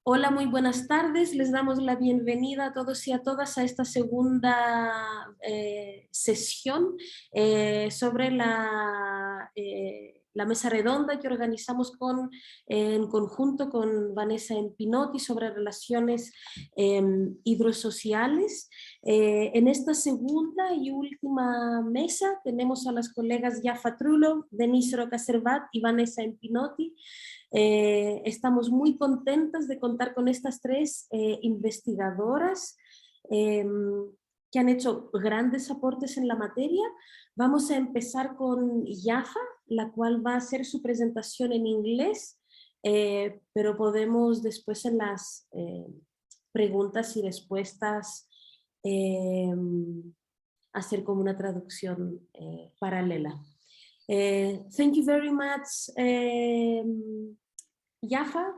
Hola, muy buenas tardes. Les damos la bienvenida a todos y a todas a esta segunda sesión sobre la mesa redonda que organizamos en conjunto con Vanessa Empinotti sobre relaciones hidrossociales. En esta segunda y última mesa tenemos a las colegas Yafa Trullo, Denise Rocaservat y Vanessa Empinotti. Estamos muy contentas de contar con estas tres investigadoras que han hecho grandes aportes en la materia. Vamos a empezar con Yafa, la cual va a hacer su presentación en inglés, pero podemos después en las preguntas y respuestas hacer como una traducción paralela. Thank you very much, Yafa.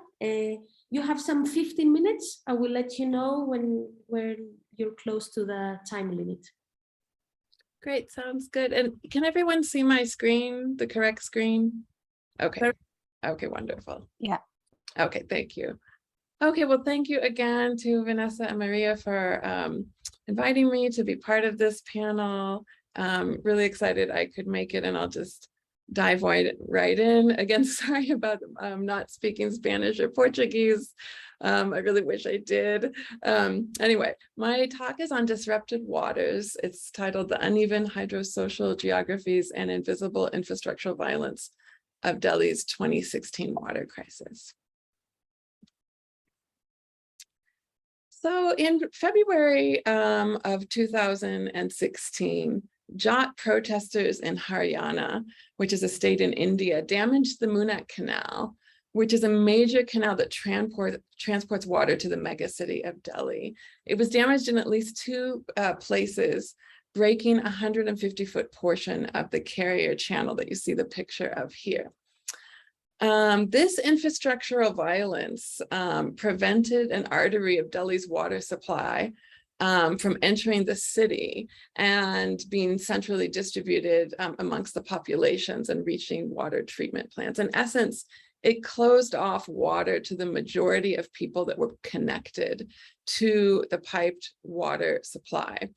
You have some 15 minutes. I will let you know when you're close to the time limit. Great, sounds good. And can everyone see my screen, the correct screen? Okay, okay, wonderful. Yeah. Okay, thank you. Okay, well, thank you again to Vanessa and Maria for inviting me to be part of this panel. Really excited I could make it, and I'll just dive right in. Again, sorry about not speaking Spanish or Portuguese. I really wish I did. Anyway, my talk is on disrupted waters. It's titled The Uneven Hydrosocial Geographies and Invisible Infrastructural Violence of Delhi's 2016 Water Crisis. So in February of 2016, Jat protesters in Haryana, which is a state in India, damaged the Munnak Canal, which is a major canal that transports water to the megacity of Delhi. It was damaged in at least two places, breaking a 150-foot portion of the carrier channel that you see the picture of here. This infrastructural violence prevented an artery of Delhi's water supply from entering the city and being centrally distributed amongst the populations and reaching water treatment plants. In essence, it closed off water to the majority of people that were connected to the piped water supply.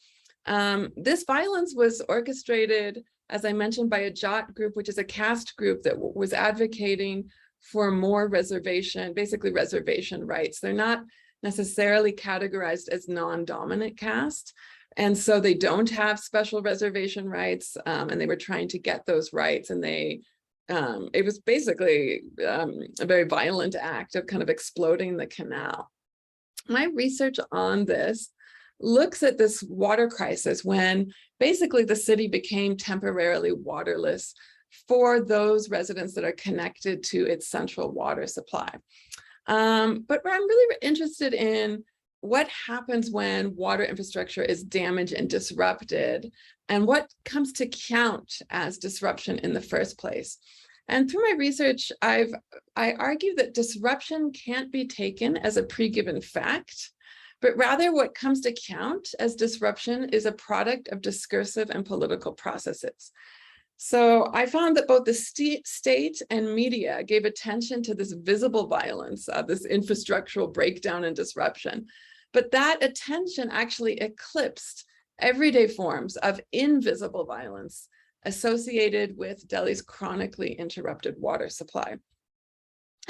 This violence was orchestrated, as I mentioned, by a Jat group, which is a caste group that was advocating for more reservation, basically reservation rights. They're not necessarily categorized as non-dominant caste, and so they don't have special reservation rights, and they were trying to get those rights, and it was basically a very violent act of kind of exploding the canal. My research on this looks at this water crisis when basically the city became temporarily waterless for those residents that are connected to its central water supply. But I'm really interested in what happens when water infrastructure is damaged and disrupted, and what comes to count as disruption in the first place. And through my research, I argue that disruption can't be taken as a pre-given fact, but rather what comes to count as disruption is a product of discursive and political processes. So I found that both the state and media gave attention to this visible violence, this infrastructural breakdown and disruption, but that attention actually eclipsed everyday forms of invisible violence associated with Delhi's chronically interrupted water supply.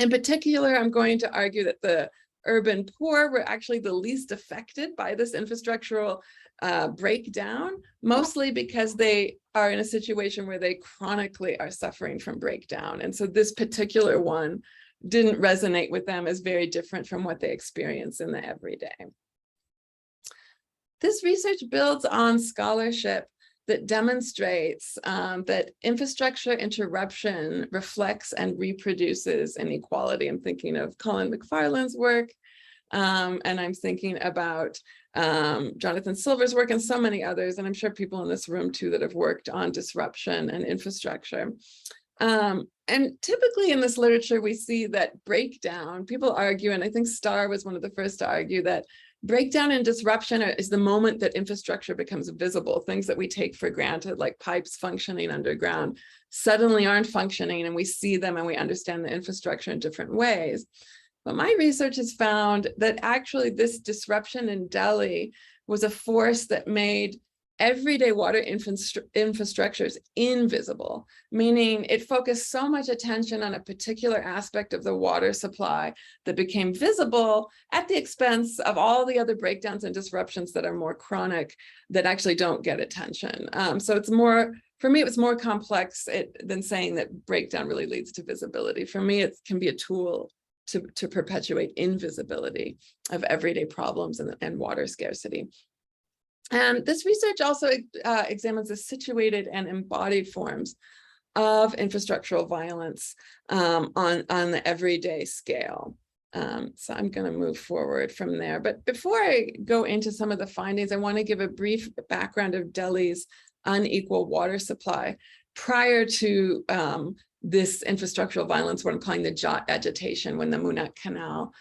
In particular, I'm going to argue that the urban poor were actually the least affected by this infrastructural breakdown, mostly because they are in a situation where they chronically are suffering from breakdown. And so this particular one didn't resonate with them as very different from what they experience in the everyday. This research builds on scholarship that demonstrates that infrastructure interruption reflects and reproduces inequality. I'm thinking of Colin McFarlane's work, and I'm thinking about Jonathan Silver's work and so many others, and I'm sure people in this room too that have worked on disruption and infrastructure. And typically in this literature, we see that breakdown, people argue, and I think Starr was one of the first to argue that breakdown and disruption is the moment that infrastructure becomes visible. Things that we take for granted, like pipes functioning underground, suddenly aren't functioning, and we see them and we understand the infrastructure in different ways. But my research has found that actually this disruption in Delhi was a force that made everyday water infrastructures invisible, meaning it focused so much attention on a particular aspect of the water supply that became visible at the expense of all the other breakdowns and disruptions that are more chronic that actually don't get attention. So it's more, for me, it was more complex than saying that breakdown really leads to visibility. For me, it can be a tool to perpetuate invisibility of everyday problems and water scarcity. And this research also examines the situated and embodied forms of infrastructural violence on the everyday scale. So I'm going to move forward from there. But before I go into some of the findings, I want to give a brief background of Delhi's unequal water supply prior to this infrastructural violence, what I'm calling the Jat agitation, when the Munnak Canal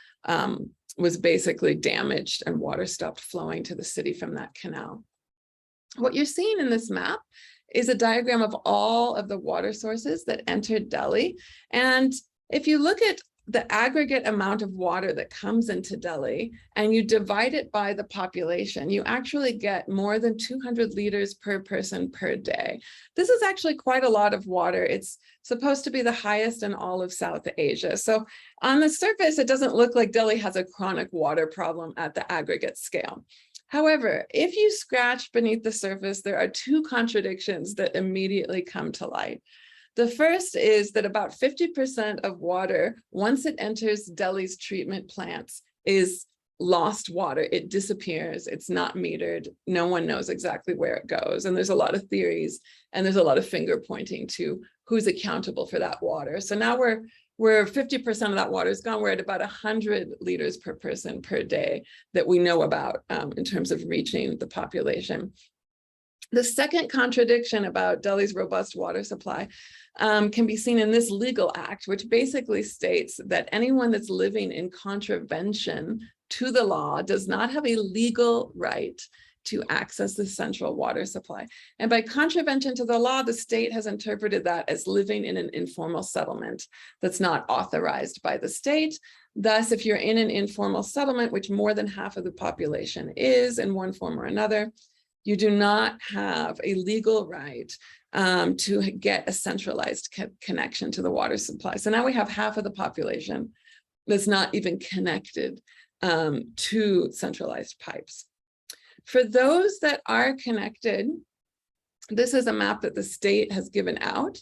was basically damaged and water stopped flowing to the city from that canal. What you're seeing in this map is a diagram of all of the water sources that entered Delhi. And if you look at the aggregate amount of water that comes into Delhi and you divide it by the population, you actually get more than 200 liters per person per day. This is actually quite a lot of water. It's supposed to be the highest in all of South Asia. So on the surface, it doesn't look like Delhi has a chronic water problem at the aggregate scale. However, if you scratch beneath the surface, there are two contradictions that immediately come to light. The first is that about 50% of water, once it enters Delhi's treatment plants, is lost water. It disappears. It's not metered. No one knows exactly where it goes. And there's a lot of theories and there's a lot of finger pointing to who's accountable for that water. So now we're 50% of that water is gone. We're at about 100 liters per person per day that we know about in terms of reaching the population. The second contradiction about Delhi's robust water supply can be seen in this legal act, which basically states that anyone that's living in contravention to the law does not have a legal right to access the central water supply. And by contravention to the law, the state has interpreted that as living in an informal settlement that's not authorized by the state. Thus, if you're in an informal settlement, which more than half of the population is in one form or another, you do not have a legal right to get a centralized connection to the water supply. So now we have half of the population that's not even connected to centralized pipes. For those that are connected, this is a map that the state has given out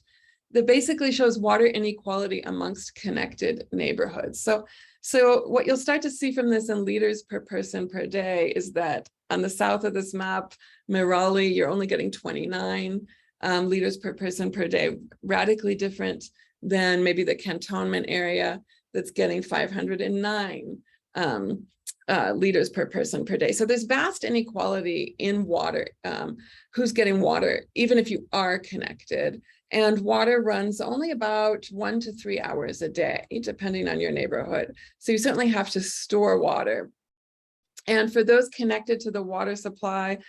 that basically shows water inequality amongst connected neighborhoods. So what you'll start to see from this in liters per person per day is that on the south of this map, Mirali, you're only getting 29 liters per person per day, radically different than maybe the cantonment area that's getting 509 liters per person per day. So there's vast inequality in water, who's getting water, even if you are connected. And water runs only about 1 to 3 hours a day, depending on your neighborhood. So you certainly have to store water. And for those connected to the water supply,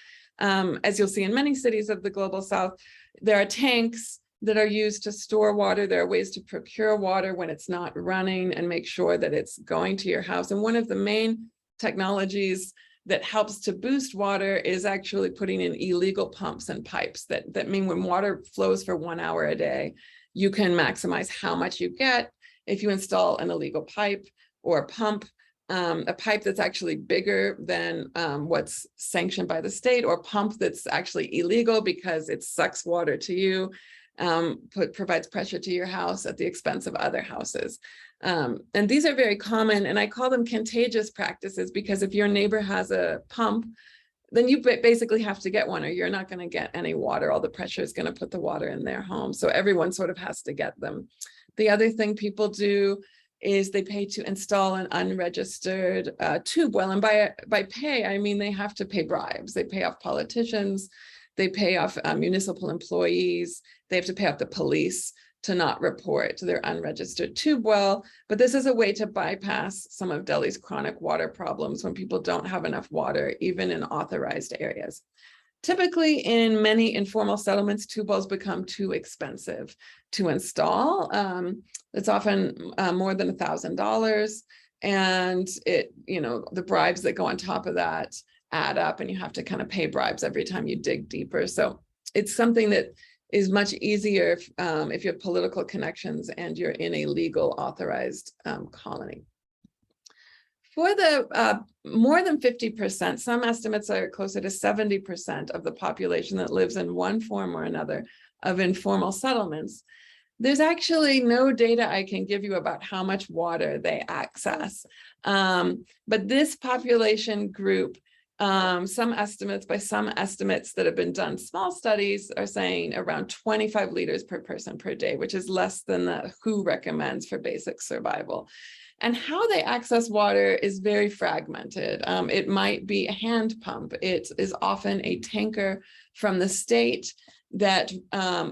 as you'll see in many cities of the global south, there are tanks that are used to store water. There are ways to procure water when it's not running and make sure that it's going to your house. And one of the main technologies that helps to boost water is actually putting in illegal pumps and pipes that mean when water flows for 1 hour a day, you can maximize how much you get if you install an illegal pipe or a pump, a pipe that's actually bigger than what's sanctioned by the state, or a pump that's actually illegal because it sucks water to you, provides pressure to your house at the expense of other houses. And these are very common, and I call them contagious practices, because if your neighbor has a pump, then you basically have to get one, or you're not going to get any water. All the pressure is going to put the water in their home. So everyone sort of has to get them. The other thing people do is they pay to install an unregistered tube well. And by pay, I mean they have to pay bribes. They pay off politicians. They pay off municipal employees. They have to pay off the police to not report their unregistered tube well. But this is a way to bypass some of Delhi's chronic water problems when people don't have enough water, even in authorized areas. Typically, in many informal settlements, tube wells become too expensive to install. It's often more than $1,000. And the bribes that go on top of that add up, and you have to kind of pay bribes every time you dig deeper. So it's something that is much easier if you have political connections and you're in a legal authorized colony. For the more than 50%, some estimates are closer to 70% of the population that lives in one form or another of informal settlements, there's actually no data I can give you about how much water they access. But this population group, some estimates that have been done, small studies, are saying around 25 liters per person per day, which is less than the WHO recommends for basic survival. And how they access water is very fragmented. It might be a hand pump. It is often a tanker from the state that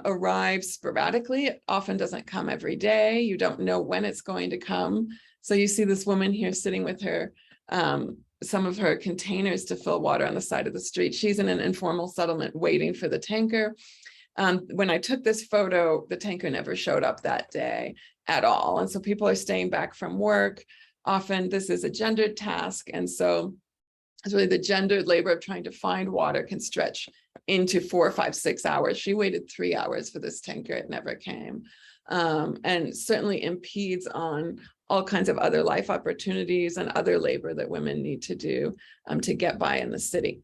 arrives sporadically. It often doesn't come every day. You don't know when it's going to come. So you see this woman here sitting with her, some of her containers to fill water on the side of the street. She's in an informal settlement waiting for the tanker. When I took this photo, the tanker never showed up that day at all. And so people are staying back from work. Often this is a gendered task. And so it's really the gendered labor of trying to find water can stretch into 4, 5, 6 hours. She waited 3 hours for this tanker. It never came. And certainly impedes on all kinds of other life opportunities and other labor that women need to do to get by in the city.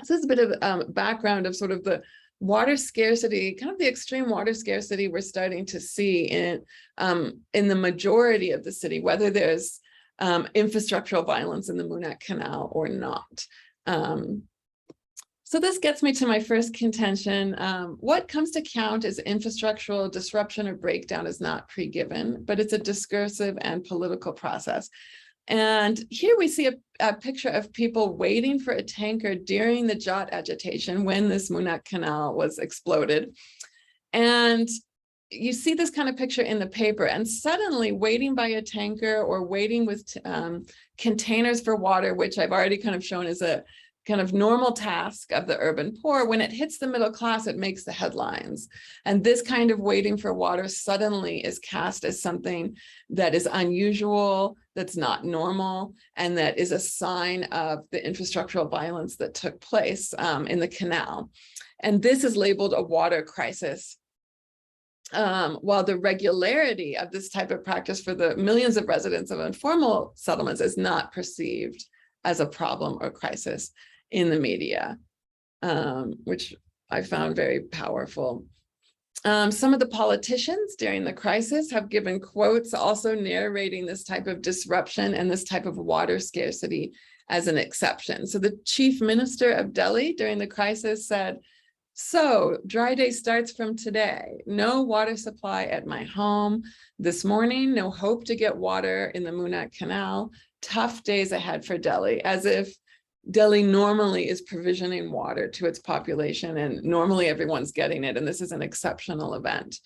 So this is a bit of background of sort of the water scarcity, kind of the extreme water scarcity we're starting to see in the majority of the city, whether there's infrastructural violence in the Munak Canal or not. So this gets me to my first contention. What comes to count as infrastructural disruption or breakdown is not pre-given, but it's a discursive and political process. And here we see a picture of people waiting for a tanker during the Jat agitation when this Munak Canal was exploded. And you see this kind of picture in the paper, and suddenly waiting by a tanker or waiting with containers for water, which I've already kind of shown as a kind of normal task of the urban poor, when it hits the middle class, it makes the headlines. And this kind of waiting for water suddenly is cast as something that is unusual, that's not normal, and that is a sign of the infrastructural violence that took place in the canal. And this is labeled a water crisis. While the regularity of this type of practice for the millions of residents of informal settlements is not perceived as a problem or crisis in the media, which I found very powerful. Some of the politicians during the crisis have given quotes also narrating this type of disruption and this type of water scarcity as an exception. So the chief minister of Delhi during the crisis said, "So dry day starts from today. No water supply at my home. This morning, no hope to get water in the Munak Canal. Tough days ahead for Delhi," as if Delhi normally is provisioning water to its population and normally everyone's getting it, and this is an exceptional event.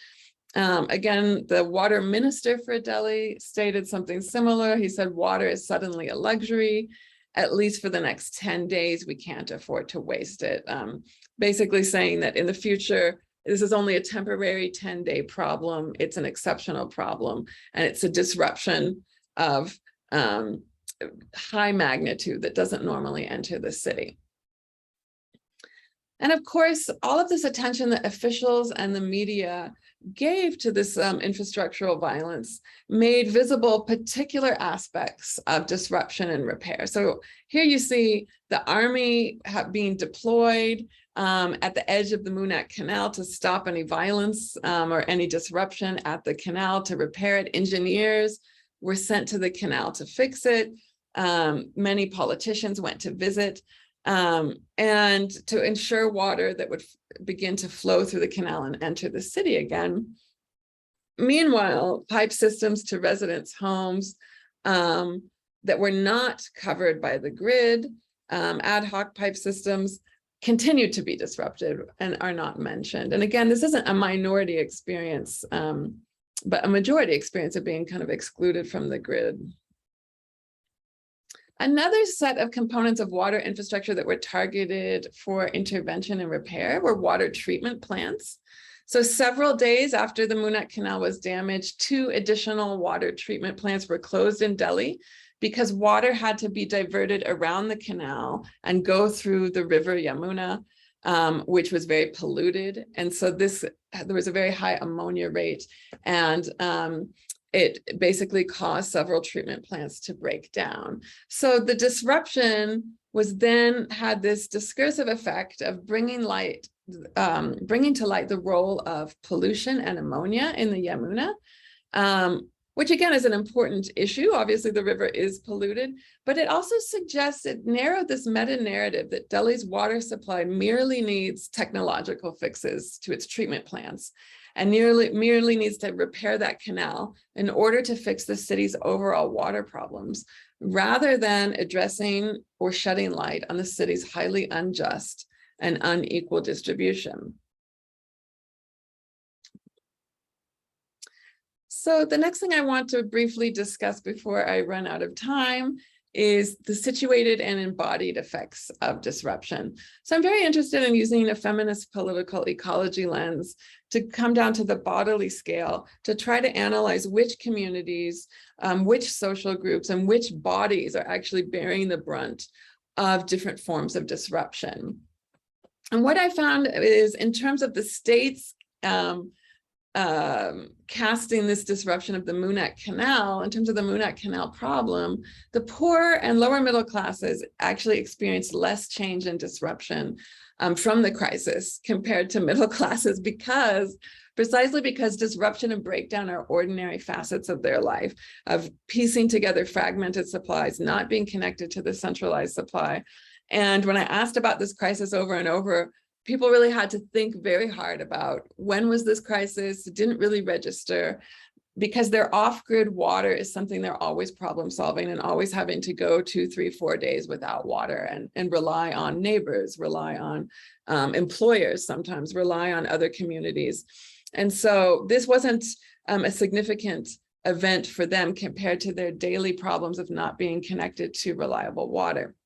Again, the water minister for Delhi stated something similar. He said, "Water is suddenly a luxury. At least for the next 10 days, we can't afford to waste it." Basically saying that in the future, this is only a temporary 10-day problem. It's an exceptional problem, and it's a disruption of high magnitude that doesn't normally enter the city. And of course, all of this attention that officials and the media gave to this infrastructural violence made visible particular aspects of disruption and repair. So here you see the army being deployed at the edge of the Munak Canal to stop any violence or any disruption at the canal, to repair it. Engineers were sent to the canal to fix it. Many politicians went to visit and to ensure water that would begin to flow through the canal and enter the city again. Meanwhile, pipe systems to residents' homes that were not covered by the grid, ad hoc pipe systems, continued to be disrupted and are not mentioned. And again, this isn't a minority experience, but a majority experience of being kind of excluded from the grid. Another set of components of water infrastructure that were targeted for intervention and repair were water treatment plants. So several days after the Munat Canal was damaged, 2 additional water treatment plants were closed in Delhi because water had to be diverted around the canal and go through the river Yamuna, which was very polluted. And so there was a very high ammonia rate, and it basically caused several treatment plants to break down. So the disruption was then had this discursive effect of bringing to light the role of pollution and ammonia in the Yamuna, which again is an important issue. Obviously, the river is polluted, but it also suggests, it narrowed this meta-narrative that Delhi's water supply merely needs technological fixes to its treatment plants and merely needs to repair that canal in order to fix the city's overall water problems, rather than addressing or shedding light on the city's highly unjust and unequal distribution. So the next thing I want to briefly discuss before I run out of time is the situated and embodied effects of disruption. So I'm very interested in using a feminist political ecology lens to come down to the bodily scale to try to analyze which communities, which social groups, and which bodies are actually bearing the brunt of different forms of disruption. And what I found is, in terms of the states casting this disruption of the Munat Canal, in terms of the Munat Canal problem, the poor and lower middle classes actually experienced less change and disruption from the crisis compared to middle classes, precisely because disruption and breakdown are ordinary facets of their life, of piecing together fragmented supplies, not being connected to the centralized supply. And when I asked about this crisis over and over, people really had to think very hard about when was this crisis. It didn't really register, because their off-grid water is something they're always problem solving and always having to go 2, 3, 4 days without water and rely on neighbors, rely on employers, sometimes rely on other communities. And so this wasn't a significant event for them compared to their daily problems of not being connected to reliable water.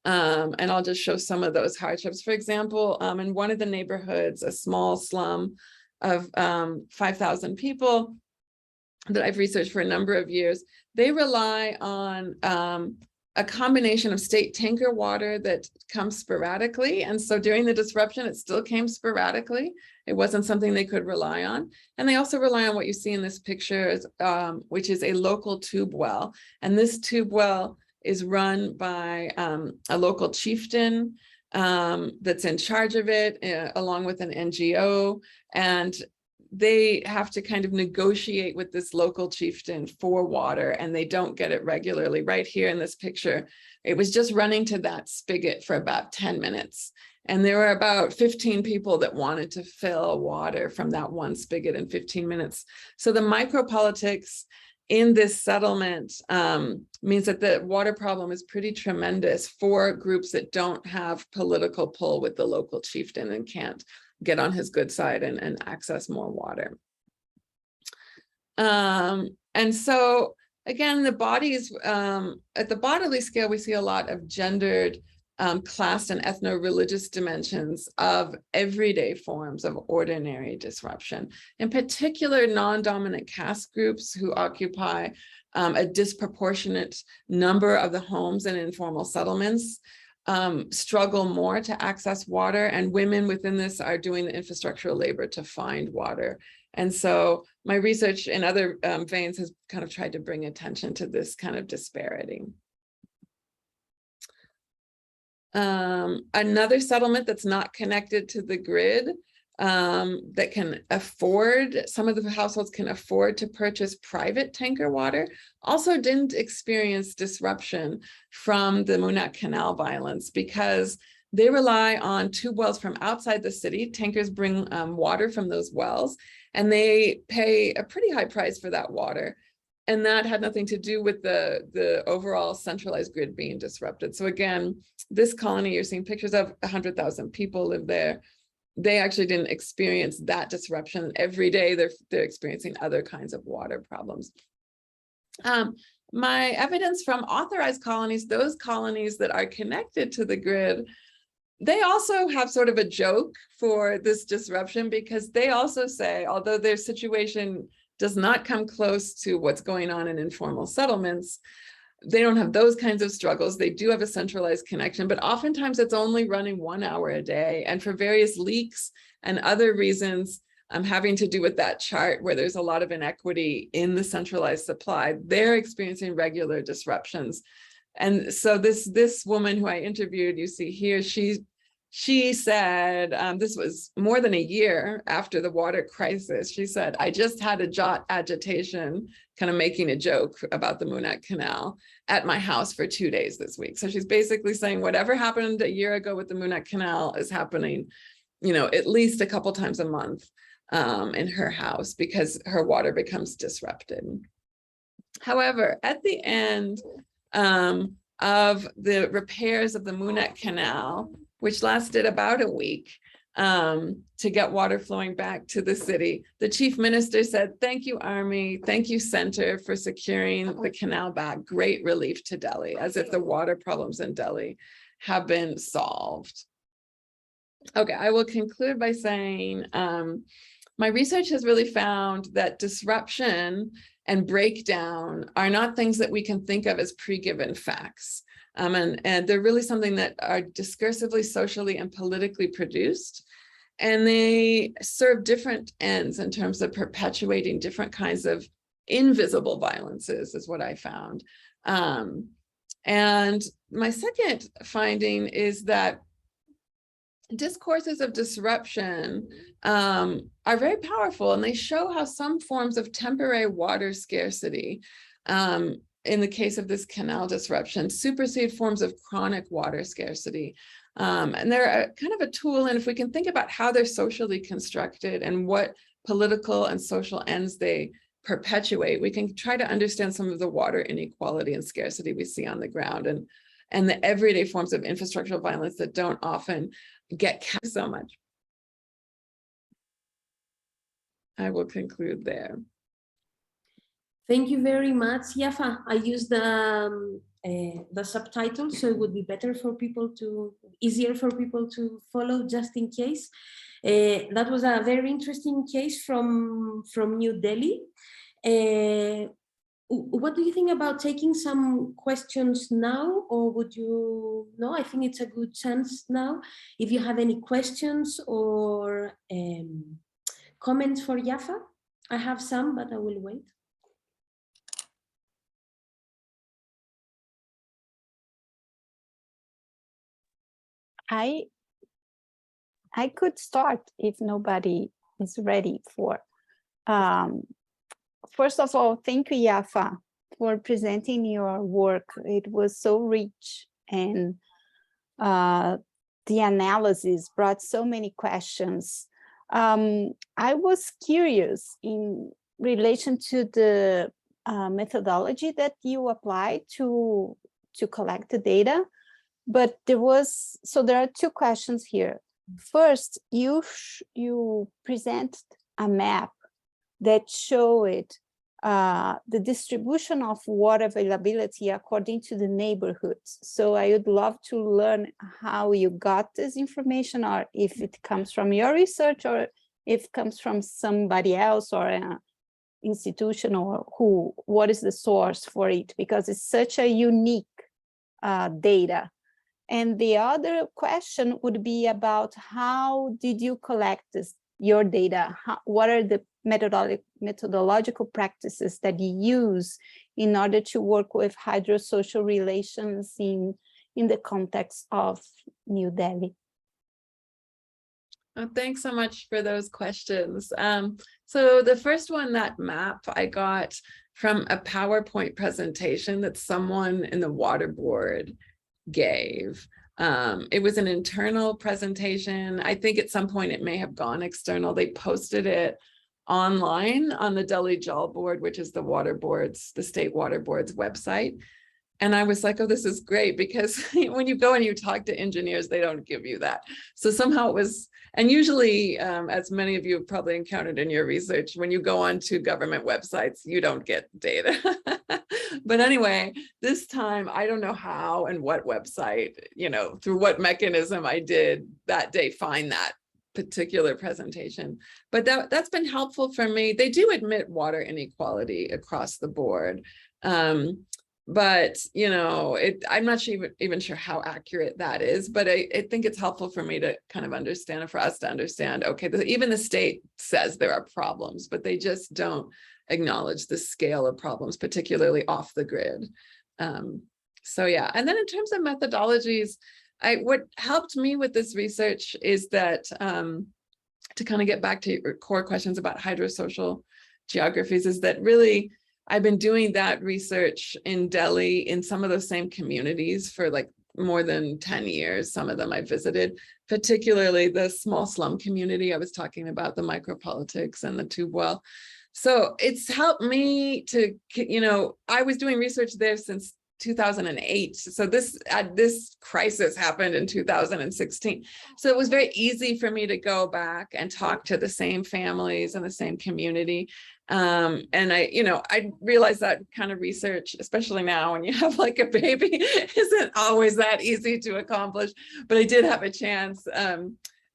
And I'll just show some of those hardships. For example, in one of the neighborhoods, a small slum of 5,000 people that I've researched for a number of years, they rely on a combination of state tanker water that comes sporadically. And so during the disruption, it still came sporadically. It wasn't something they could rely on. And they also rely on what you see in this picture, which is a local tube well. And this tube well is run by a local chieftain that's in charge of it, along with an NGO. And they have to kind of negotiate with this local chieftain for water, and they don't get it regularly. Right here in this picture, it was just running to that spigot for about 10 minutes. And there were about 15 people that wanted to fill water from that one spigot in 15 minutes. So the micropolitics in this settlement means that the water problem is pretty tremendous for groups that don't have political pull with the local chieftain and can't get on his good side and access more water. And so again, the bodies, at the bodily scale, we see a lot of gendered, class and ethno-religious dimensions of everyday forms of ordinary disruption. In particular, non-dominant caste groups who occupy a disproportionate number of the homes in informal settlements struggle more to access water, and women within this are doing the infrastructural labor to find water. And so my research in other veins has kind of tried to bring attention to this kind of disparity. Another settlement that's not connected to the grid, that can afford, some of the households can afford to purchase private tanker water, also didn't experience disruption from the Munat Canal violence, because they rely on tube wells from outside the city. Tankers bring water from those wells, and they pay a pretty high price for that water. And that had nothing to do with the overall centralized grid being disrupted. So again, this colony, you're seeing pictures of 100,000 people live there. They actually didn't experience that disruption. Every day they're experiencing other kinds of water problems. My evidence from authorized colonies, those colonies that are connected to the grid, They also have sort of a joke for this disruption, because they also say, although their situation does not come close to what's going on in informal settlements, they don't have those kinds of struggles. They do have a centralized connection, but oftentimes it's only running 1 hour a day. And for various leaks and other reasons, having to do with that chart where there's a lot of inequity in the centralized supply, they're experiencing regular disruptions. And so this woman who I interviewed, you see here, she said, this was more than a year after the water crisis. She said, I just had a jot agitation, kind of making a joke about the Munich Canal at my house for 2 days this week. So she's basically saying whatever happened a year ago with the Munich Canal is happening, at least a couple times a month in her house, because her water becomes disrupted. However, at the end of the repairs of the Munich Canal, which lasted about a week to get water flowing back to the city, the chief minister said, thank you, Army, thank you, Center, for securing the canal back. Great relief to Delhi, as if the water problems in Delhi have been solved. Okay, I will conclude by saying, my research has really found that disruption and breakdown are not things that we can think of as pre-given facts. And they're really something that are discursively, socially, and politically produced. And they serve different ends in terms of perpetuating different kinds of invisible violences, is what I found. And my second finding is that discourses of disruption are very powerful, and they show how some forms of temporary water scarcity, in the case of this canal disruption, supersede forms of chronic water scarcity. And they're kind of a tool, and if we can think about how they're socially constructed and what political and social ends they perpetuate, we can try to understand some of the water inequality and scarcity we see on the ground, and the everyday forms of infrastructural violence that don't often get captured so much. I will conclude there. Thank you very much, Yafa. I used the subtitles, so it would be better for people easier for people to follow, just in case. That was a very interesting case from New Delhi. What do you think about taking some questions now, or would you? No, I think it's a good chance now. If you have any questions or comments for Yafa, I have some, but I will wait. I could start if nobody is ready for. First of all, thank you, Yafa, for presenting your work. It was so rich, and the analysis brought so many questions. I was curious in relation to the methodology that you applied to collect the data, but there are two questions here. First, you present a map that showed the distribution of water availability according to the neighborhoods. So I would love to learn how you got this information, or if it comes from your research, or if it comes from somebody else or an institution, or what is the source for it, because it's such a unique data. And the other question would be about how did you collect your data? What are the methodological practices that you use in order to work with hydrosocial relations in the context of New Delhi? Thanks so much for those questions. So the first one, that map, I got from a PowerPoint presentation that someone in the water board gave. It was an internal presentation. I think at some point it may have gone external. They posted it online on the Delhi Jal Board, which is the state water board's website. And I was like, oh, this is great, because when you go and you talk to engineers, they don't give you that. So somehow it was, and usually, as many of you have probably encountered in your research, when you go onto government websites, you don't get data. But anyway, this time, I don't know how and what website, through what mechanism I did that day find that particular presentation. But that's been helpful for me. They do admit water inequality across the board. But, I'm not even sure how accurate that is, but I think it's helpful for me to kind of understand, and for us to understand, okay, even the state says there are problems, but they just don't acknowledge the scale of problems, particularly off the grid. So yeah, and then in terms of methodologies, what helped me with this research is that, to kind of get back to your core questions about hydrosocial geographies, is that really, I've been doing that research in Delhi in some of those same communities for like more than 10 years. Some of them I visited, particularly the small slum community I was talking about, the micropolitics and the tube well. So it's helped me to, I was doing research there since 2008. So this crisis happened in 2016. So it was very easy for me to go back and talk to the same families and the same community. And I realized that kind of research, especially now when you have like a baby, isn't always that easy to accomplish. But I did have a chance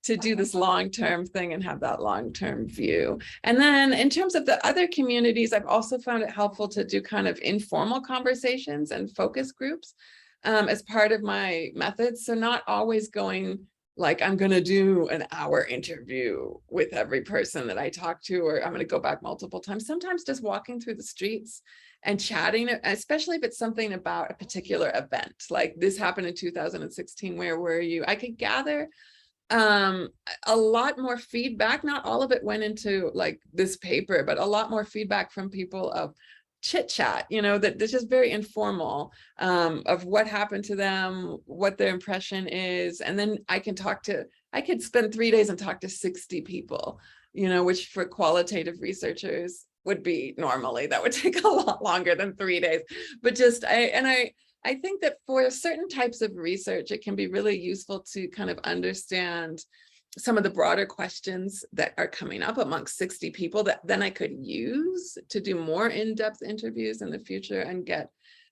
to do this long-term thing and have that long-term view. And then in terms of the other communities, I've also found it helpful to do kind of informal conversations and focus groups as part of my methods. So not always going like, I'm going to do an hour interview with every person that I talk to, or I'm going to go back multiple times. Sometimes just walking through the streets and chatting, especially if it's something about a particular event, like this happened in 2016, where were you? I could gather a lot more feedback. Not all of it went into like this paper, but a lot more feedback from people of chit chat, that it's just very informal, of what happened to them, what their impression is. And then I could spend 3 days and talk to 60 people, which for qualitative researchers would be normally, that would take a lot longer than 3 days. But just, I think that for certain types of research, it can be really useful to kind of understand some of the broader questions that are coming up amongst 60 people that then I could use to do more in-depth interviews in the future and get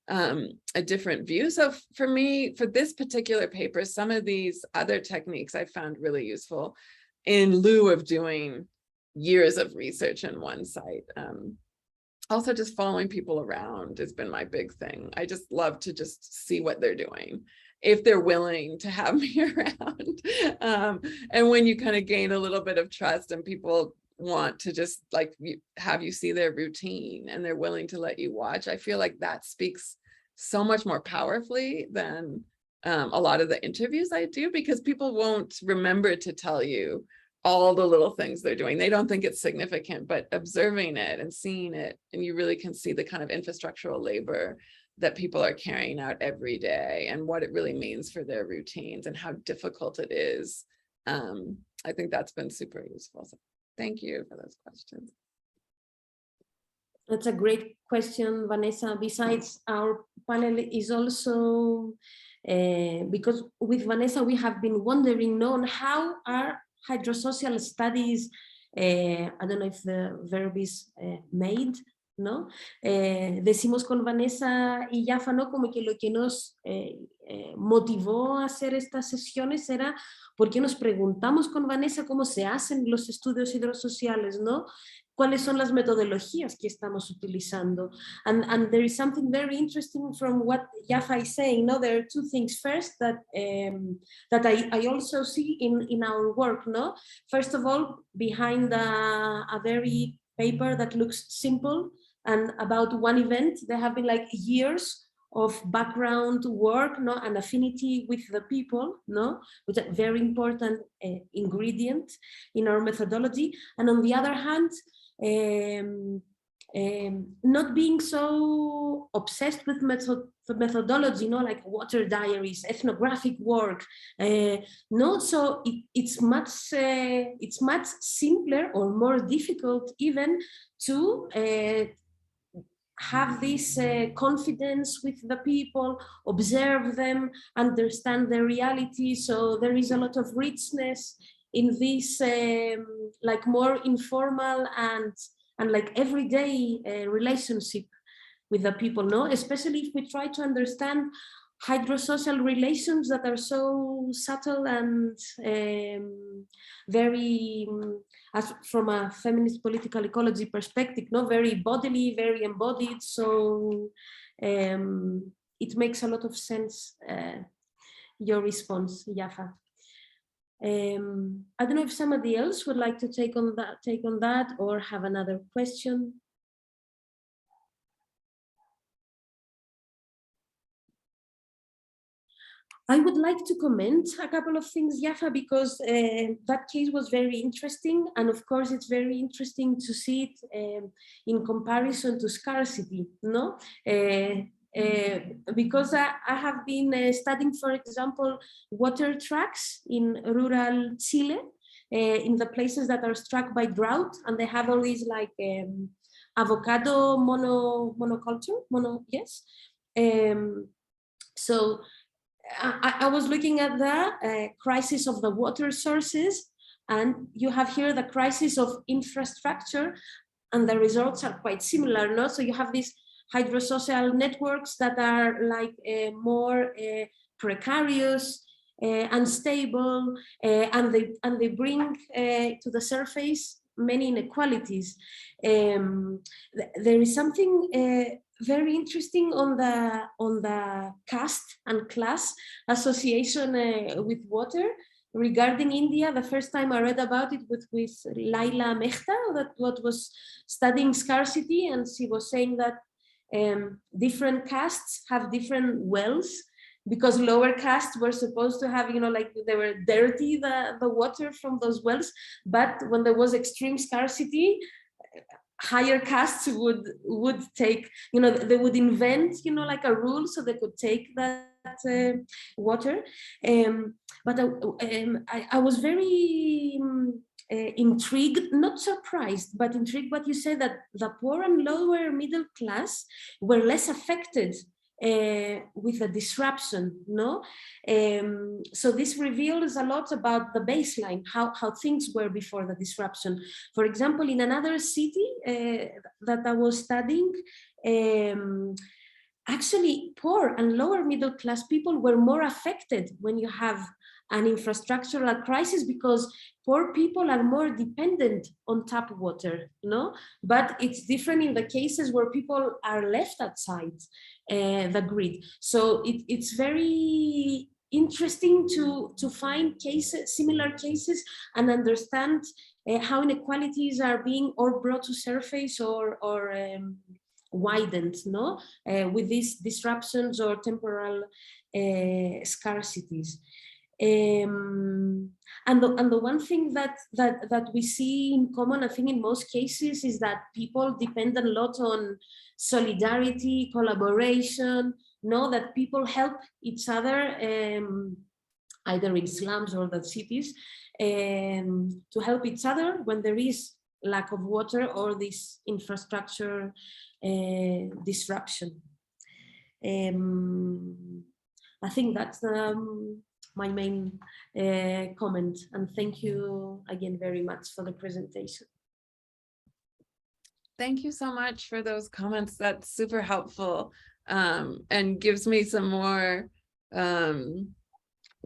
a different view. So for me, for this particular paper, some of these other techniques I found really useful in lieu of doing years of research in one site. Also, just following people around has been my big thing. I just love to just see what they're doing, if they're willing to have me around. And when you kind of gain a little bit of trust and people want to just like have you see their routine and they're willing to let you watch, I feel like that speaks so much more powerfully than a lot of the interviews I do, because people won't remember to tell you all the little things they're doing. They don't think it's significant, but observing it and seeing it, and you really can see the kind of infrastructural labor that people are carrying out every day and what it really means for their routines and how difficult it is. I think that's been super useful. So thank you for those questions. That's a great question, Vanessa. Besides, our panel is also, because with Vanessa, we have been wondering on how are hydrosocial studies, I don't know if the verb is made, ¿no? Decimos con Vanessa y Jaffa, ¿no? Como que lo que nos motivó a hacer estas sesiones era porque nos preguntamos con Vanessa cómo se hacen los estudios hidrosociales, ¿no? ¿Cuáles son las metodologías que estamos utilizando? And there is something very interesting from what Jaffa is saying. No, there are two things. First, that I also see in our work. No, first of all, behind a very paper that looks simple and about one event, there have been like years of background work, no, and affinity with the people, no, which is a very important ingredient in our methodology. And on the other hand, not being so obsessed with methodology, you know, like water diaries, ethnographic work. No, so it's much simpler or more difficult even to have this confidence with the people, observe them, understand their reality. So there is a lot of richness in this like more informal and like everyday relationship the people, no? Especially if we try to understand hydrosocial relations that are so subtle and very, as from a feminist political ecology perspective, no, very bodily, very embodied. So it makes a lot of sense, your response, Yafa. I don't know if somebody else would like to take on that or have another question. I would like to comment a couple of things, Yafa, because that case was very interesting. And of course, it's very interesting to see it in comparison to scarcity, no? Because I have been studying, for example, water tracks in rural Chile, in the places that are struck by drought, and they have all these like avocado monoculture, yes. So I was looking at the crisis of the water sources, and you have here the crisis of infrastructure, and the results are quite similar, no? So you have these hydrosocial networks that are like more precarious, unstable, and they bring to the surface many inequalities. There is something very interesting on the caste and class association with water. Regarding India, the first time I read about it was with Laila Mehta, that was studying scarcity, and she was saying that different castes have different wells, because lower castes were supposed to have, you know, like they were dirty, the water from those wells, but when there was extreme scarcity, higher castes would take, you know, they would invent, you know, like a rule so they could take that water. But I was very intrigued, not surprised, but intrigued what you said, that the poor and lower middle class were less affected with the disruption, no? So this reveals a lot about the baseline, how things were before the disruption. For example, in another city that I was studying, actually poor and lower middle class people were more affected when you have an infrastructural crisis, because poor people are more dependent on tap water, no? But it's different in the cases where people are left outside the grid. So it's very interesting to find cases, similar cases, and understand how inequalities are being or brought to surface or widened, no? With these disruptions or temporal scarcities. And the one thing that we see in common, I think in most cases, is that people depend a lot on solidarity, collaboration, know that people help each other, either in slums or the cities, to help each other when there is lack of water or this infrastructure disruption. I think that's my main comment, and thank you again very much for the presentation. Thank you so much for those comments. That's super helpful, and gives me some more kind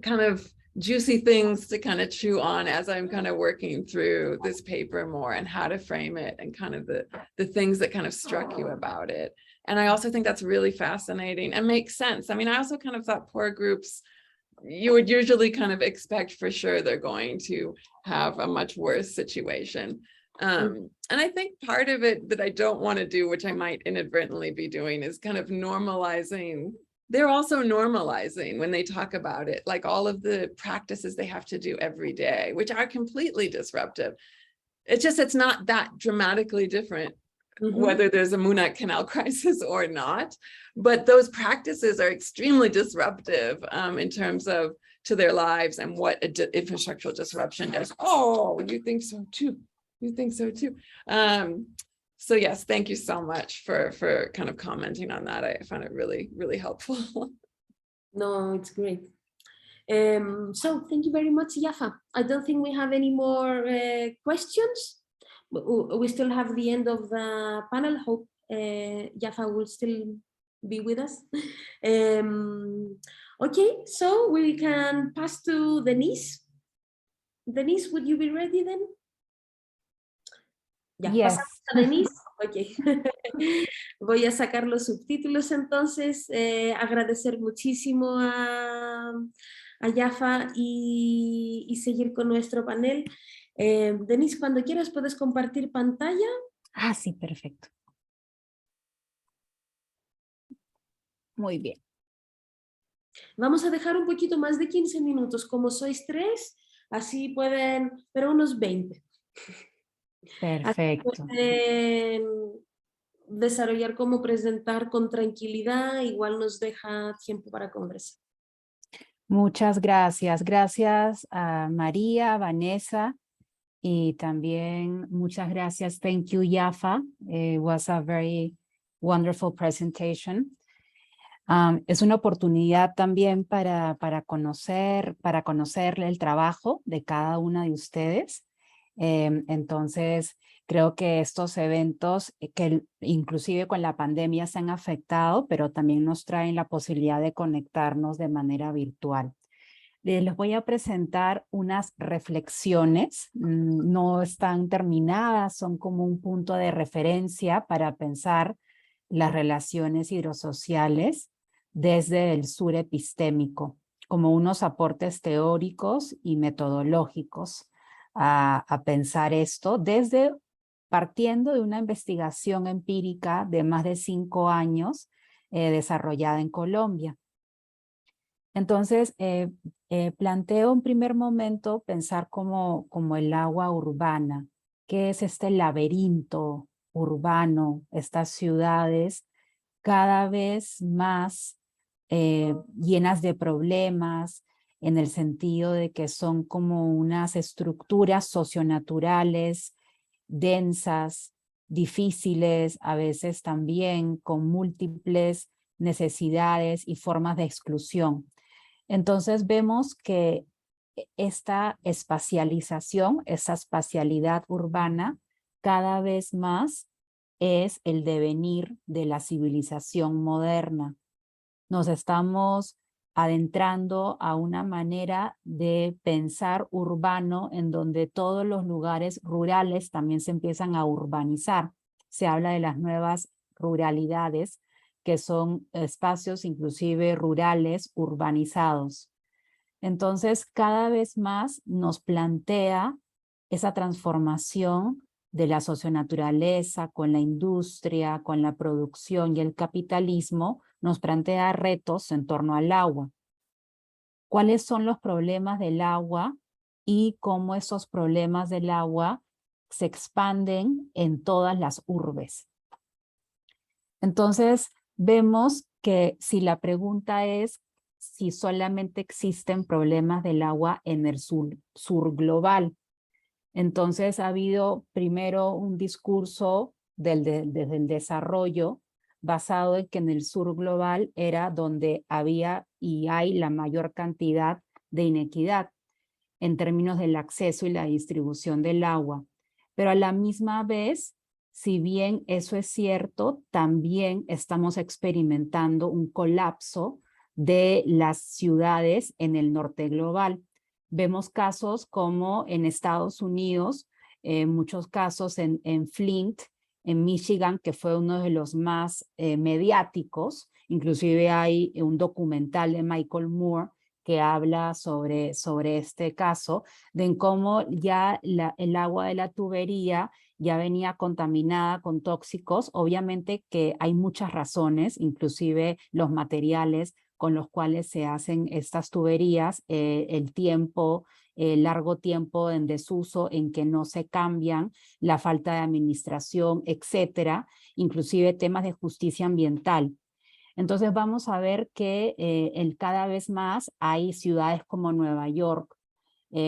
of juicy things to kind of chew on as I'm kind of working through this paper more, and how to frame it, and kind of the things that kind of struck you about it. And I also think that's really fascinating and makes sense. I mean, I also kind of thought poor groups, you would usually kind of expect for sure they're going to have a much worse situation. And I think part of it that I don't want to do, which I might inadvertently be doing, is kind of normalizing. They're also normalizing when they talk about it, like all of the practices they have to do every day, which are completely disruptive. It's just, it's not that dramatically different, whether there's a Munich Canal crisis or not. But those practices are extremely disruptive in terms of to their lives and what infrastructural disruption does. Oh, you think so too? You think so too? So yes, thank you so much for kind of commenting on that. I found it really, really helpful. No, it's great. So thank you very much, Yafa. I don't think we have any more questions. We still have the end of the panel. Hope Jaffa will still be with us. Okay, so we can pass to Denise. Denise, would you be ready then? Ya, Yes. pasamos a Denise. Okay. Voy a sacar los subtítulos entonces. Agradecer muchísimo a Jaffa y seguir con nuestro panel. Denise, cuando quieras puedes compartir pantalla. Ah, sí, perfecto. Muy bien. Vamos a dejar un poquito más de 15 minutos. Como sois 3, así pueden, pero unos 20. Perfecto. Así pueden desarrollar cómo presentar con tranquilidad, igual nos deja tiempo para conversar. Muchas gracias. Gracias a María, Vanessa, y también muchas gracias. Thank you, Jaffa. It was a very wonderful presentation. Es una oportunidad también para conocer el trabajo de cada una de ustedes. Entonces, creo que estos eventos que inclusive con la pandemia se han afectado, pero también nos traen la posibilidad de conectarnos de manera virtual. Les voy a presentar unas reflexiones, no están terminadas, son como un punto de referencia para pensar las relaciones hidrosociales desde el sur epistémico, como unos aportes teóricos y metodológicos a pensar esto partiendo de una investigación empírica de más de 5 años desarrollada en Colombia. Entonces, planteo en primer momento pensar como el agua urbana, que es este laberinto urbano, estas ciudades cada vez más llenas de problemas, en el sentido de que son como unas estructuras socionaturales, densas, difíciles, a veces también con múltiples necesidades y formas de exclusión. Entonces vemos que esta espacialización, esa espacialidad urbana, cada vez más es el devenir de la civilización moderna. Nos estamos adentrando a una manera de pensar urbano en donde todos los lugares rurales también se empiezan a urbanizar. Se habla de las nuevas ruralidades, que son espacios inclusive rurales urbanizados. Entonces, cada vez más nos plantea esa transformación de la socionaturaleza con la industria, con la producción y el capitalismo, nos plantea retos en torno al agua. ¿Cuáles son los problemas del agua y cómo esos problemas del agua se expanden en todas las urbes? Entonces, vemos que si la pregunta es si solamente existen problemas del agua en el sur global, entonces ha habido primero un discurso desde el desarrollo basado en que en el sur global era donde había y hay la mayor cantidad de inequidad en términos del acceso y la distribución del agua. Pero a la misma vez, si bien eso es cierto, también estamos experimentando un colapso de las ciudades en el norte global. Vemos casos como en Estados Unidos, muchos casos en Flint, en Michigan, que fue uno de los más mediáticos. Inclusive hay un documental de Michael Moore que habla sobre este caso, de cómo ya el agua de la tubería ya venía contaminada con tóxicos. Obviamente que hay muchas razones, inclusive los materiales con los cuales se hacen estas tuberías, el tiempo, el largo tiempo en desuso en que no se cambian, la falta de administración, etcétera, inclusive temas de justicia ambiental. Entonces vamos a ver que cada vez más hay ciudades como Nueva York,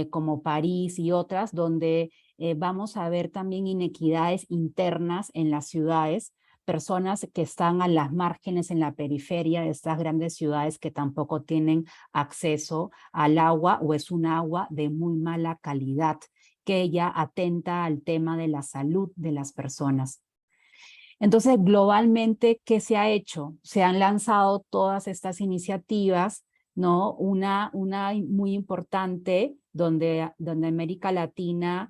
como París y otras, donde vamos a ver también inequidades internas en las ciudades, personas que están a las márgenes, en la periferia de estas grandes ciudades que tampoco tienen acceso al agua o es un agua de muy mala calidad, que ya atenta al tema de la salud de las personas. Entonces, globalmente, ¿qué se ha hecho? Se han lanzado todas estas iniciativas, ¿no? Una muy importante donde América Latina,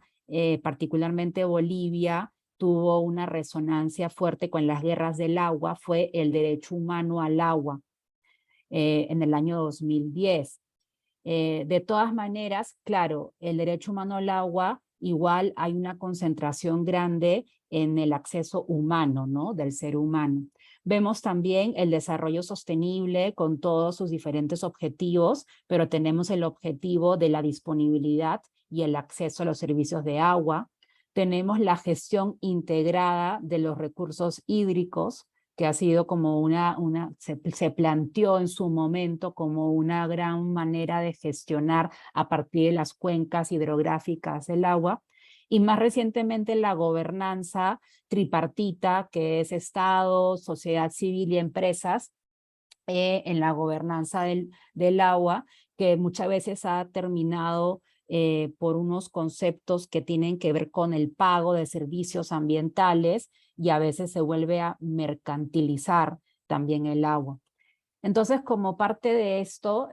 particularmente Bolivia, tuvo una resonancia fuerte con las guerras del agua, fue el derecho humano al agua en el año 2010. De todas maneras, claro, el derecho humano al agua, igual hay una concentración grande en el acceso humano, ¿no? Del ser humano. Vemos también el desarrollo sostenible con todos sus diferentes objetivos, pero tenemos el objetivo de la disponibilidad y el acceso a los servicios de agua. Tenemos la gestión integrada de los recursos hídricos, que ha sido como se planteó en su momento como una gran manera de gestionar a partir de las cuencas hidrográficas el agua. Y más recientemente la gobernanza tripartita, que es Estado, sociedad civil y empresas, en la gobernanza del agua, que muchas veces ha terminado por unos conceptos que tienen que ver con el pago de servicios ambientales y a veces se vuelve a mercantilizar también el agua. Entonces, como parte de esto,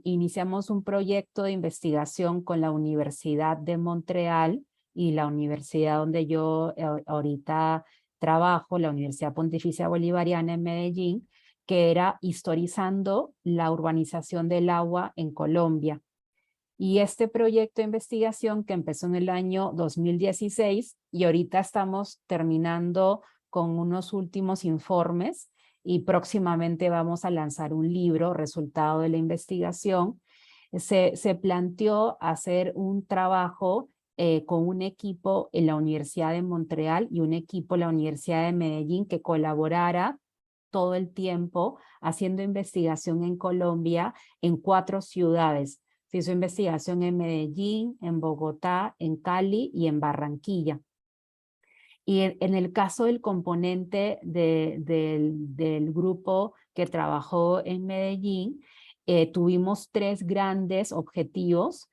iniciamos un proyecto de investigación con la Universidad de Montreal y la universidad donde yo ahorita trabajo, la Universidad Pontificia Bolivariana en Medellín, que era historizando la urbanización del agua en Colombia. Y este proyecto de investigación que empezó en el año 2016 y ahorita estamos terminando con unos últimos informes y próximamente vamos a lanzar un libro, resultado de la investigación. Se planteó hacer un trabajo con un equipo en la Universidad de Montreal y un equipo en la Universidad de Medellín que colaborara todo el tiempo haciendo investigación en Colombia en 4 ciudades. Se hizo investigación en Medellín, en Bogotá, en Cali y en Barranquilla. Y en el caso del componente del grupo que trabajó en Medellín, tuvimos 3 grandes objetivos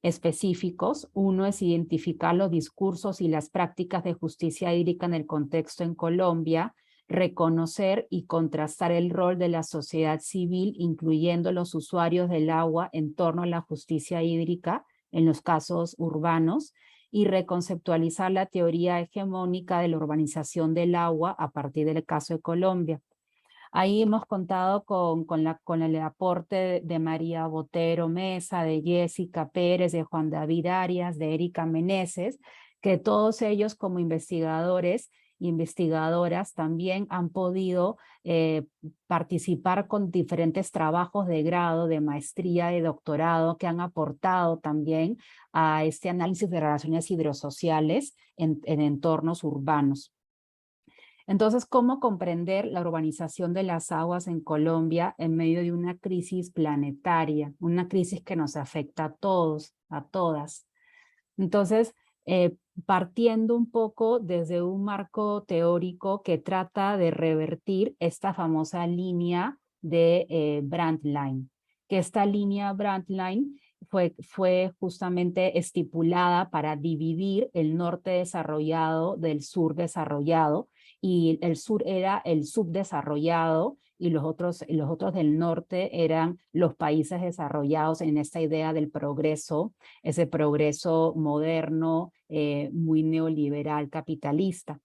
específicos. Uno es identificar los discursos y las prácticas de justicia hídrica en el contexto en Colombia, reconocer y contrastar el rol de la sociedad civil, incluyendo los usuarios del agua en torno a la justicia hídrica en los casos urbanos, y reconceptualizar la teoría hegemónica de la urbanización del agua a partir del caso de Colombia. Ahí hemos contado con el aporte de María Botero Mesa, de Jessica Pérez, de Juan David Arias, de Erika Meneses, que todos ellos como investigadores e investigadoras también han podido participar con diferentes trabajos de grado, de maestría, de doctorado, que han aportado también a este análisis de relaciones hidrossociales en entornos urbanos. Entonces, ¿cómo comprender la urbanización de las aguas en Colombia en medio de una crisis planetaria? Una crisis que nos afecta a todos, a todas. Entonces, partiendo un poco desde un marco teórico que trata de revertir esta famosa línea de Brundtland, que esta línea Brundtland fue justamente estipulada para dividir el norte desarrollado del sur desarrollado, y el sur era el subdesarrollado y los otros del norte eran los países desarrollados en esta idea del progreso, ese progreso moderno, muy neoliberal, capitalista.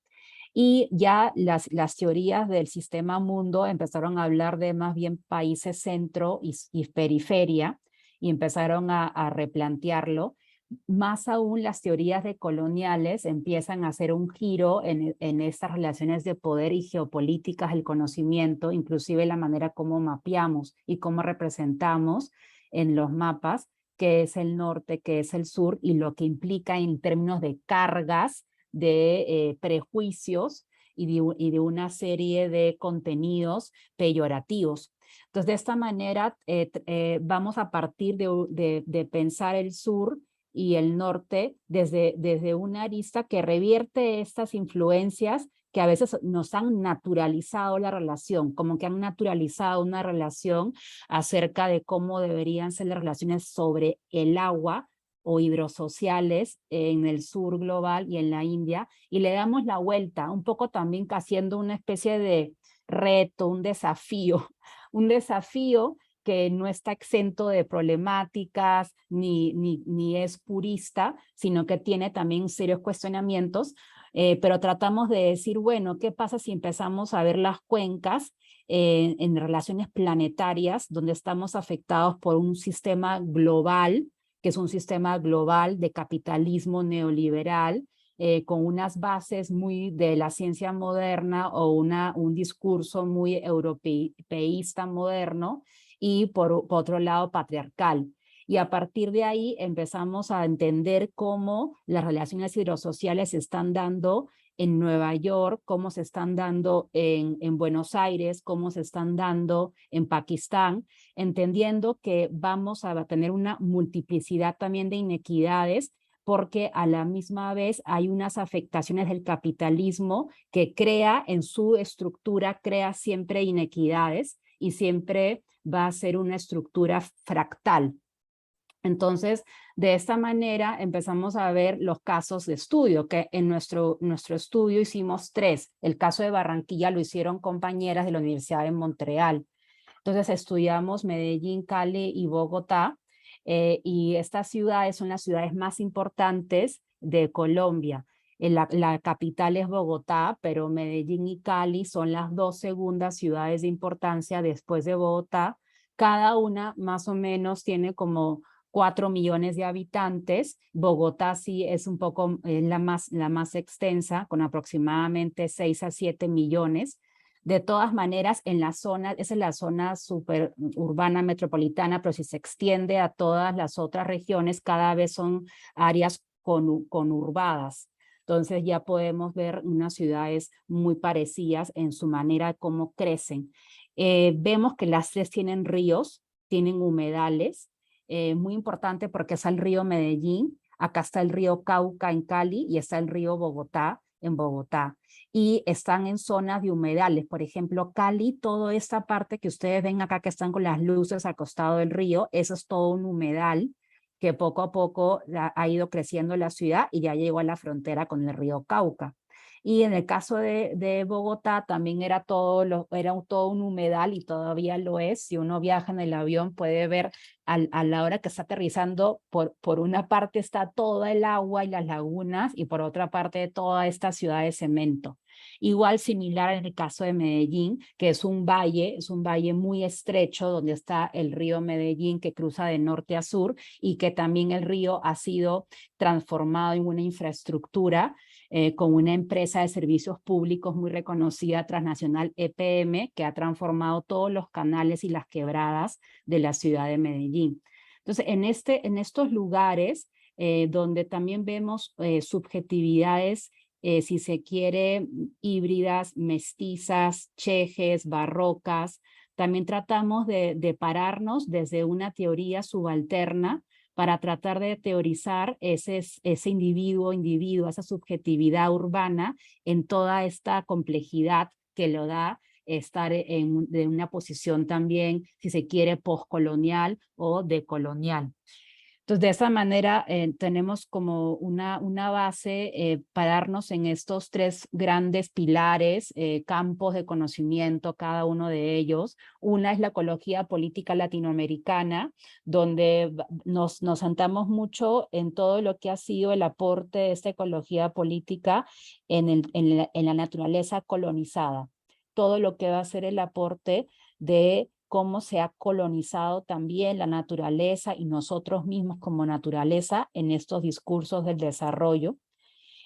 Y ya las teorías del sistema mundo empezaron a hablar de más bien países centro y periferia, y empezaron a replantearlo. Más aún las teorías decoloniales empiezan a hacer un giro en estas relaciones de poder y geopolíticas del conocimiento, inclusive la manera como mapeamos y cómo representamos en los mapas qué es el norte, qué es el sur, y lo que implica en términos de cargas, de prejuicios y de una serie de contenidos peyorativos. Entonces, de esta manera vamos a partir de pensar el sur y el norte desde una arista que revierte estas influencias que a veces nos han naturalizado la relación, como que han naturalizado una relación acerca de cómo deberían ser las relaciones sobre el agua o hidrossociales en el sur global y en la India, y le damos la vuelta, un poco también haciendo una especie de reto, un desafío que no está exento de problemáticas ni es purista, sino que tiene también serios cuestionamientos, pero tratamos de decir, bueno, ¿qué pasa si empezamos a ver las cuencas en relaciones planetarias, donde estamos afectados por un sistema global, que es un sistema global de capitalismo neoliberal, con unas bases muy de la ciencia moderna o un discurso muy europeísta moderno, y por otro lado patriarcal. Y a partir de ahí empezamos a entender cómo las relaciones hidrosociales se están dando en Nueva York, cómo se están dando en Buenos Aires, cómo se están dando en Pakistán, entendiendo que vamos a tener una multiplicidad también de inequidades, porque a la misma vez hay unas afectaciones del capitalismo que crea en su estructura, crea siempre inequidades y siempre va a ser una estructura fractal. Entonces, de esta manera empezamos a ver los casos de estudio, que en nuestro estudio hicimos 3. El caso de Barranquilla lo hicieron compañeras de la Universidad de Montreal. Entonces estudiamos Medellín, Cali y Bogotá, y estas ciudades son las ciudades más importantes de Colombia. La capital es Bogotá, pero Medellín y Cali son las 2 segundas ciudades de importancia después de Bogotá. Cada una más o menos tiene como 4 millones de habitantes. Bogotá sí es un poco la más extensa, con aproximadamente 6 a 7 millones. De todas maneras, en la zona, esa es la zona super urbana metropolitana, pero si se extiende a todas las otras regiones, cada vez son áreas conurbadas. Entonces ya podemos ver unas ciudades muy parecidas en su manera como crecen. Vemos que las 3 tienen ríos, tienen humedales, muy importante porque está el río Medellín, acá está el río Cauca en Cali y está el río Bogotá en Bogotá. Y están en zonas de humedales. Por ejemplo, Cali, toda esta parte que ustedes ven acá que están con las luces al costado del río, eso es todo un humedal que poco a poco ha ido creciendo la ciudad y ya llegó a la frontera con el río Cauca. Y en el caso de Bogotá también era todo un humedal y todavía lo es. Si uno viaja en el avión puede ver a la hora que está aterrizando, por una parte está toda el agua y las lagunas y por otra parte toda esta ciudad de cemento. Igual similar en el caso de Medellín, que es un valle muy estrecho donde está el río Medellín que cruza de norte a sur y que también el río ha sido transformado en una infraestructura con una empresa de servicios públicos muy reconocida, transnacional EPM, que ha transformado todos los canales y las quebradas de la ciudad de Medellín. Entonces, en estos lugares donde también vemos subjetividades, si se quiere, híbridas, mestizas, chejes, barrocas, también tratamos de pararnos desde una teoría subalterna para tratar de teorizar ese individuo, esa subjetividad urbana en toda esta complejidad que lo da estar de una posición también, si se quiere, postcolonial o decolonial. Entonces, de esa manera tenemos como una base para darnos en estos 3 grandes pilares, campos de conocimiento, cada uno de ellos. Una es la ecología política latinoamericana, donde nos sentamos mucho en todo lo que ha sido el aporte de esta ecología política en la naturaleza colonizada. Todo lo que va a ser el aporte de cómo se ha colonizado también la naturaleza y nosotros mismos como naturaleza en estos discursos del desarrollo.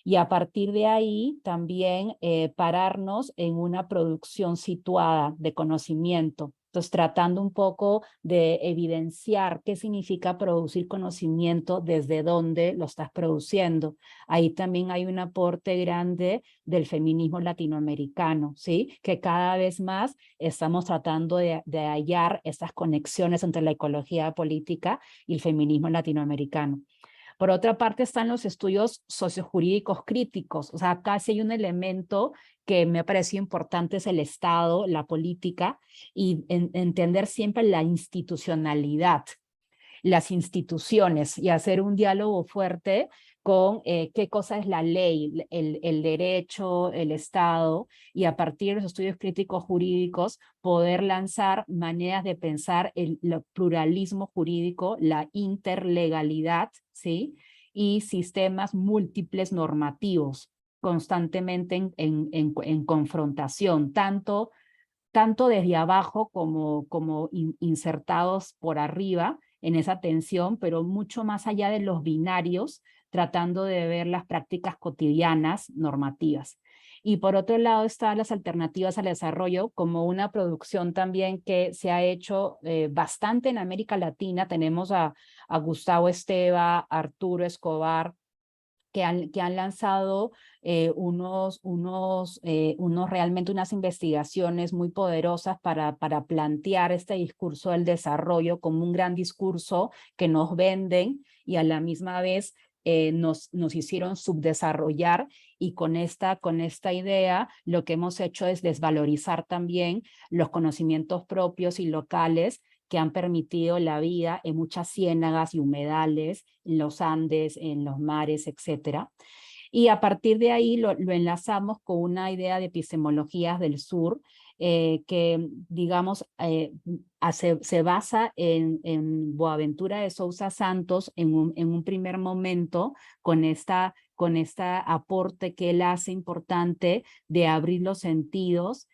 Y a partir de ahí también pararnos en una producción situada de conocimiento. Entonces, tratando un poco de evidenciar qué significa producir conocimiento, desde dónde lo estás produciendo. Ahí también hay un aporte grande del feminismo latinoamericano, ¿sí? Que cada vez más estamos tratando de hallar estas conexiones entre la ecología política y el feminismo latinoamericano. Por otra parte están los estudios sociojurídicos críticos. O sea, acá sí hay un elemento que me ha parecido importante, es el Estado, la política, y entender siempre la institucionalidad. las instituciones y hacer un diálogo fuerte con qué cosa es la ley, el derecho, el Estado, y a partir de los estudios críticos jurídicos poder lanzar maneras de pensar el pluralismo jurídico, la interlegalidad, ¿sí? Y sistemas múltiples normativos constantemente en confrontación, tanto desde abajo como insertados por arriba en esa tensión, pero mucho más allá de los binarios, tratando de ver las prácticas cotidianas normativas. Y por otro lado están las alternativas al desarrollo, como una producción también que se ha hecho bastante en América Latina. Tenemos a Gustavo Esteva, Arturo Escobar, que han lanzado realmente unas investigaciones muy poderosas para plantear este discurso del desarrollo como un gran discurso que nos venden y a la misma vez nos hicieron subdesarrollar, y con esta idea lo que hemos hecho es desvalorizar también los conocimientos propios y locales que han permitido la vida en muchas ciénagas y humedales, en los Andes, en los mares, etc. Y a partir de ahí lo enlazamos con una idea de epistemologías del sur, que, digamos, se basa en Boaventura de Sousa Santos en un primer momento, con esta aporte que él hace importante de abrir los sentidos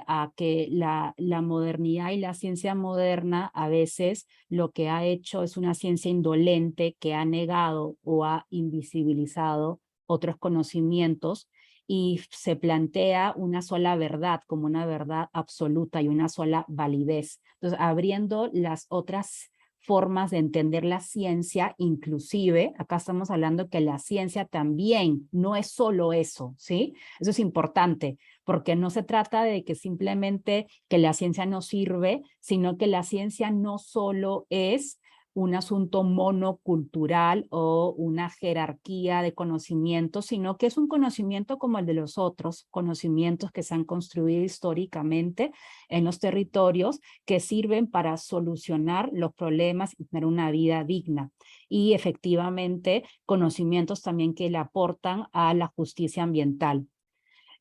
a que la modernidad y la ciencia moderna a veces lo que ha hecho es una ciencia indolente que ha negado o ha invisibilizado otros conocimientos, y se plantea una sola verdad como una verdad absoluta y una sola validez. Entonces, abriendo las otras formas de entender la ciencia, inclusive, acá estamos hablando que la ciencia también no es solo eso, ¿sí? Eso es importante, porque no se trata de que simplemente que la ciencia no sirve, sino que la ciencia no solo es un asunto monocultural o una jerarquía de conocimientos, sino que es un conocimiento como el de los otros conocimientos que se han construido históricamente en los territorios, que sirven para solucionar los problemas y tener una vida digna. Y efectivamente, conocimientos también que le aportan a la justicia ambiental.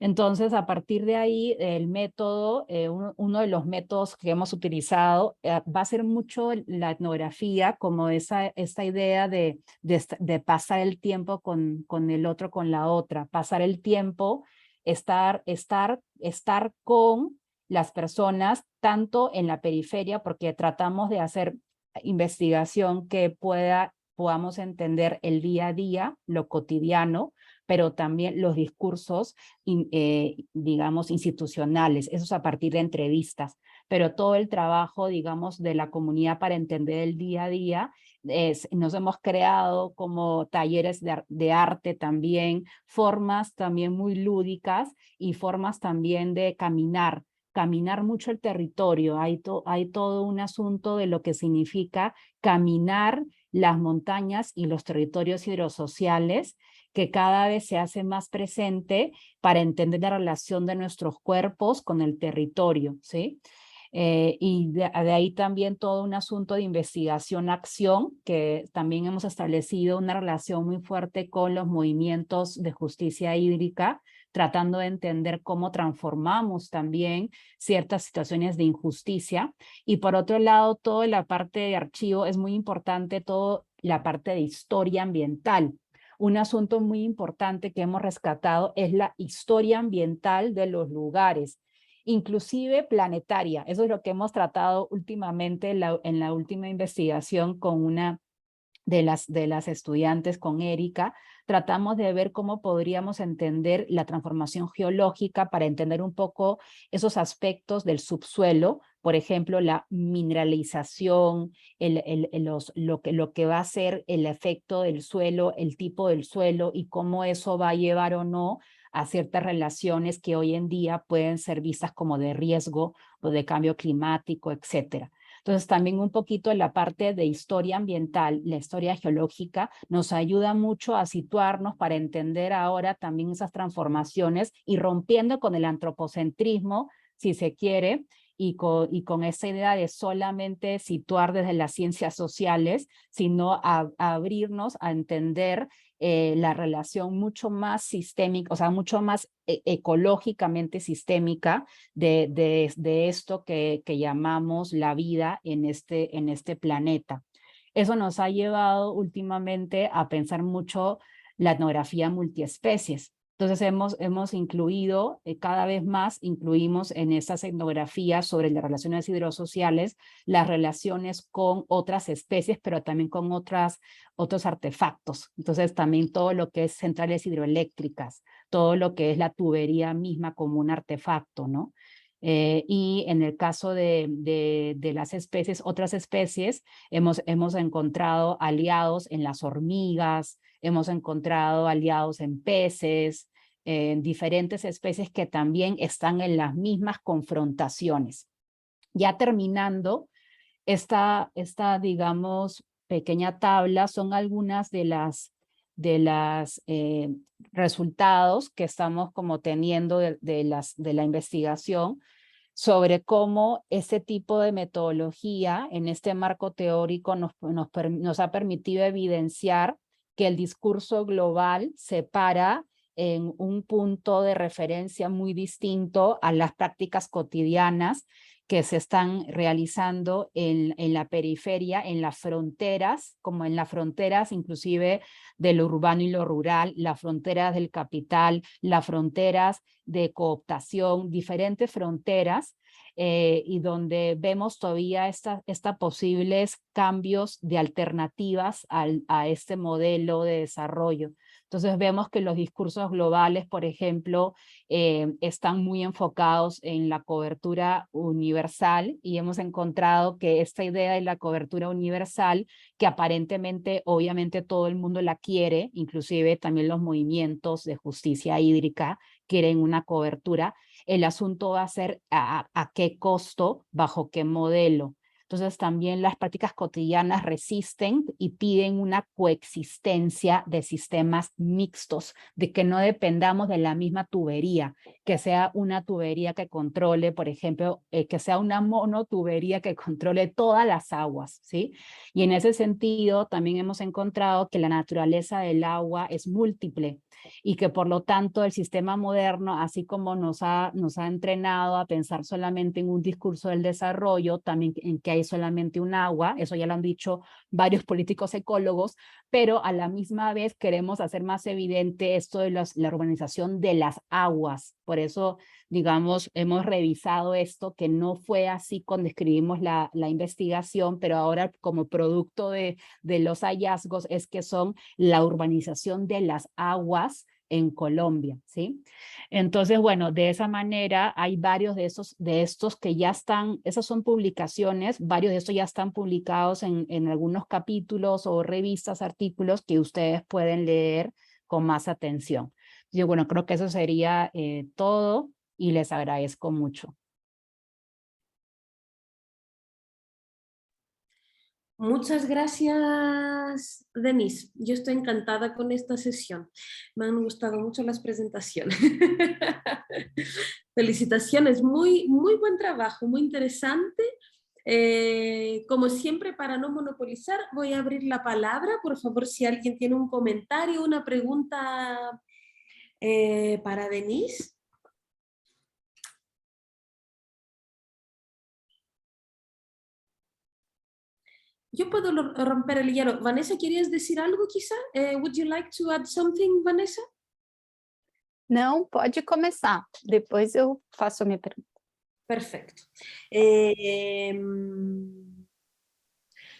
Entonces, a partir de ahí, el método, uno de los métodos que hemos utilizado va a ser mucho la etnografía, como esta idea de pasar el tiempo con el otro, con la otra, pasar el tiempo, estar con las personas, tanto en la periferia, porque tratamos de hacer investigación que podamos entender el día a día, lo cotidiano, pero también los discursos, digamos, institucionales, eso es a partir de entrevistas, pero todo el trabajo, digamos, de la comunidad para entender el día a día, nos hemos creado como talleres de arte también, formas también muy lúdicas y formas también de caminar mucho el territorio. Hay todo un asunto de lo que significa caminar las montañas y los territorios hidrossociales, que cada vez se hace más presente para entender la relación de nuestros cuerpos con el territorio, ¿sí? Y de ahí también todo un asunto de investigación-acción, que también hemos establecido una relación muy fuerte con los movimientos de justicia hídrica, tratando de entender cómo transformamos también ciertas situaciones de injusticia. Y por otro lado, toda la parte de archivo es muy importante, toda la parte de historia ambiental. Un asunto muy importante que hemos rescatado es la historia ambiental de los lugares, inclusive planetaria. Eso es lo que hemos tratado últimamente en la última investigación con una de las estudiantes, con Erika. Tratamos de ver cómo podríamos entender la transformación geológica para entender un poco esos aspectos del subsuelo, por ejemplo, la mineralización, lo que va a ser el efecto del suelo, el tipo del suelo y cómo eso va a llevar o no a ciertas relaciones que hoy en día pueden ser vistas como de riesgo o de cambio climático, etcétera. Entonces también un poquito la parte de historia ambiental, la historia geológica, nos ayuda mucho a situarnos para entender ahora también esas transformaciones y rompiendo con el antropocentrismo, si se quiere, y con esa idea de solamente situar desde las ciencias sociales, sino a abrirnos a entender la relación mucho más sistémica, o sea, mucho más ecológicamente sistémica de esto que llamamos la vida en este planeta. Eso nos ha llevado últimamente a pensar mucho la etnografía multiespecies. Entonces hemos incluido, cada vez más incluimos en esas etnografías sobre las relaciones hidrosociales, las relaciones con otras especies, pero también con otros artefactos. Entonces también todo lo que es centrales hidroeléctricas, todo lo que es la tubería misma como un artefacto, ¿no? Y en el caso de las especies, otras especies, hemos encontrado aliados en las hormigas, hemos encontrado aliados en peces, en diferentes especies que también están en las mismas confrontaciones. Ya terminando, esta digamos, pequeña tabla son algunas de las resultados que estamos como teniendo de la investigación sobre cómo ese tipo de metodología en este marco teórico nos ha permitido evidenciar que el discurso global se para en un punto de referencia muy distinto a las prácticas cotidianas que se están realizando en la periferia, en las fronteras, como en las fronteras inclusive de lo urbano y lo rural, las fronteras del capital, las fronteras de cooptación, diferentes fronteras, y donde vemos todavía estas posibles cambios de alternativas a este modelo de desarrollo. Entonces vemos que los discursos globales, por ejemplo, están muy enfocados en la cobertura universal y hemos encontrado que esta idea de la cobertura universal, que aparentemente, obviamente todo el mundo la quiere, inclusive también los movimientos de justicia hídrica quieren una cobertura, el asunto va a ser a qué costo, bajo qué modelo. Entonces también las prácticas cotidianas resisten y piden una coexistencia de sistemas mixtos, de que no dependamos de la misma tubería, que sea una tubería que controle, por ejemplo, que sea una monotubería que controle todas las aguas, ¿sí? Y en ese sentido también hemos encontrado que la naturaleza del agua es múltiple y que por lo tanto el sistema moderno, así como nos ha entrenado a pensar solamente en un discurso del desarrollo, también en que hay solamente un agua, eso ya lo han dicho varios políticos ecólogos, pero a la misma vez queremos hacer más evidente esto de la urbanización de las aguas. Por eso, digamos, hemos revisado esto, que no fue así cuando escribimos la investigación, pero ahora como producto de los hallazgos es que son la urbanización de las aguas en Colombia, ¿sí? Entonces, bueno, de esa manera hay varios de estos que ya están, esas son publicaciones, varios de estos ya están publicados en algunos capítulos o revistas, artículos que ustedes pueden leer con más atención. Yo, bueno, creo que eso sería todo y les agradezco mucho. Muchas gracias, Denise. Yo estoy encantada con esta sesión. Me han gustado mucho las presentaciones. Felicitaciones, muy buen trabajo, muy interesante. Como siempre, para no monopolizar, voy a abrir la palabra. Por favor, si alguien tiene un comentario, una pregunta para Denise. Yo puedo romper el hielo. Vanessa, ¿querías decir algo quizá? Would you like to add something, Vanessa? Não, pode começar. Depois eu faço a minha pergunta. Perfecto.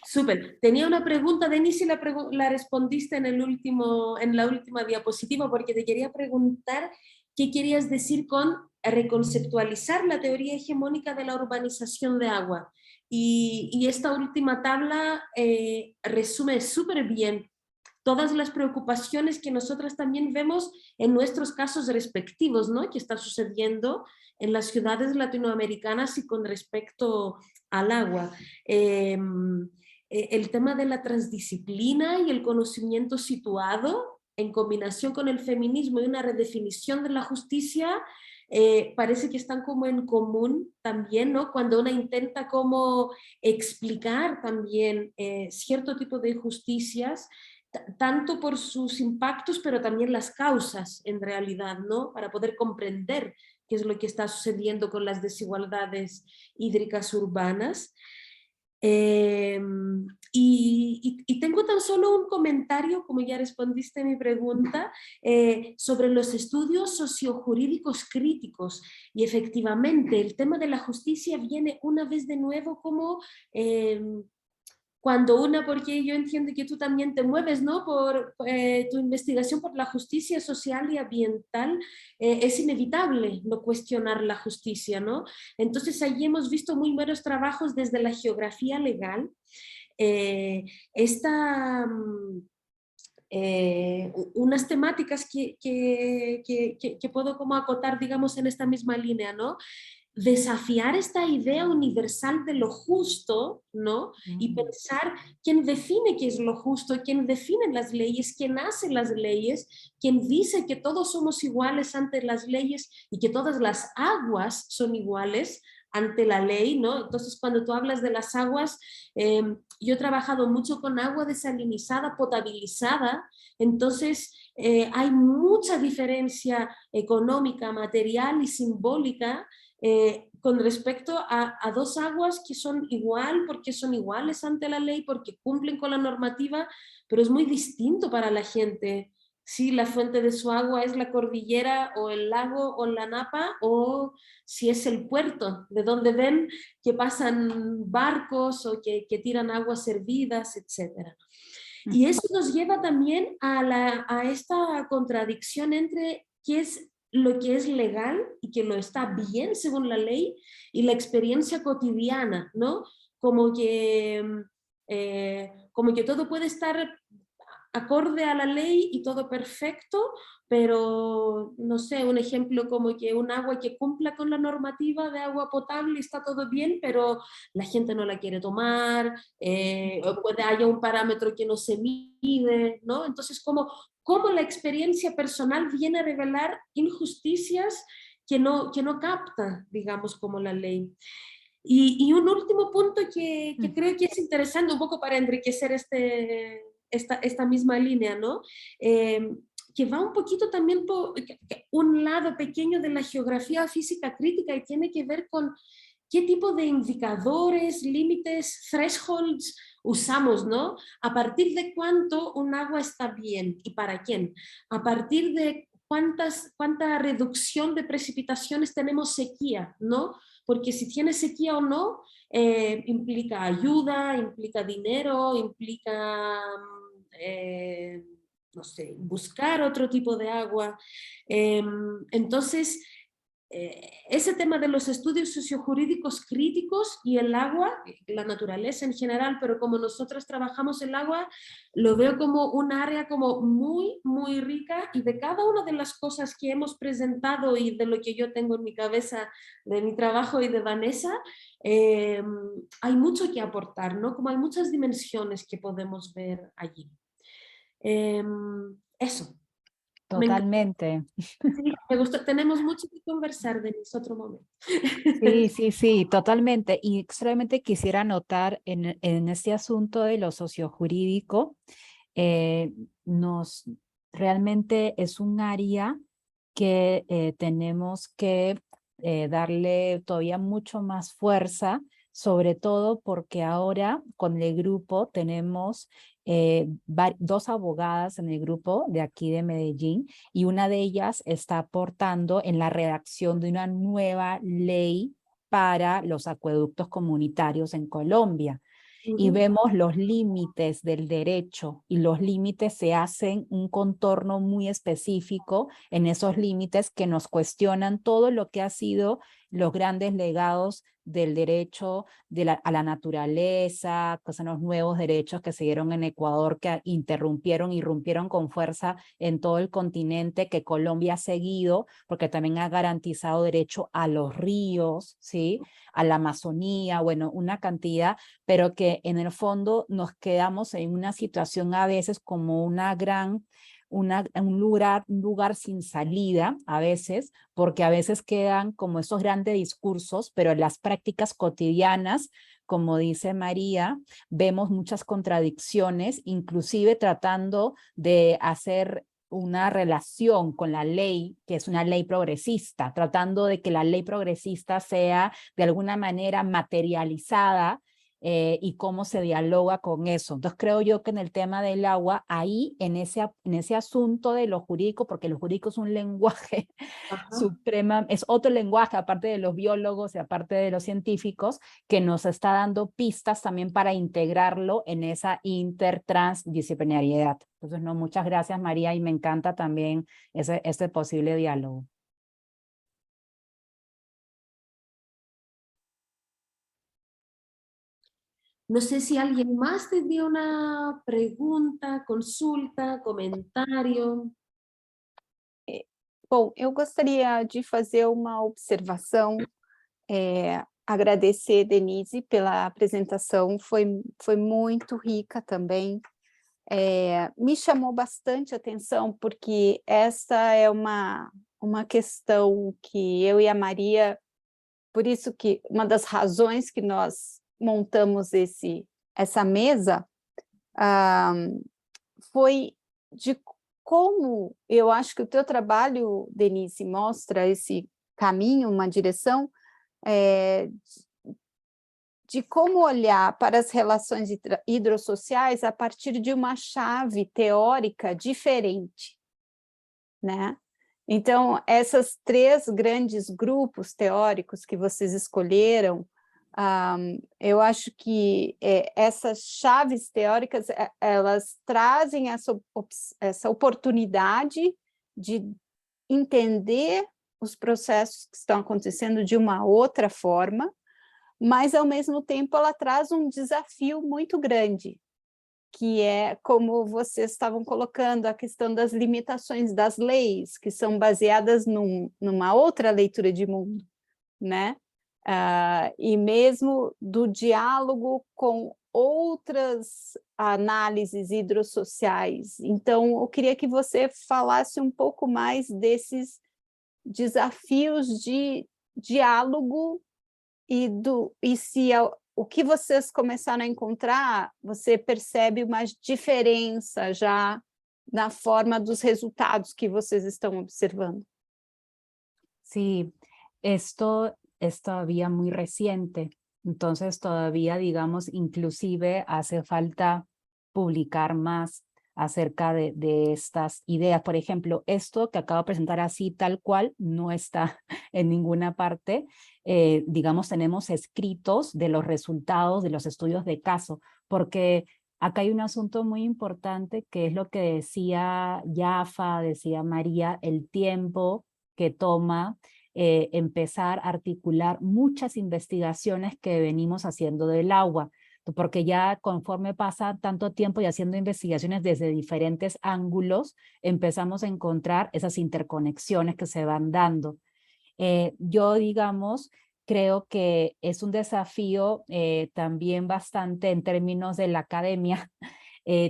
Súper. Tenía una pregunta, Denise, y la respondiste en la última diapositiva, porque te quería preguntar qué querías decir con reconceptualizar la teoría hegemónica de la urbanización de agua. Y esta última tabla resume súper bien todas las preocupaciones que nosotras también vemos en nuestros casos respectivos, ¿no? Que está sucediendo en las ciudades latinoamericanas y con respecto al agua. El tema de la transdisciplina y el conocimiento situado en combinación con el feminismo y una redefinición de la justicia, parece que están como en común también, ¿no? Cuando una intenta como explicar también cierto tipo de injusticias, tanto por sus impactos, pero también las causas en realidad, ¿no? Para poder comprender qué es lo que está sucediendo con las desigualdades hídricas urbanas. Y tengo tan solo un comentario, como ya respondiste a mi pregunta, sobre los estudios sociojurídicos críticos. Y efectivamente, el tema de la justicia viene una vez de nuevo como... cuando porque yo entiendo que tú también te mueves, ¿no? Por tu investigación por la justicia social y ambiental, es inevitable no cuestionar la justicia, ¿no? Entonces allí hemos visto muy buenos trabajos desde la geografía legal. Unas temáticas que puedo como acotar, digamos, en esta misma línea, ¿no? Desafiar esta idea universal de lo justo, ¿no? Y pensar quién define qué es lo justo, quién define las leyes, quién hace las leyes, quién dice que todos somos iguales ante las leyes y que todas las aguas son iguales ante la ley, ¿no? Entonces, cuando tú hablas de las aguas, yo he trabajado mucho con agua desalinizada, potabilizada, entonces hay mucha diferencia económica, material y simbólica con respecto a dos aguas que son igual, porque son iguales ante la ley, porque cumplen con la normativa, pero es muy distinto para la gente si la fuente de su agua es la cordillera o el lago o la napa, o si es el puerto, de donde ven que pasan barcos o que tiran aguas servidas, etc. Y eso nos lleva también a esta contradicción entre qué es lo que es legal y que lo está bien según la ley y la experiencia cotidiana, ¿no? Como que todo puede estar acorde a la ley y todo perfecto, pero no sé, un ejemplo como que un agua que cumpla con la normativa de agua potable está todo bien, pero la gente no la quiere tomar, o puede haya un parámetro que no se mide, ¿no? Entonces, cómo la experiencia personal viene a revelar injusticias que no capta, digamos, como la ley. Y un último punto que creo que es interesante, un poco para enriquecer esta misma línea, ¿no? Que va un poquito también por un lado pequeño de la geografía física crítica y tiene que ver con qué tipo de indicadores, límites, thresholds usamos, ¿no? A partir de cuánto un agua está bien y para quién. A partir de cuánta reducción de precipitaciones tenemos sequía, ¿no? Porque si tiene sequía o no, implica ayuda, implica dinero, implica, no sé, buscar otro tipo de agua. Entonces, ese tema de los estudios sociojurídicos críticos y el agua, la naturaleza en general, pero como nosotros trabajamos el agua, lo veo como un área como muy, muy rica, y de cada una de las cosas que hemos presentado y de lo que yo tengo en mi cabeza, de mi trabajo y de Vanessa, hay mucho que aportar, ¿no? Como hay muchas dimensiones que podemos ver allí. Eso. Totalmente. Sí, me gustó. Tenemos mucho que conversar, Denise, otro momento. Sí, totalmente. Y solamente quisiera anotar en este asunto de lo sociojurídico, realmente es un área que tenemos que darle todavía mucho más fuerza, sobre todo porque ahora con el grupo tenemos dos abogadas en el grupo de aquí de Medellín, y una de ellas está aportando en la redacción de una nueva ley para los acueductos comunitarios en Colombia. Y vemos los límites del derecho, y los límites se hacen un contorno muy específico en esos límites que nos cuestionan todo lo que ha sido los grandes legados del derecho a la naturaleza, que son los nuevos derechos que se dieron en Ecuador, que irrumpieron con fuerza en todo el continente, que Colombia ha seguido, porque también ha garantizado derecho a los ríos, ¿sí? A la Amazonía, bueno, una cantidad, pero que en el fondo nos quedamos en una situación a veces como una gran un lugar sin salida a veces, porque a veces quedan como esos grandes discursos, pero en las prácticas cotidianas, como dice María, vemos muchas contradicciones, inclusive tratando de hacer una relación con la ley, que es una ley progresista, tratando de que la ley progresista sea de alguna manera materializada, y cómo se dialoga con eso. Entonces creo yo que en el tema del agua, ahí en ese asunto de lo jurídico, porque lo jurídico es un lenguaje suprema, es otro lenguaje aparte de los biólogos y aparte de los científicos, que nos está dando pistas también para integrarlo en esa intertransdisciplinariedad. Entonces, no, muchas gracias María, y me encanta también ese posible diálogo. No sé si alguien más tendría una pregunta, consulta, comentário. Bom, eu gostaria de fazer uma observação, agradecer, Denise, pela apresentação, foi muito rica também. Me chamou bastante atenção, porque essa é uma questão que eu e a Maria, por isso que uma das razões que nós montamos essa mesa, foi de como eu acho que o teu trabalho, Denise, mostra esse caminho, uma direção, de como olhar para as relações hidrossociais a partir de uma chave teórica diferente, né? Então, esses 3 grandes grupos teóricos que vocês escolheram, eu acho que essas chaves teóricas, elas trazem essa oportunidade de entender os processos que estão acontecendo de uma outra forma, mas, ao mesmo tempo, ela traz um desafio muito grande, que é, como vocês estavam colocando, a questão das limitações das leis, que são baseadas numa outra leitura de mundo, né? E mesmo do diálogo com outras análises hidrossociais. Então, eu queria que você falasse um pouco mais desses desafios de diálogo e se o que vocês começaram a encontrar, você percebe uma diferença já na forma dos resultados que vocês estão observando. Sí, esto es todavía muy reciente, entonces todavía, digamos, inclusive hace falta publicar más acerca de estas ideas. Por ejemplo, esto que acabo de presentar así tal cual no está en ninguna parte. Digamos, tenemos escritos de los resultados de los estudios de caso, porque acá hay un asunto muy importante que es lo que decía Yafa, decía María, el tiempo que toma empezar a articular muchas investigaciones que venimos haciendo del agua, porque ya conforme pasa tanto tiempo y haciendo investigaciones desde diferentes ángulos, empezamos a encontrar esas interconexiones que se van dando. Yo, digamos, creo que es un desafío también bastante en términos de la academia,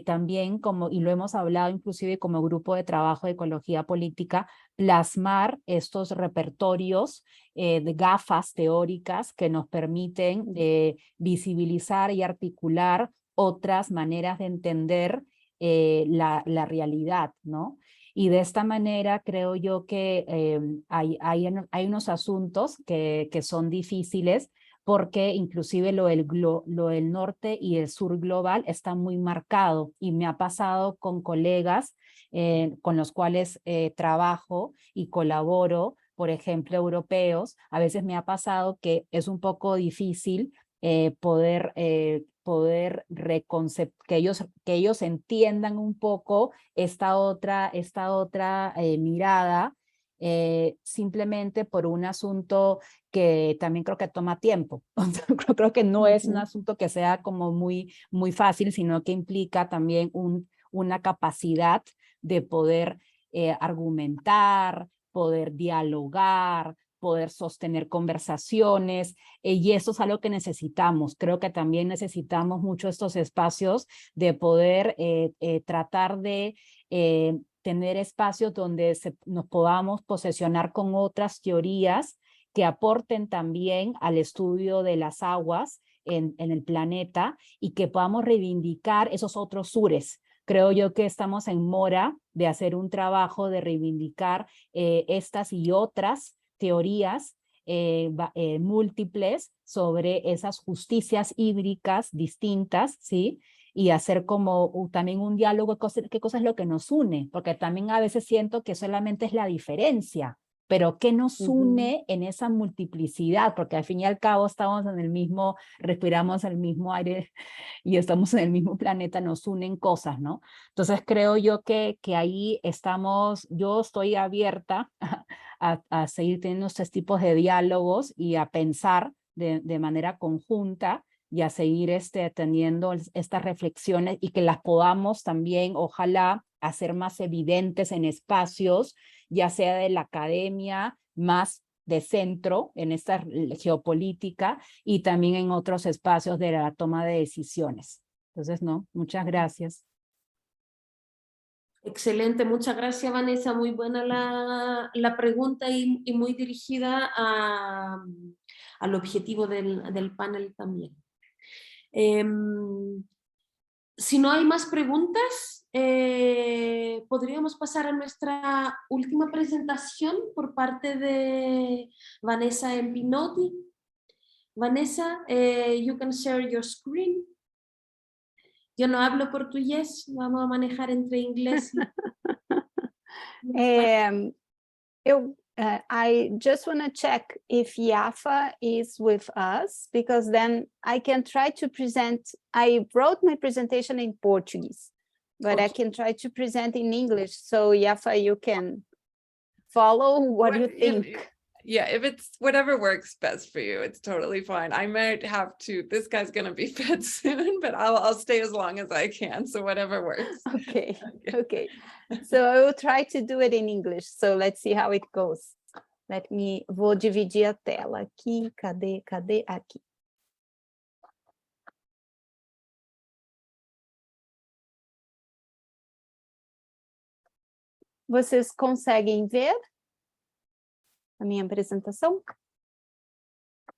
también como, y lo hemos hablado inclusive como grupo de trabajo de ecología política, plasmar estos repertorios de gafas teóricas que nos permiten visibilizar y articular otras maneras de entender la realidad, ¿no? Y de esta manera creo yo que hay unos asuntos que son difíciles, porque inclusive lo del norte y el sur global está muy marcado, y me ha pasado con colegas con los cuales trabajo y colaboro, por ejemplo, europeos. A veces me ha pasado que es un poco difícil poder que ellos entiendan un poco esta otra mirada, simplemente por un asunto que también creo que toma tiempo. Creo que no es un asunto que sea como muy fácil, sino que implica también una capacidad de poder argumentar, poder dialogar, poder sostener conversaciones, y eso es algo que necesitamos. Creo que también necesitamos mucho estos espacios de poder tratar de tener espacios donde nos podamos posesionar con otras teorías que aporten también al estudio de las aguas en el planeta y que podamos reivindicar esos otros sures. Creo yo que estamos en mora de hacer un trabajo de reivindicar estas y otras teorías múltiples sobre esas justicias hídricas distintas, ¿sí? Y hacer como también un diálogo, qué cosa es lo que nos une, porque también a veces siento que solamente es la diferencia, pero ¿qué nos une en esa multiplicidad? Porque al fin y al cabo estamos en el mismo, respiramos el mismo aire y estamos en el mismo planeta, nos unen cosas, ¿no? Entonces creo yo que ahí estamos, yo estoy abierta a seguir teniendo estos tipos de diálogos y a pensar de manera conjunta y a seguir teniendo estas reflexiones y que las podamos también, ojalá, hacer más evidentes en espacios, ya sea de la academia, más de centro en esta geopolítica y también en otros espacios de la toma de decisiones. Entonces, no, muchas gracias. Excelente, muchas gracias Vanessa, muy buena la pregunta y muy dirigida al objetivo del panel también. Si no hay más preguntas, podríamos pasar a nuestra última presentación por parte de Vanessa Pinotti. Vanessa, you can share your screen. Yo no hablo portugués, vamos a manejar entre inglés y... I just want to check if Yafa is with us, because then I can try to present. I wrote my presentation in Portuguese, but Okay. I can try to present in English. So Yafa, you can follow what you think. Yeah, if it's whatever works best for you, it's totally fine. I might have to, this guy's going to be fed soon, but I'll stay as long as I can. So whatever works. Okay. Okay. So I will try to do it in English. So let's see how it goes. Vou dividir a tela aqui. Cadê aqui? Vocês conseguem ver a minha apresentação?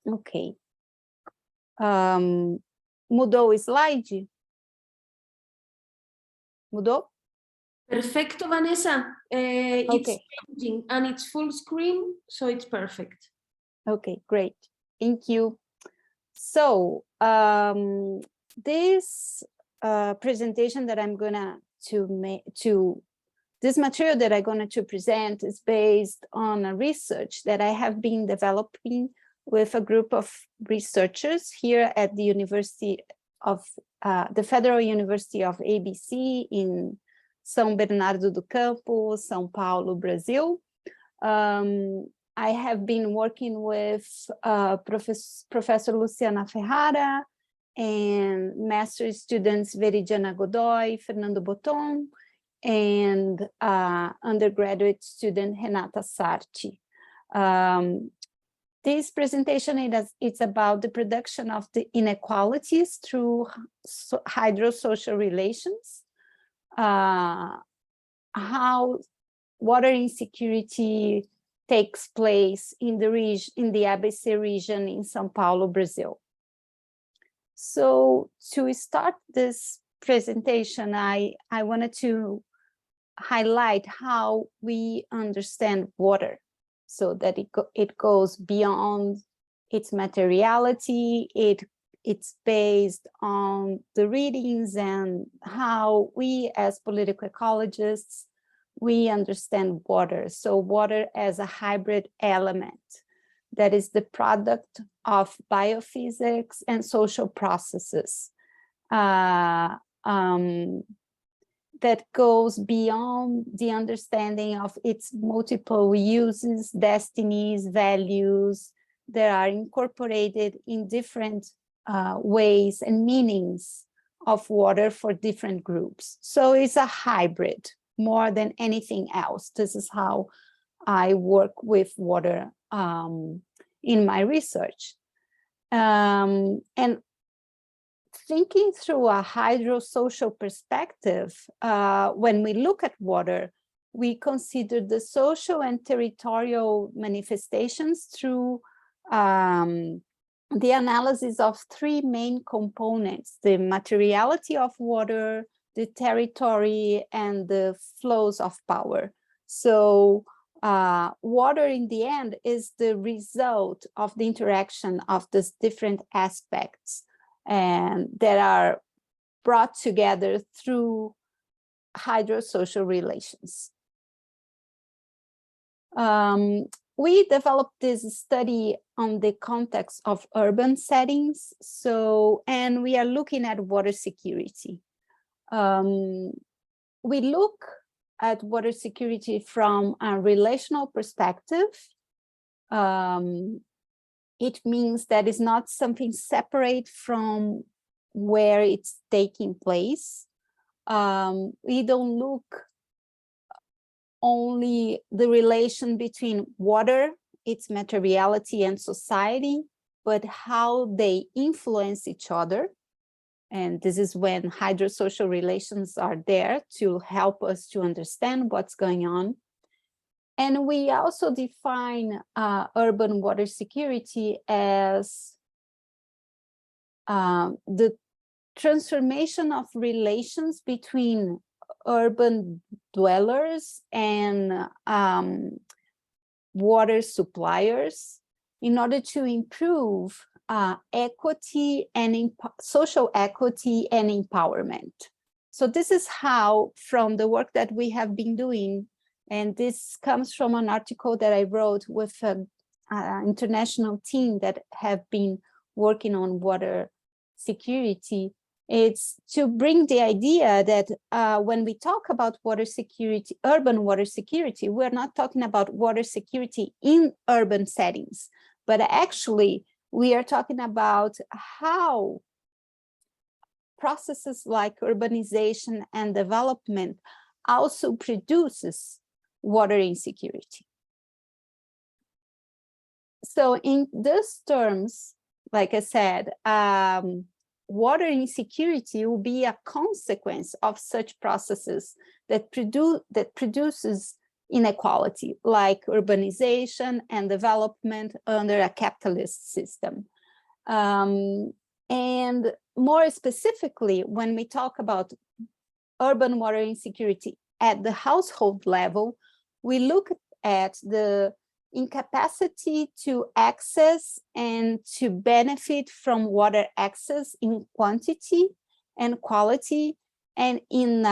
Ok. Mudou o slide? Mudou? Perfecto, Vanessa. It's Okay. changing and it's full screen, so it's perfect. Okay, great. Thank you. So this presentation that I'm gonna this material that I'm going to present is based on a research that I have been developing with a group of researchers here at the University of the Federal University of ABC in São Bernardo do Campo, São Paulo, Brazil. I have been working with Professor Luciana Ferrara and master students Veridiana Godoy, Fernando Boton, and undergraduate student Renata Sarti. This presentation it's about the production of the inequalities through hydrosocial relations, how water insecurity takes place in the region, in the ABC region in São Paulo, Brazil. So to start this presentation, I wanted to highlight how we understand water, so that it goes beyond its materiality. It's based on the readings and how we as political ecologists, we understand water. So water as a hybrid element that is the product of biophysics and social processes. That goes beyond the understanding of its multiple uses, destinies, values that are incorporated in different ways and meanings of water for different groups. So it's a hybrid more than anything else. This is how I work with water in my research. And thinking through a hydrosocial perspective, when we look at water, we consider the social and territorial manifestations through the analysis of three main components: the materiality of water, the territory, and the flows of power. So water in the end is the result of the interaction of these different aspects, and that are brought together through hydrosocial relations. We developed this study on the context of urban settings. And we are looking at water security. We look at water security from a relational perspective. It means that it's not something separate from where it's taking place. We don't look only the relation between water, its materiality, and society, but how they influence each other. And this is when hydrosocial relations are there to help us to understand what's going on. And we also define urban water security as the transformation of relations between urban dwellers and water suppliers in order to improve equity and social equity and empowerment. So this is how, from the work that we have been doing, and this comes from an article that I wrote with an international team that have been working on water security. It's to bring the idea that when we talk about water security, urban water security, we're not talking about water security in urban settings, but actually we are talking about how processes like urbanization and development also produces water insecurity. So in these terms, like I said, water insecurity will be a consequence of such processes that produces inequality, like urbanization and development under a capitalist system. And more specifically, when we talk about urban water insecurity at the household level, we look at the incapacity to access and to benefit from water access in quantity and quality and in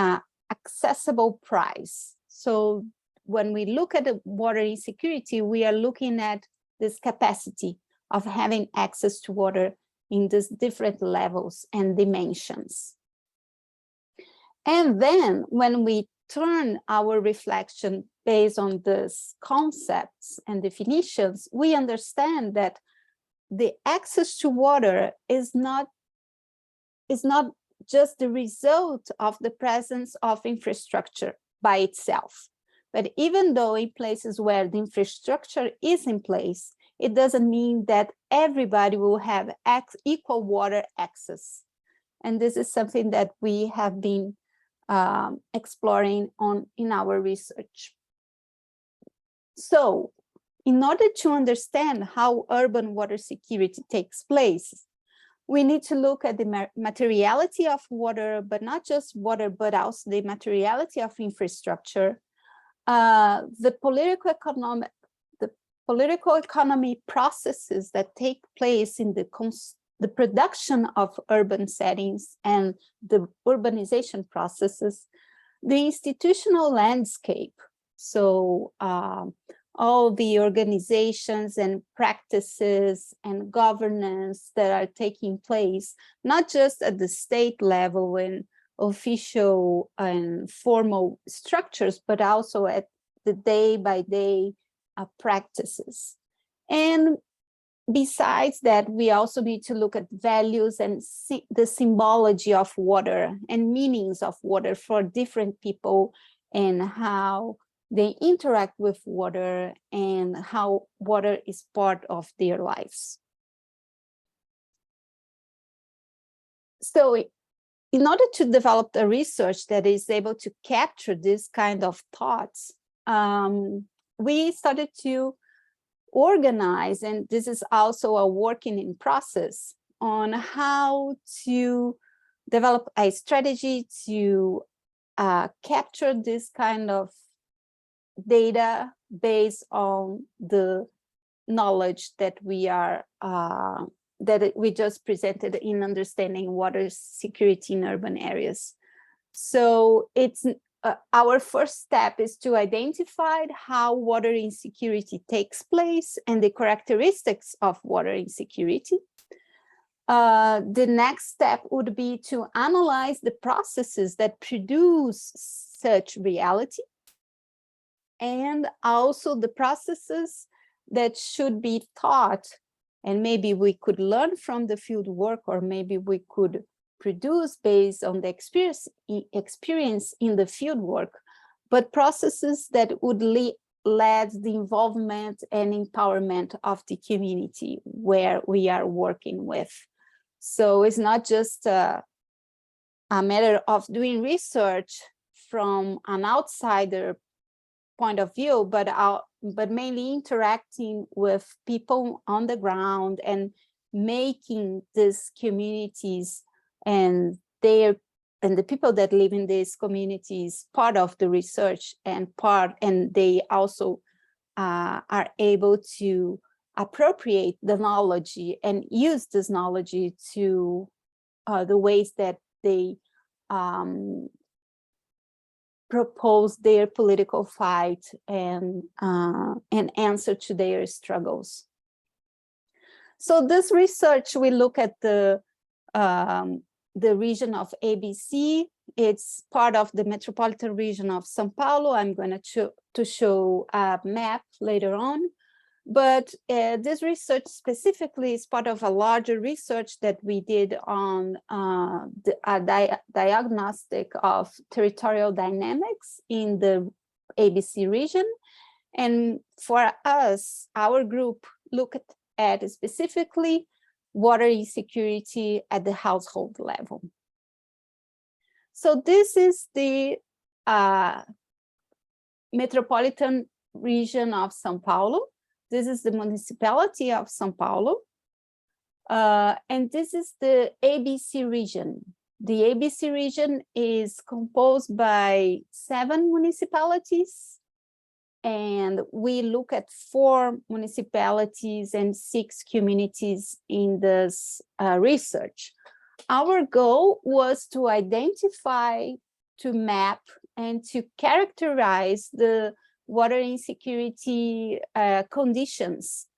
accessible price. So when we look at the water insecurity, we are looking at this capacity of having access to water in these different levels and dimensions. And then when we turn our reflection based on these concepts and definitions, we understand that the access to water is not just the result of the presence of infrastructure by itself. But even though in places where the infrastructure is in place, it doesn't mean that everybody will have equal water access. And this is something that we have been exploring in our research. So in order to understand how urban water security takes place, we need to look at the materiality of water, but not just water, but also the materiality of infrastructure, the political economy processes that take place in the production of urban settings and the urbanization processes, the institutional landscape. So all the organizations and practices and governance that are taking place, not just at the state level in official and formal structures, but also at the day-by-day practices. And besides that, we also need to look at values and the symbology of water and meanings of water for different people and how they interact with water and how water is part of their lives. So in order to develop a research that is able to capture this kind of thoughts, we started to organize, and this is also a working in process, on how to develop a strategy to capture this kind of data based on the knowledge that we are that we just presented in understanding water security in urban areas. So it's our first step is to identify how water insecurity takes place and the characteristics of water insecurity. The next step would be to analyze the processes that produce such reality, and also the processes that should be taught, and maybe we could learn from the field work, or maybe we could produce based on the experience in the field work, but processes that would lead the involvement and empowerment of the community where we are working with. So it's not just a matter of doing research from an outsider point of view, but mainly interacting with people on the ground and making these communities and the people that live in these communities part of the research, and they also are able to appropriate the knowledge and use this knowledge to the ways that they propose their political fight and answer to their struggles. So this research, we look at the region of ABC. It's part of the metropolitan region of São Paulo. I'm going to show a map later on. But this research specifically is part of a larger research that we did on diagnostic of territorial dynamics in the ABC region. And for us, our group looked at specifically water insecurity at the household level. So this is the metropolitan region of São Paulo. This is the municipality of São Paulo. And this is the ABC region. The ABC region is composed by 7 municipalities. And we look at 4 municipalities and 6 communities in this research. Our goal was to identify, to map, and to characterize the water insecurity conditions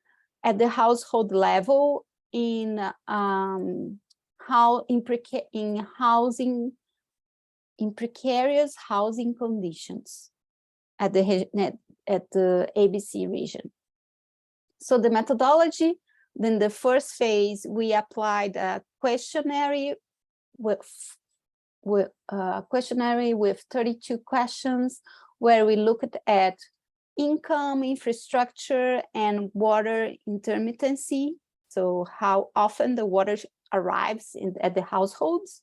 at the household level in precarious housing conditions at the ABC region. So the methodology, then the first phase, we applied a questionnaire with 32 questions, where we looked at income, infrastructure, and water intermittency. So how often the water arrives at the households.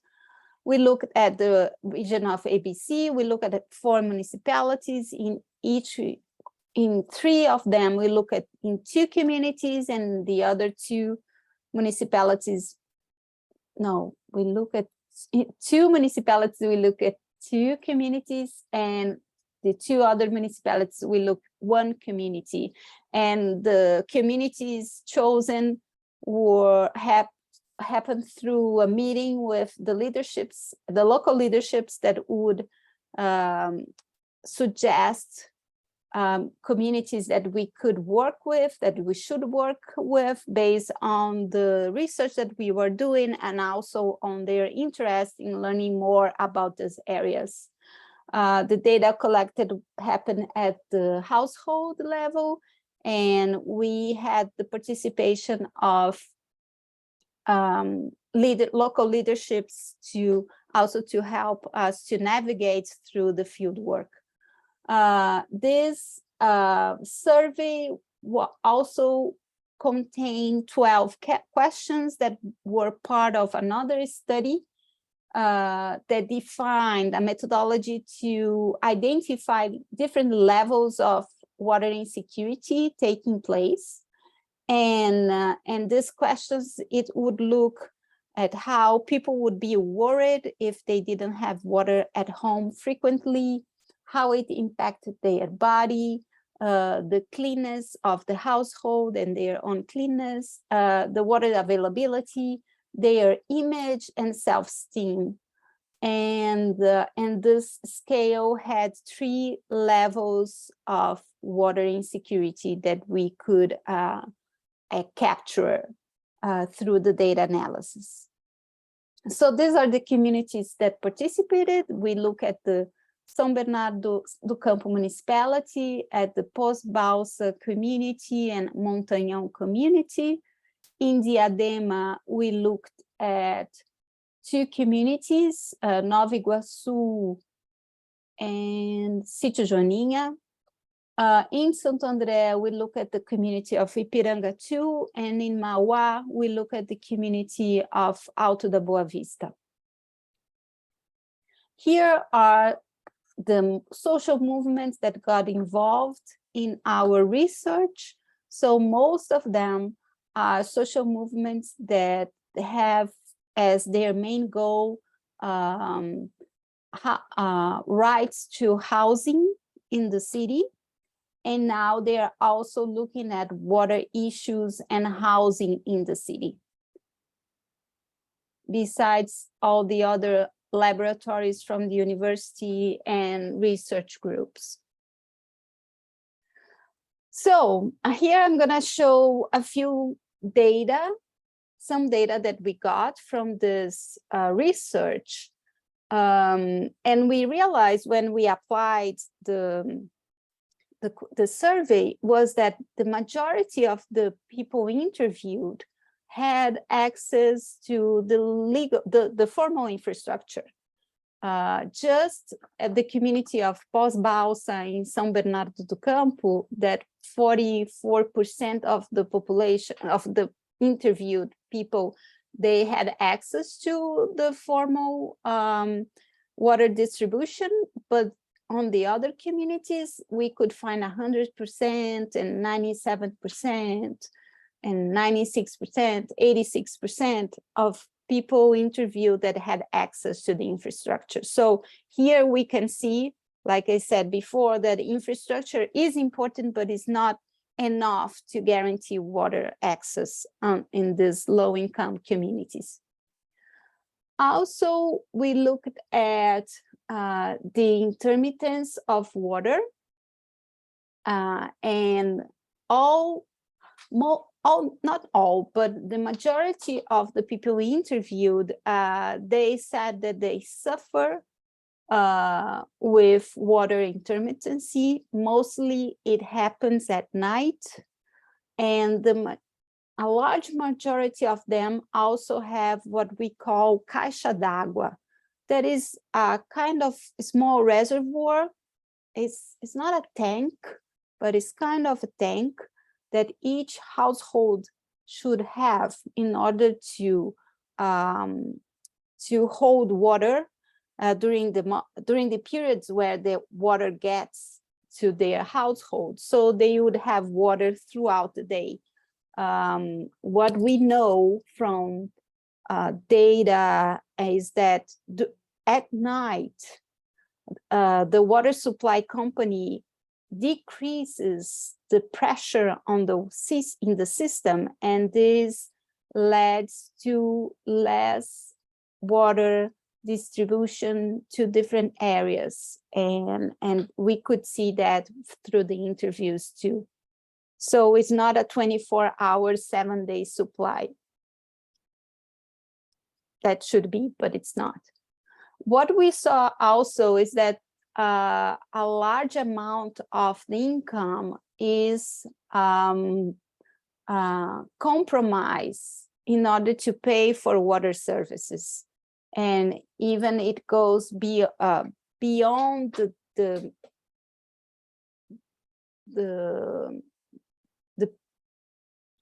We looked at the region of ABC. We look at 4 municipalities. In 3 of them, we look at in 2 communities, and the other 2 municipalities. No, we look at 2 municipalities. We look at 2 communities, and the 2 other municipalities, we look 1 community. And the communities chosen happened through a meeting with the leaderships, the local leaderships that would suggest communities that we could work with, that we should work with based on the research that we were doing, and also on their interest in learning more about these areas. The data collected happened at the household level, and we had the participation of local leaderships to help us to navigate through the field work. This survey also contained 12 questions that were part of another study that defined a methodology to identify different levels of water insecurity taking place. And these questions, it would look at how people would be worried if they didn't have water at home frequently, how it impacted their body, the cleanness of the household and their own cleanness, the water availability, their image and self-esteem. And this scale had 3 levels of water insecurity that we could capture through the data analysis. So these are the communities that participated. We look at the São Bernardo do Campo municipality, at the Pós-Balsa community and Montanhão community. In Diadema, we looked at 2 communities, Nova Iguaçu and Sítio Joaninha. In Santo André, we look at the community of Ipiranga 2, and in Mauá, we look at the community of Alto da Boa Vista. Here are the social movements that got involved in our research. So most of them are social movements that have as their main goal rights to housing in the city. And now they are also looking at water issues and housing in the city, besides all the other laboratories from the university and research groups. So here I'm going to show a few data, some data that we got from this research. And we realized when we applied the survey was that the majority of the people interviewed had access to the formal infrastructure. Just at the community of Pós-Balsa in São Bernardo do Campo, that 44% of the population, of the interviewed people, they had access to the formal water distribution, but on the other communities, we could find 100% and 97% and 96%, 86% of people interviewed that had access to the infrastructure. So here we can see, like I said before, that infrastructure is important, but it's not enough to guarantee water access in these low-income communities. Also, we looked at the intermittence of water, and not all, but the majority of the people we interviewed, they said that they suffer with water intermittency. Mostly it happens at night, and a large majority of them also have what we call caixa d'água. That is a kind of small reservoir. It's not a tank, but it's kind of a tank that each household should have in order to hold water during the periods where the water gets to their household. So they would have water throughout the day. What we know from data is that at night, the water supply company decreases the pressure on in the system, and this leads to less water distribution to different areas, and we could see that through the interviews too. So it's not a 24-hour, 7-day supply. That should be, but it's not. What we saw also is that a large amount of the income is compromised in order to pay for water services. And even it goes beyond the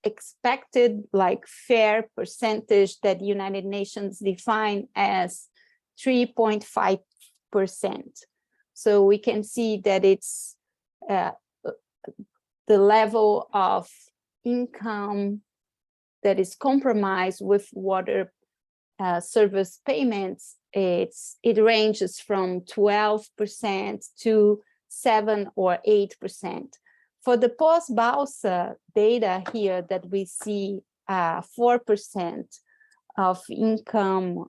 expected, like, fair percentage that United Nations define as 3.5%. So we can see that it's the level of income that is compromised with water service payments. It ranges from 12% to 7 or 8%. For the post-Balsa data here that we see 4% of income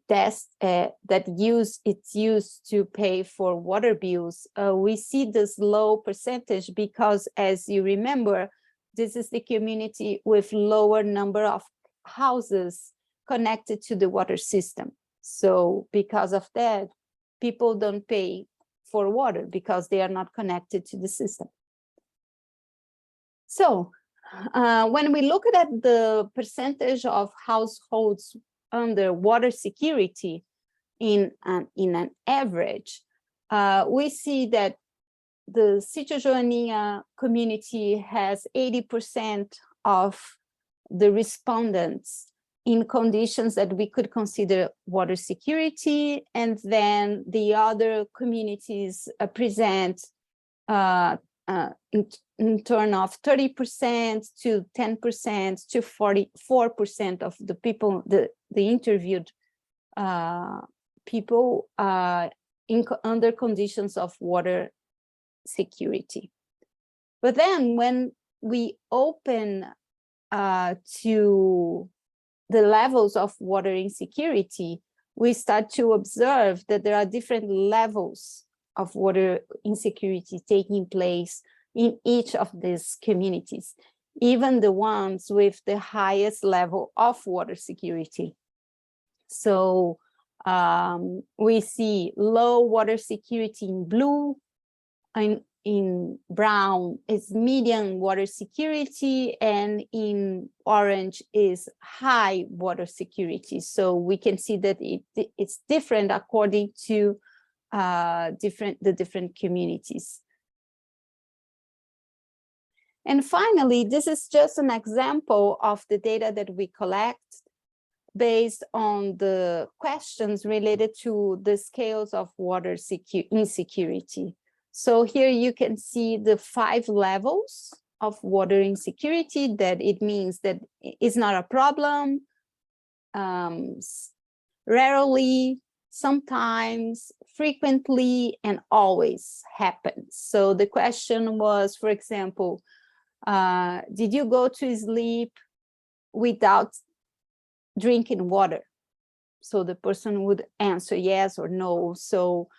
that's it's used to pay for water bills, we see this low percentage because, as you remember, this is the community with lower number of houses connected to the water system. So because of that, people don't pay for water because they are not connected to the system. So when we look at the percentage of households under water security in an average, we see that the Sítio Joaninha community has 80% of the respondents in conditions that we could consider water security, and then the other communities present in turn of 30% to 10% to 44% of the people, the interviewed people under conditions of water security. But then when we open to the levels of water insecurity, we start to observe that there are different levels of water insecurity taking place in each of these communities, even the ones with the highest level of water security. So we see low water security in blue, and in brown is medium water security, and in orange is high water security. So we can see that it's different according to the different communities. And finally, this is just an example of the data that we collect based on the questions related to the scales of water insecurity. So here you can see the 5 levels of water insecurity, that it means that it's not a problem, rarely, sometimes, frequently, and always happens. So the question was, for example, did you go to sleep without drinking water? So the person would answer yes or no. So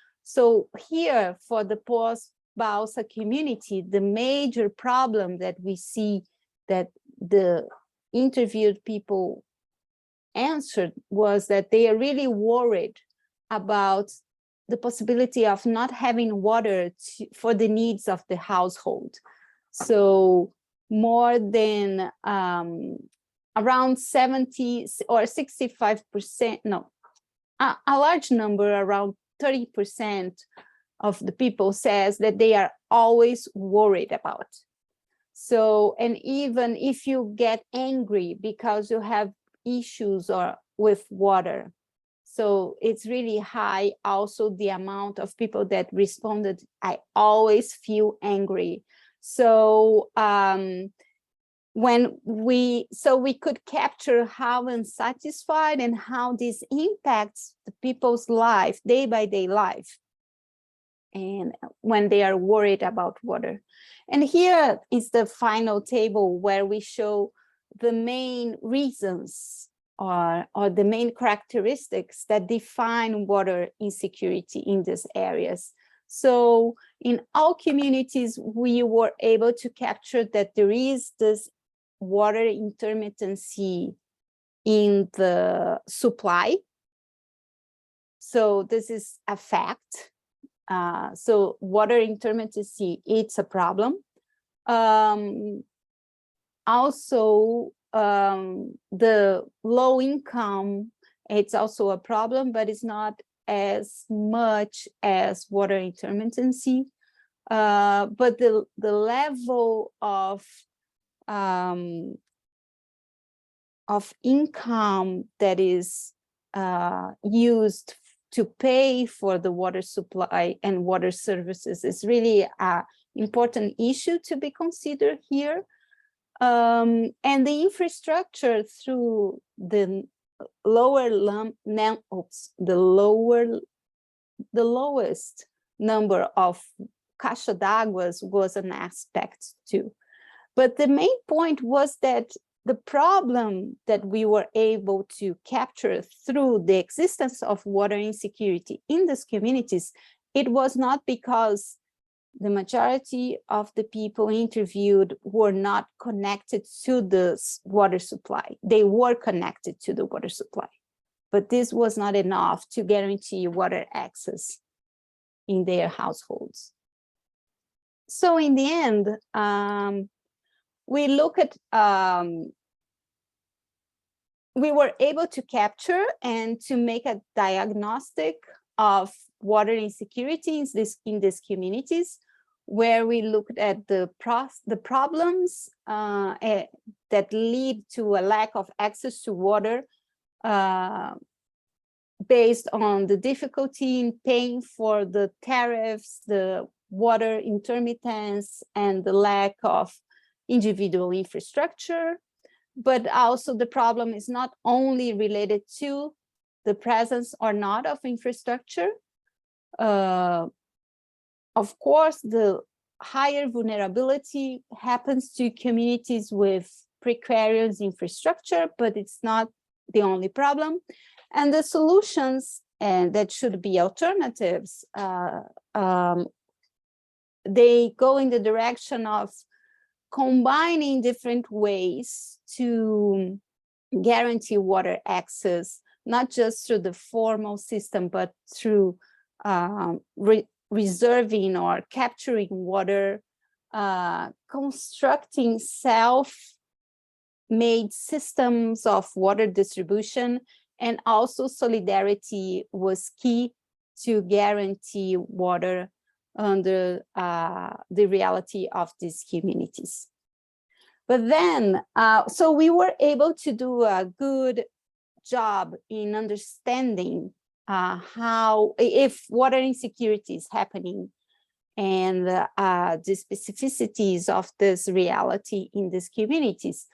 here for the post-Balsa community, the major problem that we see that the interviewed people answered was that they are really worried about the possibility of not having water for the needs of the household. So more than around 70 or 65%, no, a large number, around 30% of the people says that they are always worried about. So, and even if you get angry because you have issues with water, so it's really high. Also, the amount of people that responded, I always feel angry. So we could capture how unsatisfied and how this impacts the people's life, day by day life, and when they are worried about water. And here is the final table where we show the main reasons or the main characteristics that define water insecurity in these areas. So in all communities, we were able to capture that there is this water intermittency in the supply. So this is a fact. So water intermittency, it's a problem. Also, the low income, it's also a problem, but it's not as much as water intermittency. But the level of income that is used to pay for the water supply and water services is really an important issue to be considered here. And the infrastructure through the lowest number of caixa d'águas was an aspect too. But the main point was that the problem that we were able to capture through the existence of water insecurity in these communities, it was not because the majority of the people interviewed were not connected to the water supply. They were connected to the water supply, but this was not enough to guarantee water access in their households. So in the end, we look at, we were able to capture and to make a diagnostic of water insecurity in these communities, where we looked at the problems that lead to a lack of access to water based on the difficulty in paying for the tariffs, the water intermittence, and the lack of individual infrastructure. But also the problem is not only related to the presence or not of infrastructure. Of course, the higher vulnerability happens to communities with precarious infrastructure, but it's not the only problem. And the solutions, and that should be alternatives, they go in the direction of combining different ways to guarantee water access, not just through the formal system, but through reserving or capturing water, constructing self-made systems of water distribution, and also solidarity was key to guarantee water under the reality of these communities. But then, so we were able to do a good job in understanding how, if water insecurity is happening, and the specificities of this reality in these communities.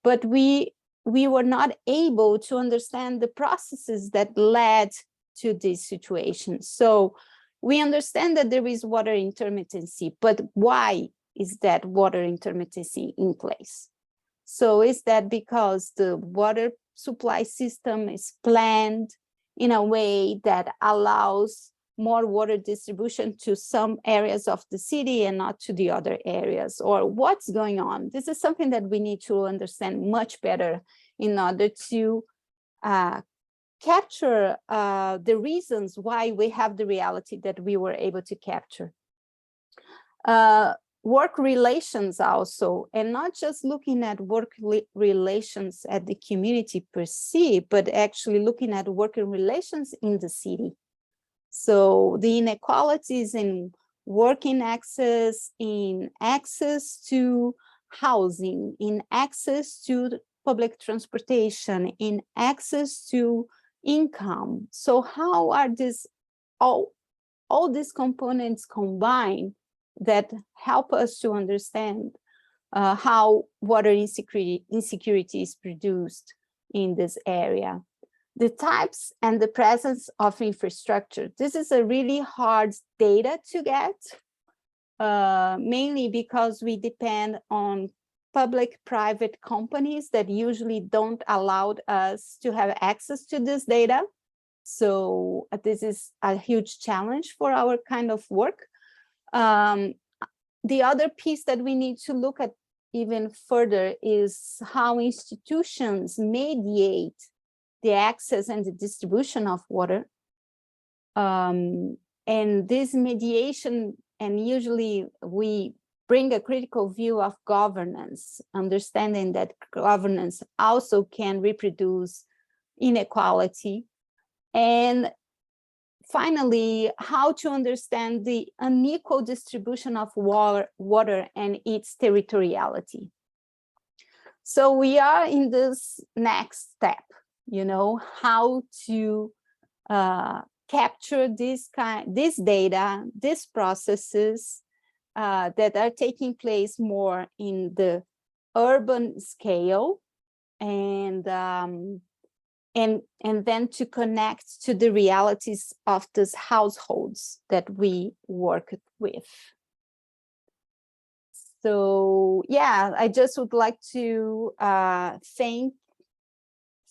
But we were not able to understand the processes that led to this situation. So we understand that there is water intermittency, but why is that water intermittency in place? So is that because the water supply system is planned in a way that allows more water distribution to some areas of the city and not to the other areas? Or what's going on? This is something that we need to understand much better in order to capture the reasons why we have the reality that we were able to capture. Work relations also, and not just looking at work relations at the community per se, but actually looking at working relations in the city. So the inequalities in working access, in access to housing, in access to public transportation, in access to income. So how are these all these components combined that help us to understand how water insecurity is produced in this area? The types and the presence of infrastructure. This is a really hard data to get, mainly because we depend on public-private companies that usually don't allow us to have access to this data. So this is a huge challenge for our kind of work. The other piece that we need to look at even further is how institutions mediate the access and the distribution of water. And this mediation, and usually we bring a critical view of governance, understanding that governance also can reproduce inequality. And finally, how to understand the unequal distribution of water and its territoriality. So we are in this next step. you know, how to capture this data, these processes that are taking place more in the urban scale, and then to connect to the realities of these households that we work with. So yeah, I just would like to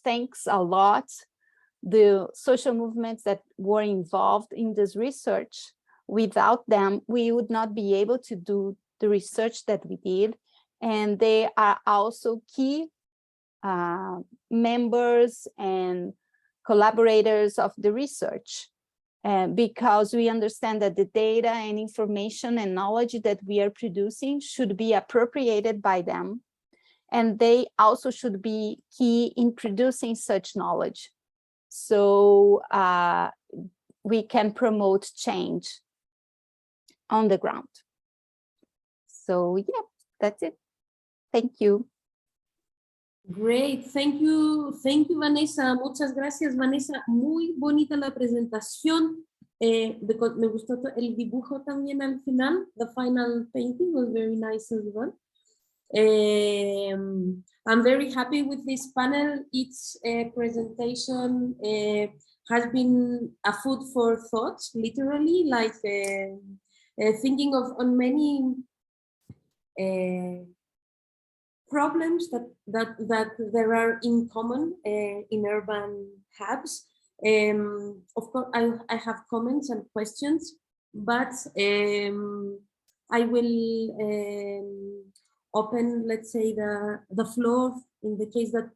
thanks a lot the social movements that were involved in this research. Without them, we would not be able to do the research that we did. And they are also key members and collaborators of the research, because we understand that the data and information and knowledge that we are producing should be appropriated by them. And they also should be key in producing such knowledge. So we can promote change on the ground. So yeah, that's it. Thank you. Great, thank you, Vanessa. Muchas gracias, Vanessa. Muy bonita la presentación. Me gustó el dibujo también al final. The final painting was very nice as well. I'm very happy with this panel. Each presentation has been a food for thought, literally, like thinking on many problems that there are in common in urban hubs. Of course, I have comments and questions, but I will open, let's say, the floor in the case that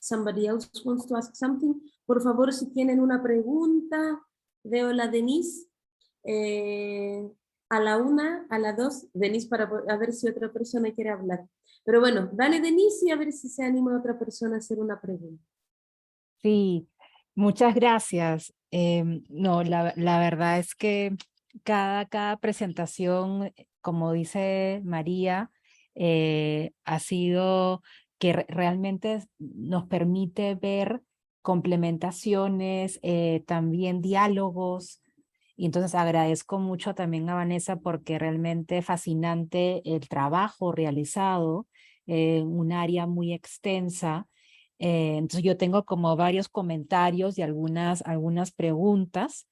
somebody else wants to ask something. Por favor, si tienen una pregunta, veo la Denise, a la 1, a la 2, Denise, para a ver si otra persona quiere hablar. Pero bueno, dale, Denise, y a ver si se anima otra persona a hacer una pregunta. Sí, muchas gracias. No, la verdad es que cada presentación, como dice María, ha sido que realmente nos permite ver complementaciones, también diálogos. Y entonces agradezco mucho también a Vanessa porque realmente fascinante el trabajo realizado, un área muy extensa. Entonces yo tengo como varios comentarios y algunas preguntas.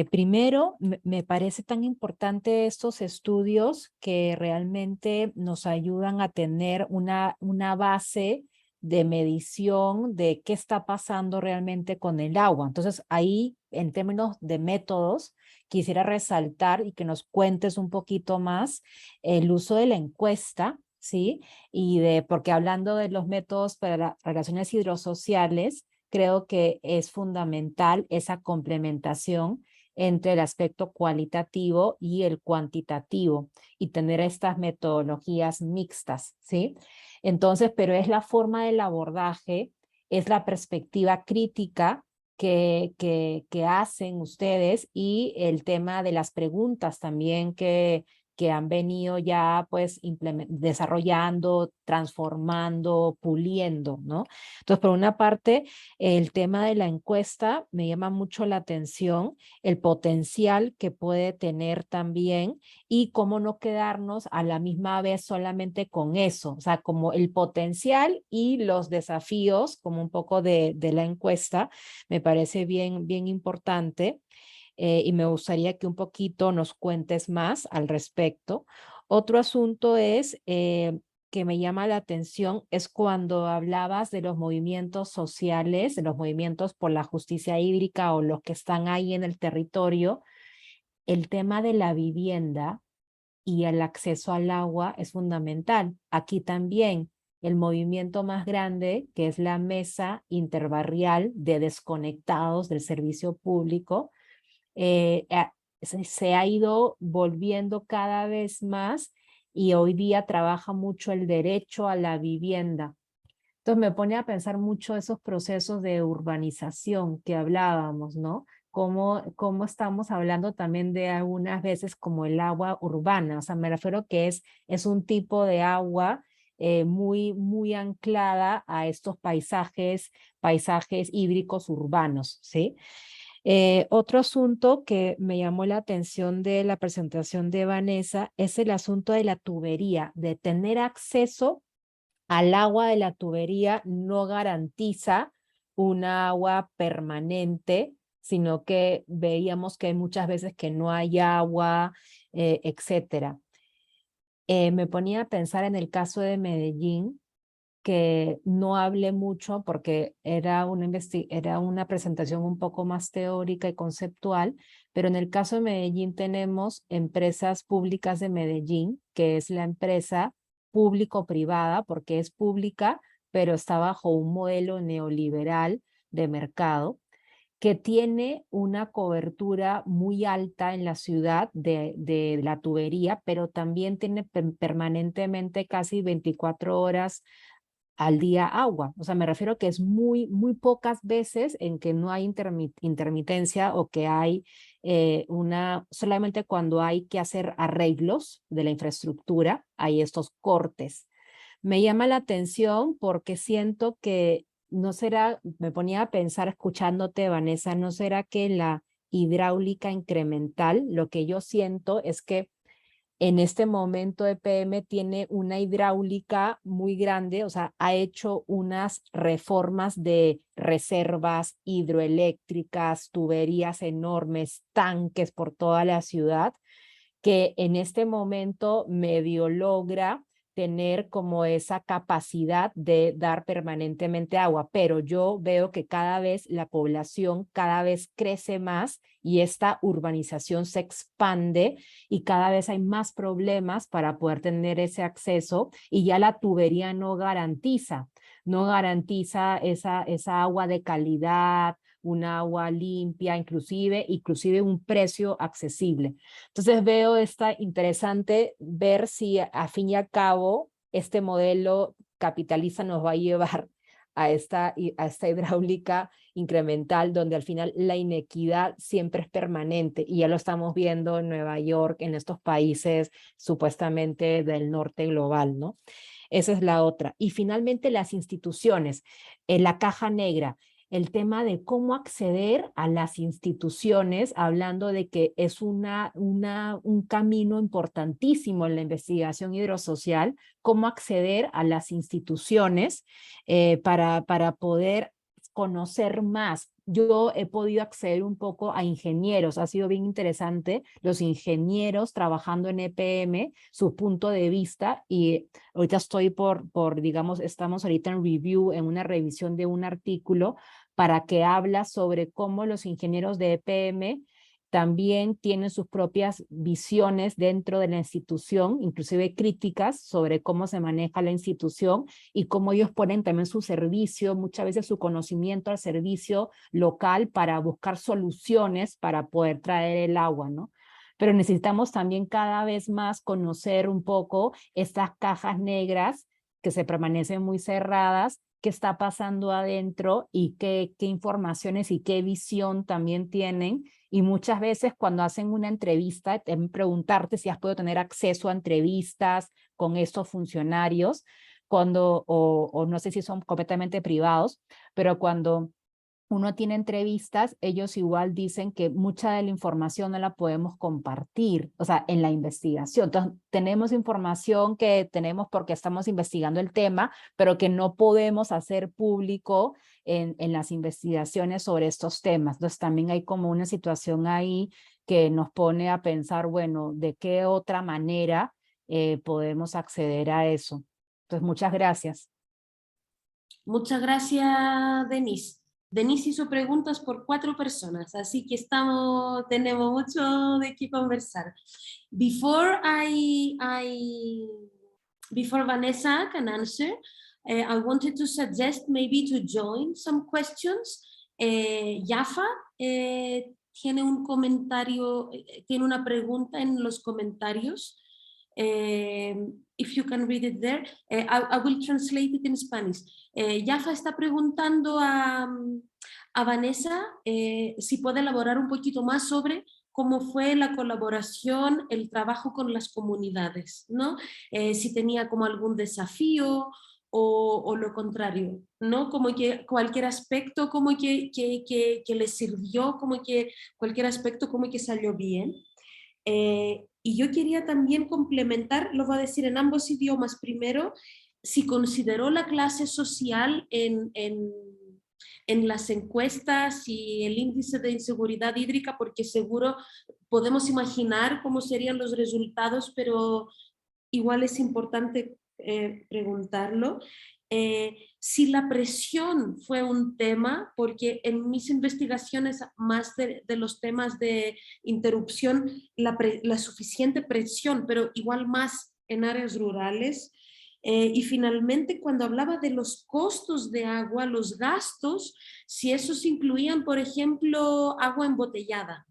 Primero, me parece tan importante estos estudios que realmente nos ayudan a tener una base de medición de qué está pasando realmente con el agua. Entonces ahí, en términos de métodos, quisiera resaltar y que nos cuentes un poquito más el uso de la encuesta, ¿sí? Porque hablando de los métodos para las relaciones hidrossociales, creo que es fundamental esa complementación entre el aspecto cualitativo y el cuantitativo y tener estas metodologías mixtas, ¿sí? Entonces, pero es la forma del abordaje, es la perspectiva crítica que hacen ustedes y el tema de las preguntas también que han venido ya pues desarrollando, transformando, puliendo, ¿no? Entonces, por una parte, el tema de la encuesta me llama mucho la atención, el potencial que puede tener también y cómo no quedarnos a la misma vez solamente con eso, o sea, como el potencial y los desafíos, como un poco de la encuesta, me parece bien importante. Y me gustaría que un poquito nos cuentes más al respecto. Otro asunto es que me llama la atención es cuando hablabas de los movimientos sociales, de los movimientos por la justicia hídrica o los que están ahí en el territorio, el tema de la vivienda y el acceso al agua es fundamental. Aquí también el movimiento más grande, que es la mesa interbarrial de desconectados del servicio público, se ha ido volviendo cada vez más y hoy día trabaja mucho el derecho a la vivienda. Entonces me pone a pensar mucho esos procesos de urbanización que hablábamos, ¿no? Cómo estamos hablando también de algunas veces como el agua urbana, o sea, me refiero que es un tipo de agua muy anclada a estos paisajes hídricos urbanos, ¿sí? Otro asunto que me llamó la atención de la presentación de Vanessa es el asunto de la tubería, de tener acceso al agua de la tubería no garantiza un agua permanente, sino que veíamos que hay muchas veces que no hay agua, etcétera. Me ponía a pensar en el caso de Medellín, que no hablé mucho porque era una presentación un poco más teórica y conceptual, pero en el caso de Medellín tenemos Empresas Públicas de Medellín, que es la empresa público-privada, porque es pública, pero está bajo un modelo neoliberal de mercado, que tiene una cobertura muy alta en la ciudad de la tubería, pero también tiene permanentemente casi 24 horas al día agua. O sea, me refiero que es muy pocas veces en que no hay intermitencia o que hay solamente cuando hay que hacer arreglos de la infraestructura, hay estos cortes. Me llama la atención porque siento que no será, me ponía a pensar escuchándote, Vanessa, no será que la hidráulica incremental, lo que yo siento es que en este momento EPM tiene una hidráulica muy grande, o sea, ha hecho unas reformas de reservas hidroeléctricas, tuberías enormes, tanques por toda la ciudad, que en este momento medio logra tener como esa capacidad de dar permanentemente agua, pero yo veo que cada vez la población cada vez crece más y esta urbanización se expande y cada vez hay más problemas para poder tener ese acceso y ya la tubería no garantiza esa agua de calidad, un agua limpia, inclusive un precio accesible. Entonces veo interesante ver si a fin y al cabo este modelo capitalista nos va a llevar a esta hidráulica incremental donde al final la inequidad siempre es permanente y ya lo estamos viendo en Nueva York, en estos países supuestamente del norte global, ¿no? Esa es la otra. Y finalmente las instituciones, la caja negra. El tema de cómo acceder a las instituciones, hablando de que es un camino importantísimo en la investigación hidrosocial, cómo acceder a las instituciones para poder conocer más. Yo he podido acceder un poco a ingenieros, ha sido bien interesante los ingenieros trabajando en EPM, su punto de vista, y ahorita estoy digamos, estamos ahorita en review, en una revisión de un artículo para que habla sobre cómo los ingenieros de EPM también tienen sus propias visiones dentro de la institución, inclusive críticas sobre cómo se maneja la institución y cómo ellos ponen también su servicio, muchas veces su conocimiento al servicio local para buscar soluciones para poder traer el agua, ¿no? Pero necesitamos también cada vez más conocer un poco estas cajas negras que se permanecen muy cerradas, qué está pasando adentro y qué informaciones y qué visión también tienen. Y muchas veces cuando hacen una entrevista, preguntarte si has podido tener acceso a entrevistas con estos funcionarios, o no sé si son completamente privados, pero cuando uno tiene entrevistas, ellos igual dicen que mucha de la información no la podemos compartir, o sea, en la investigación. Entonces, tenemos información que tenemos porque estamos investigando el tema, pero que no podemos hacer público en las investigaciones sobre estos temas. Entonces, también hay como una situación ahí que nos pone a pensar, bueno, ¿de qué otra manera podemos acceder a eso? Entonces, muchas gracias. Muchas gracias, Denise. Denise hizo preguntas por 4 personas, así que tenemos mucho de qué conversar. Before Vanessa can answer, I wanted to suggest maybe to join some questions. Yafa tiene un comentario, tiene una pregunta en los comentarios. If you can read it there, I will translate it in Spanish. Yafa está preguntando a Vanessa si puede elaborar un poquito más sobre cómo fue la colaboración, el trabajo con las comunidades, ¿no? Si tenía como algún desafío o lo contrario, ¿no? Como que cualquier aspecto como que le sirvió, como que cualquier aspecto como que salió bien. Y yo quería también complementar, lo voy a decir en ambos idiomas primero, si consideró la clase social en las encuestas y el índice de inseguridad hídrica, porque seguro podemos imaginar cómo serían los resultados, pero igual es importante preguntarlo. Si la presión fue un tema, porque en mis investigaciones más de los temas de interrupción, la suficiente presión, pero igual más en áreas rurales. Y finalmente, cuando hablaba de los costos de agua, los gastos, si esos incluían, por ejemplo, agua embotellada.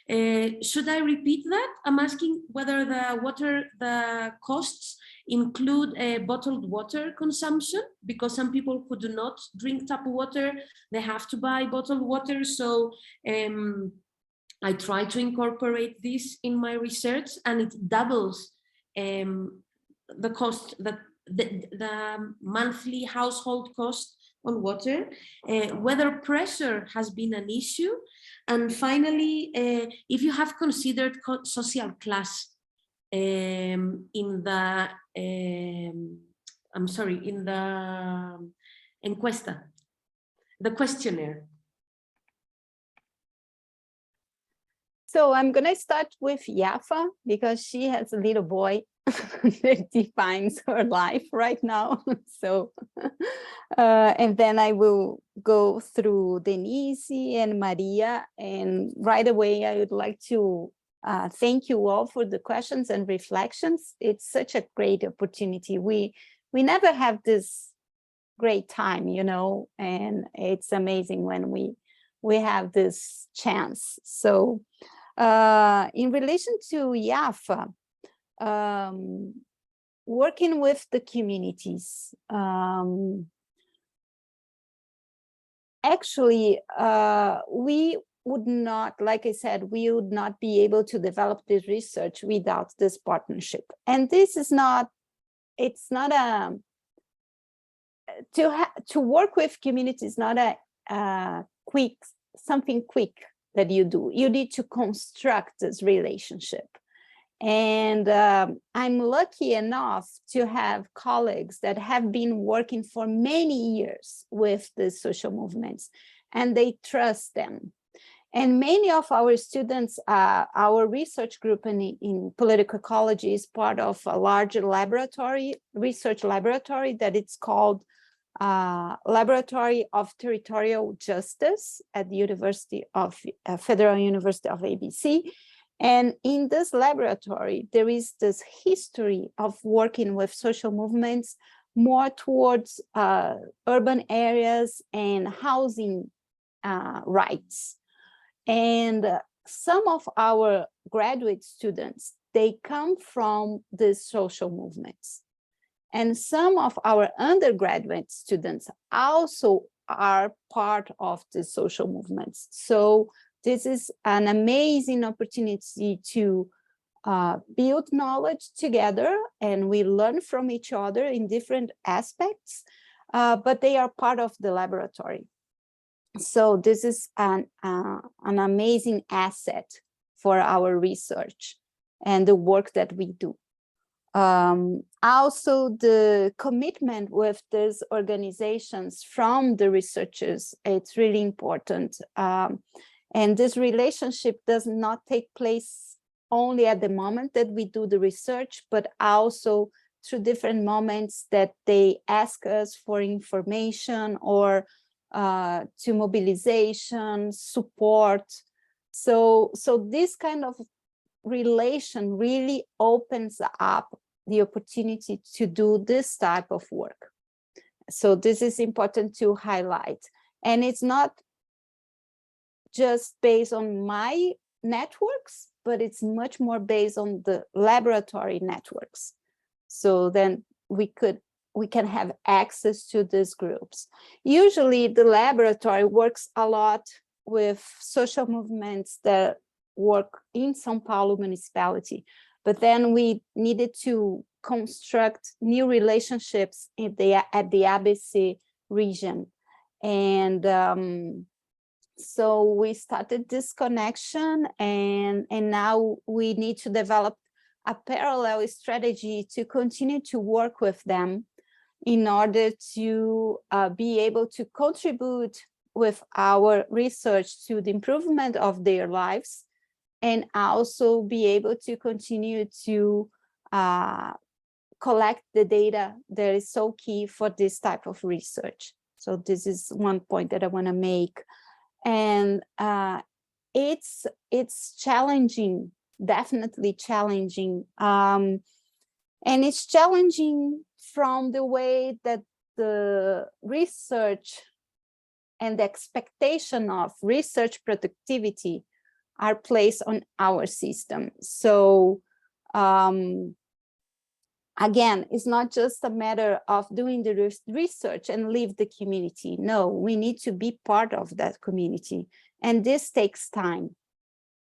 Should I repeat that? I'm asking whether the costs include bottled water consumption, because some people who do not drink tap water, they have to buy bottled water. So I try to incorporate this in my research, and it doubles the cost, the monthly household cost on water. Whether pressure has been an issue. And finally, if you have considered social class in the, in the encuesta, the questionnaire. So I'm going to start with Yafa, because she has a little boy that defines her life right now. So, and then I will go through Denise and Maria. And right away, I would like to thank you all for the questions and reflections. It's such a great opportunity. We never have this great time, you know, and it's amazing when we have this chance. So in relation to Yafa, working with the communities, actually, we would not, like I said, we would not be able to develop this research without this partnership. And this is not, it's not a, to work with communities, not a quick, something quick that you do. You need to construct this relationship. And I'm lucky enough to have colleagues that have been working for many years with the social movements, and they trust them. And many of our students, our research group in political ecology is part of a larger laboratory, research laboratory, that it's called Laboratory of Territorial Justice at the University of Federal University of ABC. And in this laboratory, there is this history of working with social movements more towards urban areas and housing rights. And some of our graduate students, they come from the social movements. And some of our undergraduate students also are part of the social movements. So this is an amazing opportunity to build knowledge together, and we learn from each other in different aspects, but they are part of the laboratory. So this is an amazing asset for our research and the work that we do. Also, the commitment with these organizations from the researchers, it's really important. And this relationship does not take place only at the moment that we do the research, but also through different moments that they ask us for information or to mobilization, support. So this kind of relation really opens up the opportunity to do this type of work. So this is important to highlight. And it's not just based on my networks, but it's much more based on the laboratory networks. So then we can have access to these groups. Usually the laboratory works a lot with social movements that work in São Paulo municipality, but then we needed to construct new relationships at the ABC region. And so we started this connection, and now we need to develop a parallel strategy to continue to work with them in order to be able to contribute with our research to the improvement of their lives, and also be able to continue to collect the data that is so key for this type of research. So this is one point that I want to make. And it's challenging, definitely challenging. And it's challenging from the way that the research and the expectation of research productivity are placed on our system. So again, it's not just a matter of doing the research and leave the community. No, we need to be part of that community. And this takes time.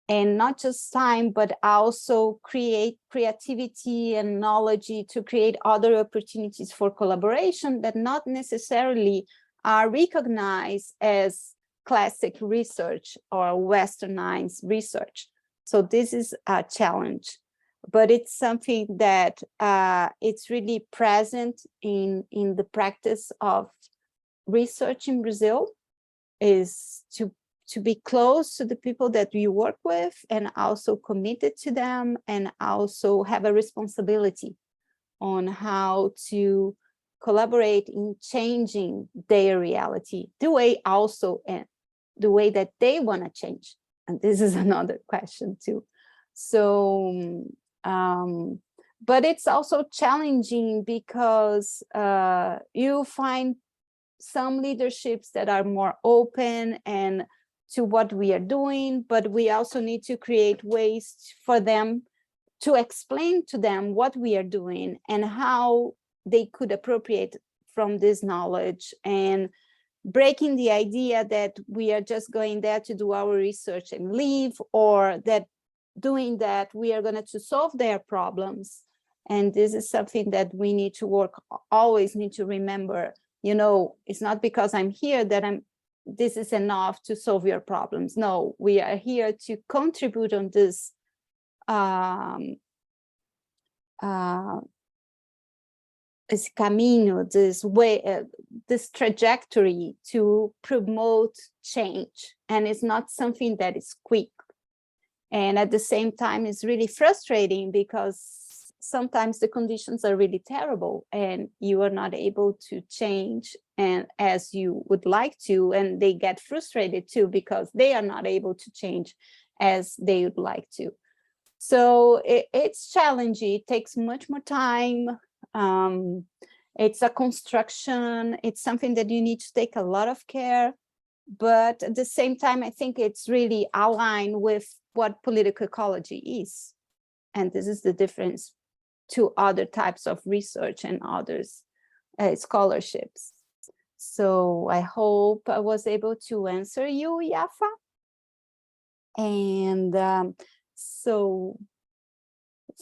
And not just time, but also create creativity and knowledge to create other opportunities for collaboration that not necessarily are recognized as classic research or westernized research. So this is a challenge. But it's something that it's really present in the practice of research in Brazil, is to be close to the people that we work with and also committed to them, and also have a responsibility on how to collaborate in changing their reality, the way also and the way that they want to change. And this is another question too. So but it's also challenging because you find some leaderships that are more open and to what we are doing, but we also need to create ways for them to explain to them what we are doing and how they could appropriate from this knowledge, and breaking the idea that we are just going there to do our research and leave, or that doing that we are going to solve their problems. And this is something that we need to always need to remember. You know, it's not because I'm here that this is enough to solve your problems. No, we are here to contribute on this this caminho, this way, this trajectory to promote change. And it's not something that is quick. And at the same time, it's really frustrating because sometimes the conditions are really terrible and you are not able to change and as you would like to, and they get frustrated too because they are not able to change as they would like to. So it's challenging. It takes much more time. It's a construction. It's something that you need to take a lot of care. But at the same time, I think it's really aligned with what political ecology is. And this is the difference to other types of research and others scholarships. So I hope I was able to answer you, Yafa. And so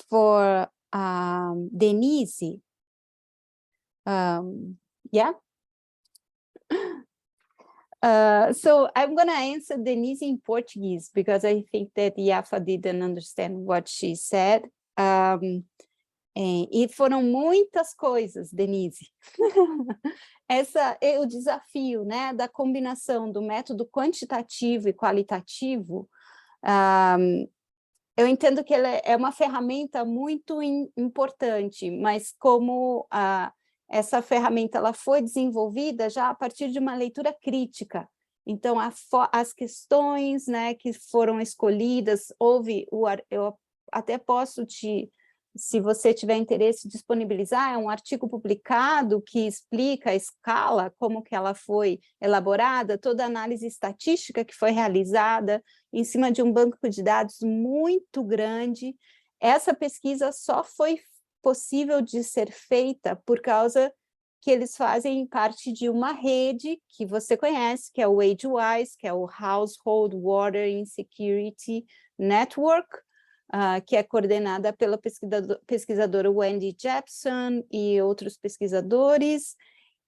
for Denise, yeah. So I'm going to answer Denise in Portuguese because I think that Yafa didn't understand what she said. E foram muitas coisas, Denise. Essa é o desafio, né, da combinação do método quantitativo e qualitativo. Eu entendo que ela é uma ferramenta muito importante, mas como essa ferramenta ela foi desenvolvida já a partir de uma leitura crítica. Então, as questões, né, que foram escolhidas, eu até posso se você tiver interesse, disponibilizar, é um artigo publicado que explica a escala, como que ela foi elaborada, toda a análise estatística que foi realizada em cima de um banco de dados muito grande. Essa pesquisa só foi possível de ser feita por causa que eles fazem parte de uma rede que você conhece, que é o AgeWise, que é o Household Water Insecurity Network, que é coordenada pela pesquisadora Wendy Jepson e outros pesquisadores,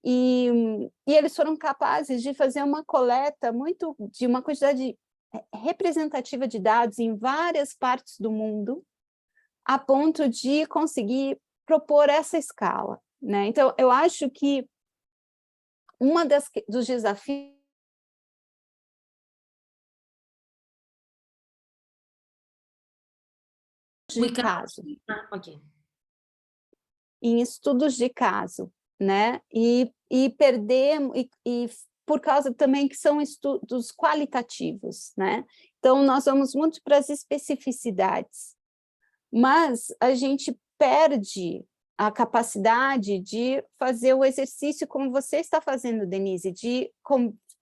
e eles foram capazes de fazer uma coleta de uma quantidade representativa de dados em várias partes do mundo, a ponto de conseguir propor essa escala, né? Então, eu acho que dos desafios de caso, em estudos de caso, né? E perdemos, por causa também que são estudos qualitativos, né? Então, nós vamos muito para as especificidades, mas a gente perde a capacidade de fazer o exercício como você está fazendo, Denise, de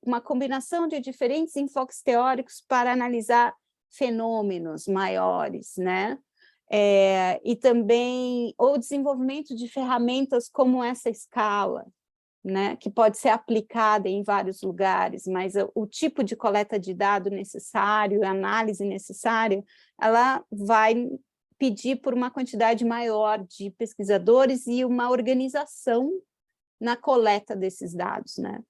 uma combinação de diferentes enfoques teóricos para analisar fenômenos maiores, né? E também o desenvolvimento de ferramentas como essa escala, né? Que pode ser aplicada em vários lugares, mas o tipo de coleta de dado necessário, a análise necessária, ela vai pedir por uma quantidade maior de pesquisadores e uma organização na coleta desses dados, né?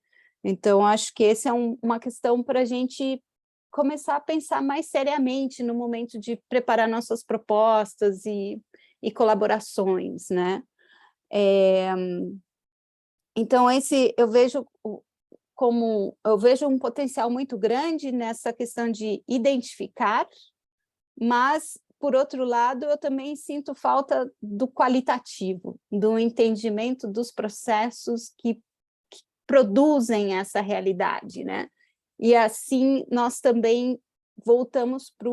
Então, acho que essa é uma questão para a gente começar a pensar mais seriamente no momento de preparar nossas propostas e colaborações, né? Então, eu vejo um potencial muito grande nessa questão de identificar, mas, por outro lado, eu também sinto falta do qualitativo, do entendimento dos processos que produzem essa realidade, né? E assim nós também voltamos para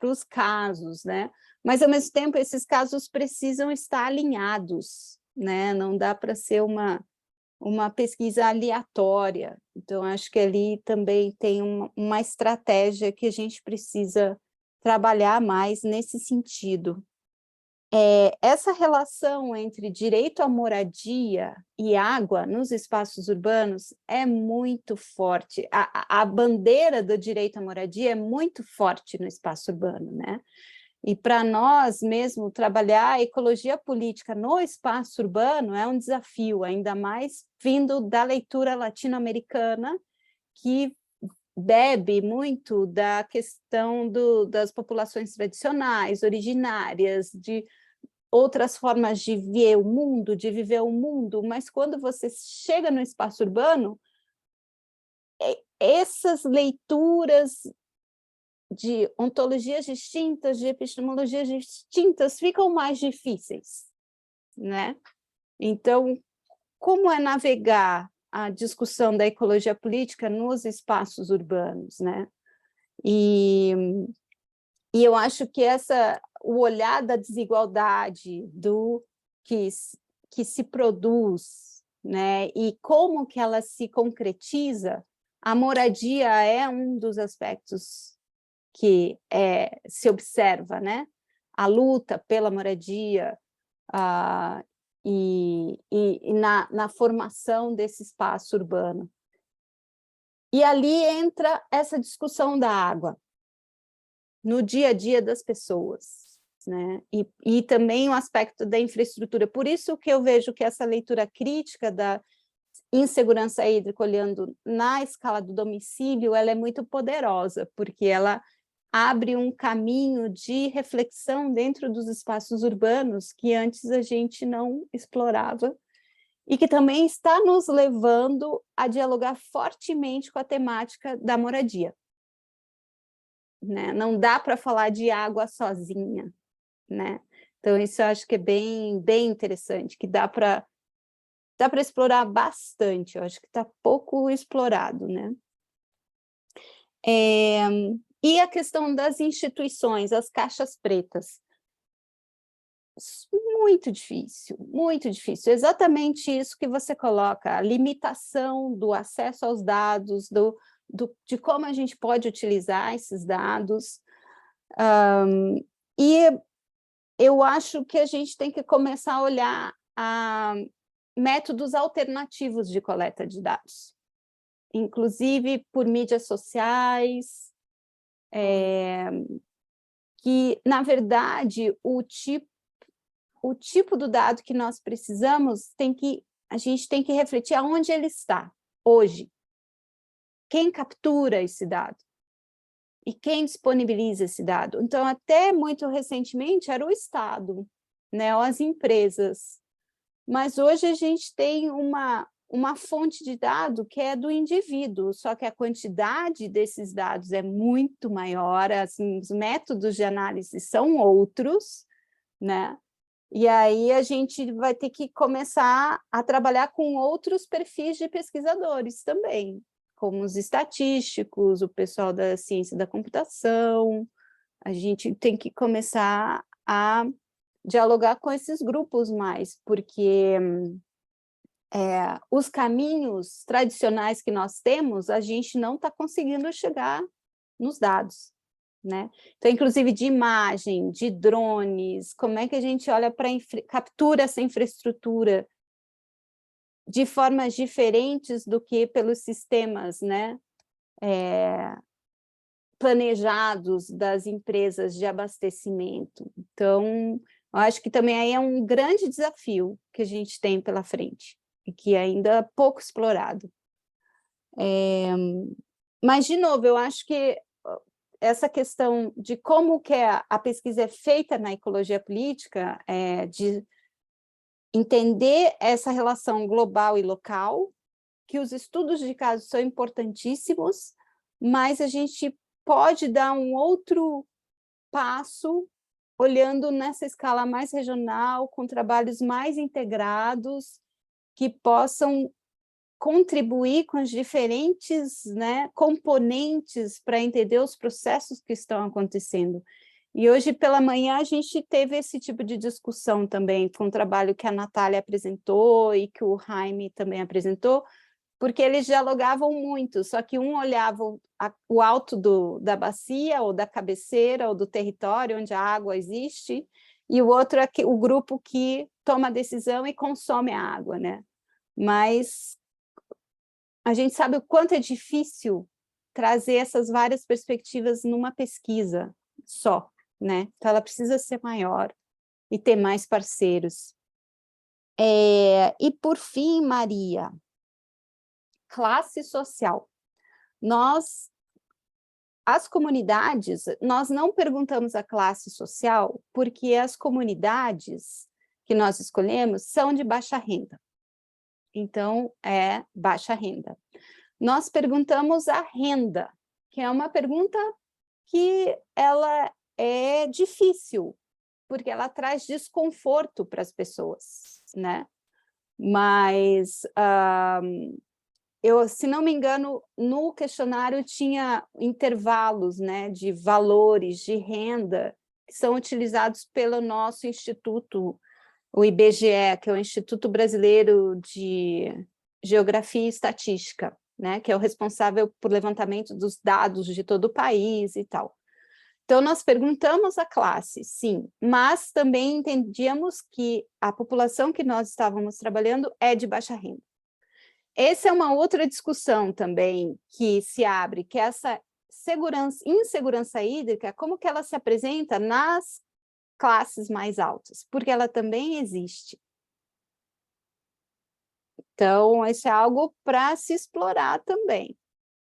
os casos, né? Mas, ao mesmo tempo, esses casos precisam estar alinhados, né? Não dá para ser uma pesquisa aleatória. Então, acho que ali também tem uma estratégia que a gente precisa trabalhar mais nesse sentido. Essa relação entre direito à moradia e água nos espaços urbanos é muito forte. A bandeira do direito à moradia é muito forte no espaço urbano, né? E para nós mesmo, trabalhar a ecologia política no espaço urbano é um desafio, ainda mais vindo da leitura latino-americana, que bebe muito da questão das populações tradicionais, originárias, de outras formas de ver o mundo, de viver o mundo, mas quando você chega no espaço urbano, essas leituras de ontologias distintas, de epistemologias distintas, ficam mais difíceis, né? Então, como é navegar a discussão da ecologia política nos espaços urbanos, né? E eu acho que o olhar da desigualdade, do que se produz, né? E como que ela se concretiza, a moradia é um dos aspectos que se observa, né? A luta pela moradia e na formação desse espaço urbano. E ali entra essa discussão da água, no dia a dia das pessoas, né? E também o aspecto da infraestrutura. Por isso que eu vejo que essa leitura crítica da insegurança hídrica, olhando na escala do domicílio, ela é muito poderosa, porque ela abre um caminho de reflexão dentro dos espaços urbanos que antes a gente não explorava, e que também está nos levando a dialogar fortemente com a temática da moradia, né? Não dá para falar de água sozinha, né? Então, isso eu acho que é bem interessante, que dá para explorar bastante, eu acho que está pouco explorado, né? E a questão das instituições, as caixas pretas. Muito difícil, muito difícil. Exatamente isso que você coloca, a limitação do acesso aos dados, de como a gente pode utilizar esses dados. E eu acho que a gente tem que começar a olhar métodos alternativos de coleta de dados, inclusive por mídias sociais, que, na verdade, o tipo do dado que nós precisamos a gente tem que refletir aonde ele está hoje. Quem captura esse dado? E quem disponibiliza esse dado? Então, até muito recentemente, era o Estado, né, ou as empresas. Mas hoje a gente tem uma fonte de dado que é do indivíduo, só que a quantidade desses dados é muito maior, assim, os métodos de análise são outros, né? E aí a gente vai ter que começar a trabalhar com outros perfis de pesquisadores também, como os estatísticos, o pessoal da ciência da computação. A gente tem que começar a dialogar com esses grupos mais, porque os caminhos tradicionais que nós temos, a gente não está conseguindo chegar nos dados, né? Então, inclusive de imagem, de drones, como é que a gente olha para captura essa infraestrutura de formas diferentes do que pelos sistemas, né? Planejados das empresas de abastecimento. Então, eu acho que também aí é um grande desafio que a gente tem pela frente, e que ainda é pouco explorado. Mas, de novo, eu acho que essa questão de como que a pesquisa é feita na ecologia política, de entender essa relação global e local, que os estudos de caso são importantíssimos, mas a gente pode dar um outro passo olhando nessa escala mais regional, com trabalhos mais integrados, que possam contribuir com os diferentes, né, componentes para entender os processos que estão acontecendo. E hoje pela manhã a gente teve esse tipo de discussão também, com o trabalho que a Natália apresentou e que o Jaime também apresentou, porque eles dialogavam muito, só que um olhava o alto da bacia, ou da cabeceira, ou do território onde a água existe, e o outro é o grupo que toma a decisão e consome a água, né? Mas a gente sabe o quanto é difícil trazer essas várias perspectivas numa pesquisa só, né? Então, ela precisa ser maior e ter mais parceiros. E, por fim, Maria, classe social. As comunidades, nós não perguntamos a classe social porque as comunidades que nós escolhemos são de baixa renda. Então, é baixa renda. Nós perguntamos a renda, que é uma pergunta que ela é difícil, porque ela traz desconforto para as pessoas, né? Mas, se não me engano, no questionário tinha intervalos, né, de valores de renda que são utilizados pelo nosso instituto, o IBGE, que é o Instituto Brasileiro de Geografia e Estatística, né, que é o responsável por levantamento dos dados de todo o país e tal. Então, nós perguntamos a classe, sim, mas também entendíamos que a população que nós estávamos trabalhando é de baixa renda. Essa é uma outra discussão também que se abre, que é essa insegurança hídrica, como que ela se apresenta nas classes mais altas, porque ela também existe. Então, isso é algo para se explorar também,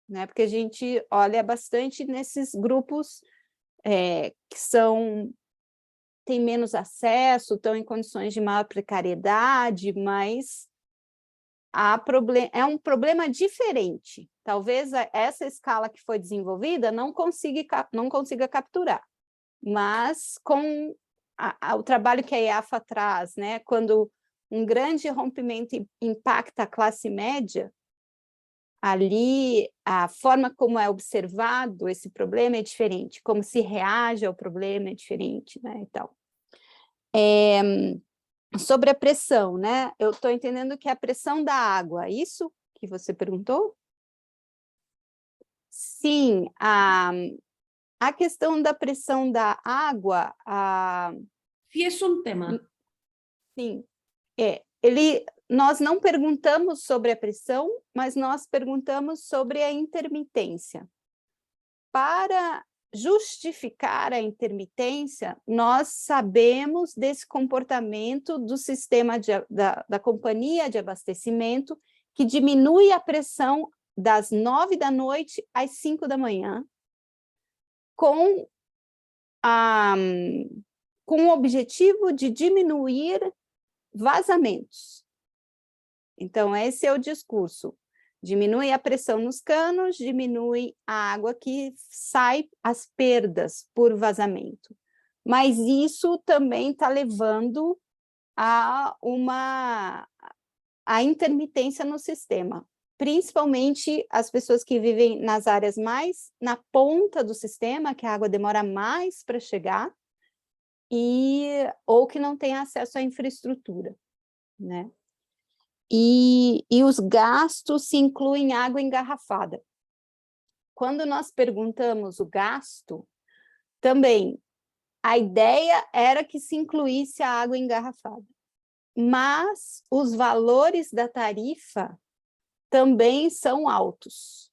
né? Porque a gente olha bastante nesses grupos que têm menos acesso, estão em condições de maior precariedade, mas é um problema diferente. Talvez essa escala que foi desenvolvida não consiga capturar, mas com o trabalho que a IAFA traz, né, quando um grande rompimento impacta a classe média, ali a forma como é observado esse problema é diferente, como se reage ao problema é diferente, né, e tal. Sobre a pressão, né, eu estou entendendo que é a pressão da água, isso que você perguntou? Sim, a questão da pressão da água... Sí, es un tema. Sim, nós não perguntamos sobre a pressão, mas nós perguntamos sobre a intermitência. Para justificar a intermitência, nós sabemos desse comportamento do sistema da companhia de abastecimento, que diminui a pressão das 9 da noite às 5 da manhã, com o objetivo de diminuir vazamentos. Então, esse é o discurso. Diminui a pressão nos canos, diminui a água que sai, as perdas por vazamento. Mas isso também está levando a intermitência no sistema, principalmente as pessoas que vivem nas áreas mais na ponta do sistema, que a água demora mais para chegar, ou que não tem acesso à infraestrutura, né? E os gastos se incluem água engarrafada. Quando nós perguntamos o gasto, também a ideia era que se incluísse a água engarrafada, mas os valores da tarifa também são altos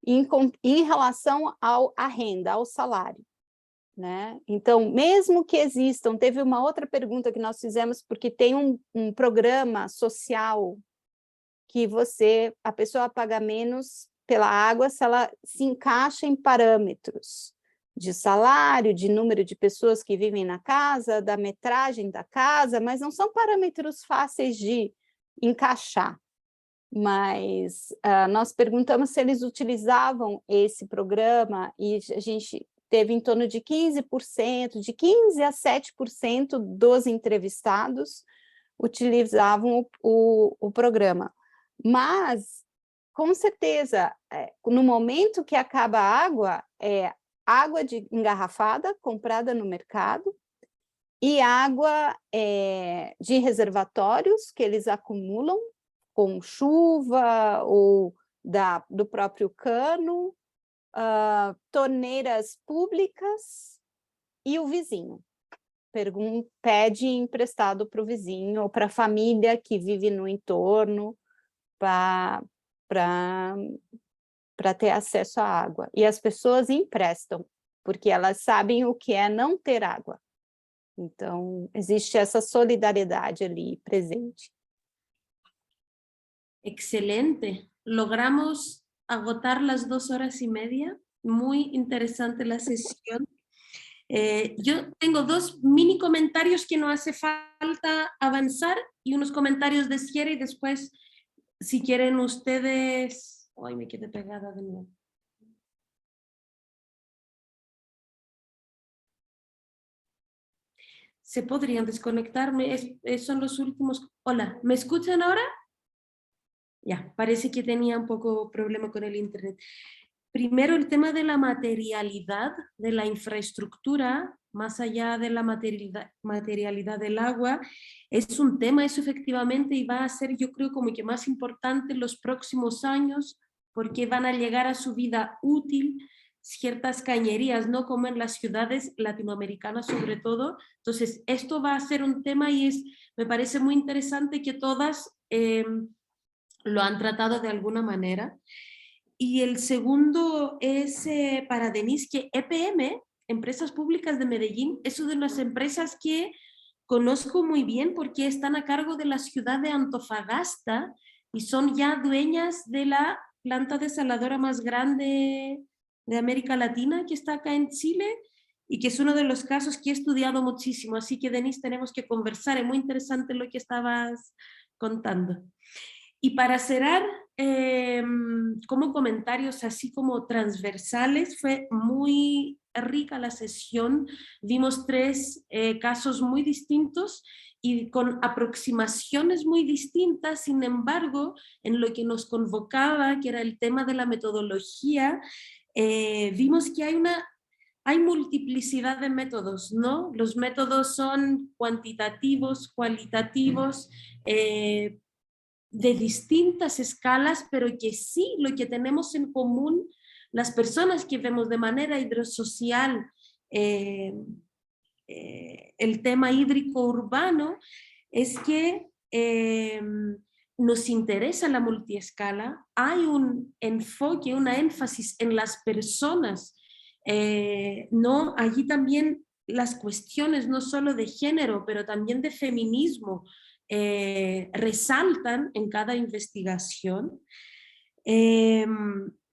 em relação à renda, ao salário, né? Então, mesmo que existam, teve uma outra pergunta que nós fizemos, porque tem um programa social que a pessoa paga menos pela água se ela se encaixa em parâmetros de salário, de número de pessoas que vivem na casa, da metragem da casa, mas não são parâmetros fáceis de encaixar. Mas nós perguntamos se eles utilizavam esse programa e a gente teve em torno de 15%, de 15% a 7% dos entrevistados utilizavam o programa. Mas, com certeza, no momento que acaba a água, água engarrafada, comprada no mercado, e água de reservatórios que eles acumulam com chuva ou do próprio cano, torneiras públicas e o vizinho. Pede emprestado para o vizinho ou para a família que vive no entorno para ter acesso à água. E as pessoas emprestam, porque elas sabem o que é não ter água. Então, existe essa solidariedade ali presente. Excelente. Logramos agotar las 2 horas y media. Muy interesante la sesión. Yo tengo 2 mini comentarios que no hace falta avanzar y unos comentarios de cierre y después, si quieren ustedes... Ay, me quedé pegada de nuevo. ¿Se podrían desconectarme? Son los últimos... Hola, ¿me escuchan ahora? Ya, parece que tenía un poco problema con el internet. Primero, el tema de la materialidad de la infraestructura, más allá de la materialidad del agua, es un tema, eso efectivamente, y va a ser, yo creo, como que más importante en los próximos años, porque van a llegar a su vida útil ciertas cañerías, ¿no? Como en las ciudades latinoamericanas sobre todo. Entonces, esto va a ser un tema y me parece muy interesante que todas lo han tratado de alguna manera. Y el segundo es para Denise, que EPM, Empresas Públicas de Medellín, es una de las empresas que conozco muy bien porque están a cargo de la ciudad de Antofagasta y son ya dueñas de la planta desaladora más grande de América Latina, que está acá en Chile, y que es uno de los casos que he estudiado muchísimo. Así que, Denise, tenemos que conversar. Es muy interesante lo que estabas contando. Y para cerrar, como comentarios así como transversales, fue muy rica la sesión. Vimos 3 casos muy distintos y con aproximaciones muy distintas. Sin embargo, en lo que nos convocaba, que era el tema de la metodología, vimos que hay multiplicidad de métodos, ¿no? Los métodos son cuantitativos, cualitativos, de distintas escalas, pero que sí, lo que tenemos en común las personas que vemos de manera hidrossocial el tema hídrico urbano es que nos interesa la multiescala, hay un enfoque, una énfasis en las personas ¿no? Allí también las cuestiones no solo de género, pero también de feminismo resaltan en cada investigación.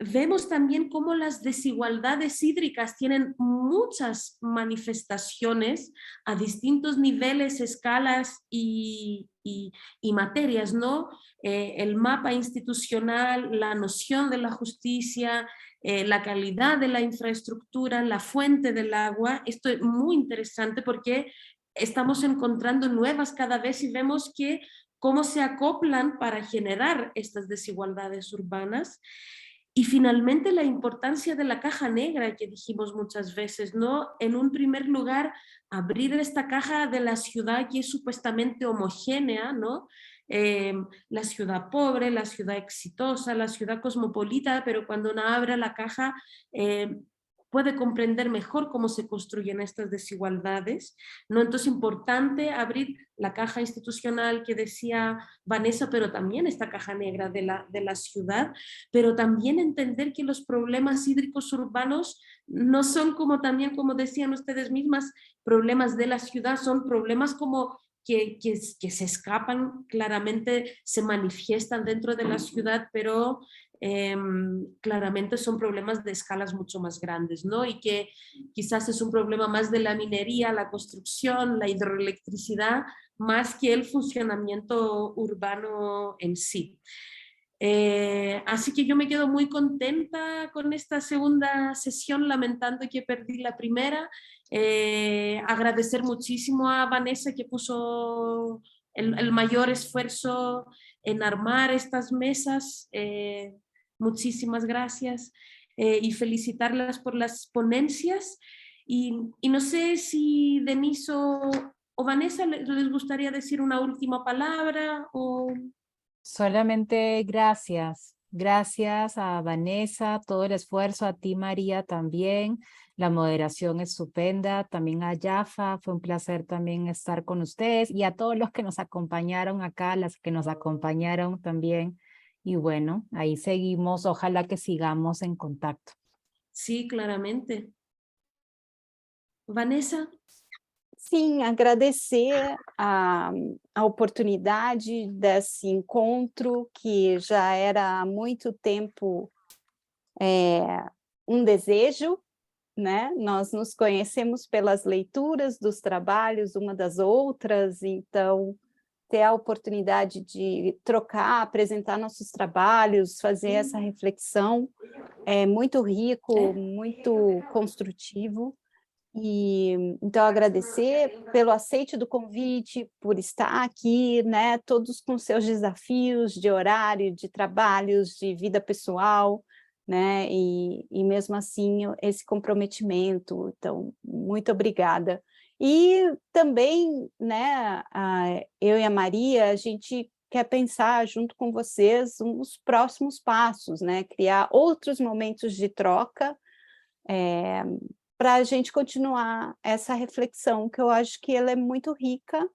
Vemos también cómo las desigualdades hídricas tienen muchas manifestaciones a distintos niveles, escalas y materias, ¿no? El mapa institucional, la noción de la justicia, la calidad de la infraestructura, la fuente del agua. Esto es muy interesante porque estamos encontrando nuevas cada vez y vemos que cómo se acoplan para generar estas desigualdades urbanas. Y finalmente la importancia de la caja negra que dijimos muchas veces, ¿no? En un primer lugar, abrir esta caja de la ciudad que es supuestamente homogénea, ¿no? La ciudad pobre, la ciudad exitosa, la ciudad cosmopolita, pero cuando uno abre la caja puede comprender mejor cómo se construyen estas desigualdades, ¿no? Entonces es importante abrir la caja institucional que decía Vanessa, pero también esta caja negra de la ciudad, pero también entender que los problemas hídricos urbanos no son como también, como decían ustedes mismas, problemas de la ciudad, son problemas como que se escapan, claramente se manifiestan dentro de la ciudad, pero claramente son problemas de escalas mucho más grandes, ¿no? Y que quizás es un problema más de la minería, la construcción, la hidroelectricidad, más que el funcionamiento urbano en sí. Así que yo me quedo muy contenta con esta segunda sesión, lamentando que perdí la primera. Agradecer muchísimo a Vanessa que puso el mayor esfuerzo en armar estas mesas. Muchísimas gracias y felicitarlas por las ponencias. Y no sé si Denise o Vanessa les gustaría decir una última palabra o... Solamente gracias. Gracias a Vanessa, todo el esfuerzo, a ti María también. La moderación estupenda, también a Yafa, fue un placer también estar con ustedes y a todos los que nos acompañaron acá, las que nos acompañaron también. Y bueno, ahí seguimos, ojalá que sigamos en contacto. Sí, claramente. Vanessa? Sim, agradecer a oportunidade desse encontro, que já era há muito tempo um desejo, né? Nós nos conhecemos pelas leituras dos trabalhos uma das outras, então ter a oportunidade de trocar, apresentar nossos trabalhos, fazer essa reflexão é muito rico, muito construtivo. E então agradecer pelo aceite do convite, por estar aqui, né, todos com seus desafios de horário, de trabalhos, de vida pessoal, né, e mesmo assim esse comprometimento. Então, muito obrigada. E também, né, eu e a Maria, a gente quer pensar junto com vocês os próximos passos, né, criar outros momentos de troca, para a gente continuar essa reflexão, que eu acho que ela é muito rica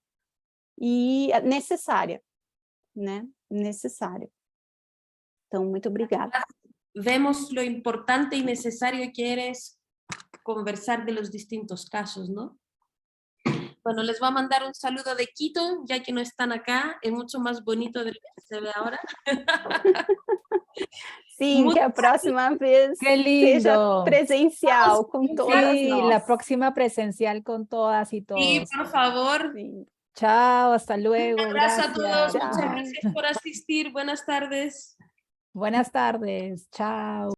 e necessária, né? Necessária. Então, muito obrigada. Vemos lo importante y necesario que eres conversar de los distintos casos, ¿no? Bueno, les voy a mandar un saludo de Quito, ya que no están acá, es mucho más bonito de lo que se ve ahora. Sim, que a próxima vez seja presencial com todas sí, nós. La próxima presencial con todas y todos. Sí, por favor. Sim. Chao, hasta luego. Un abrazo Gracias. a todos, Chao. muchas gracias por asistir, buenas tardes. Buenas tardes, chao.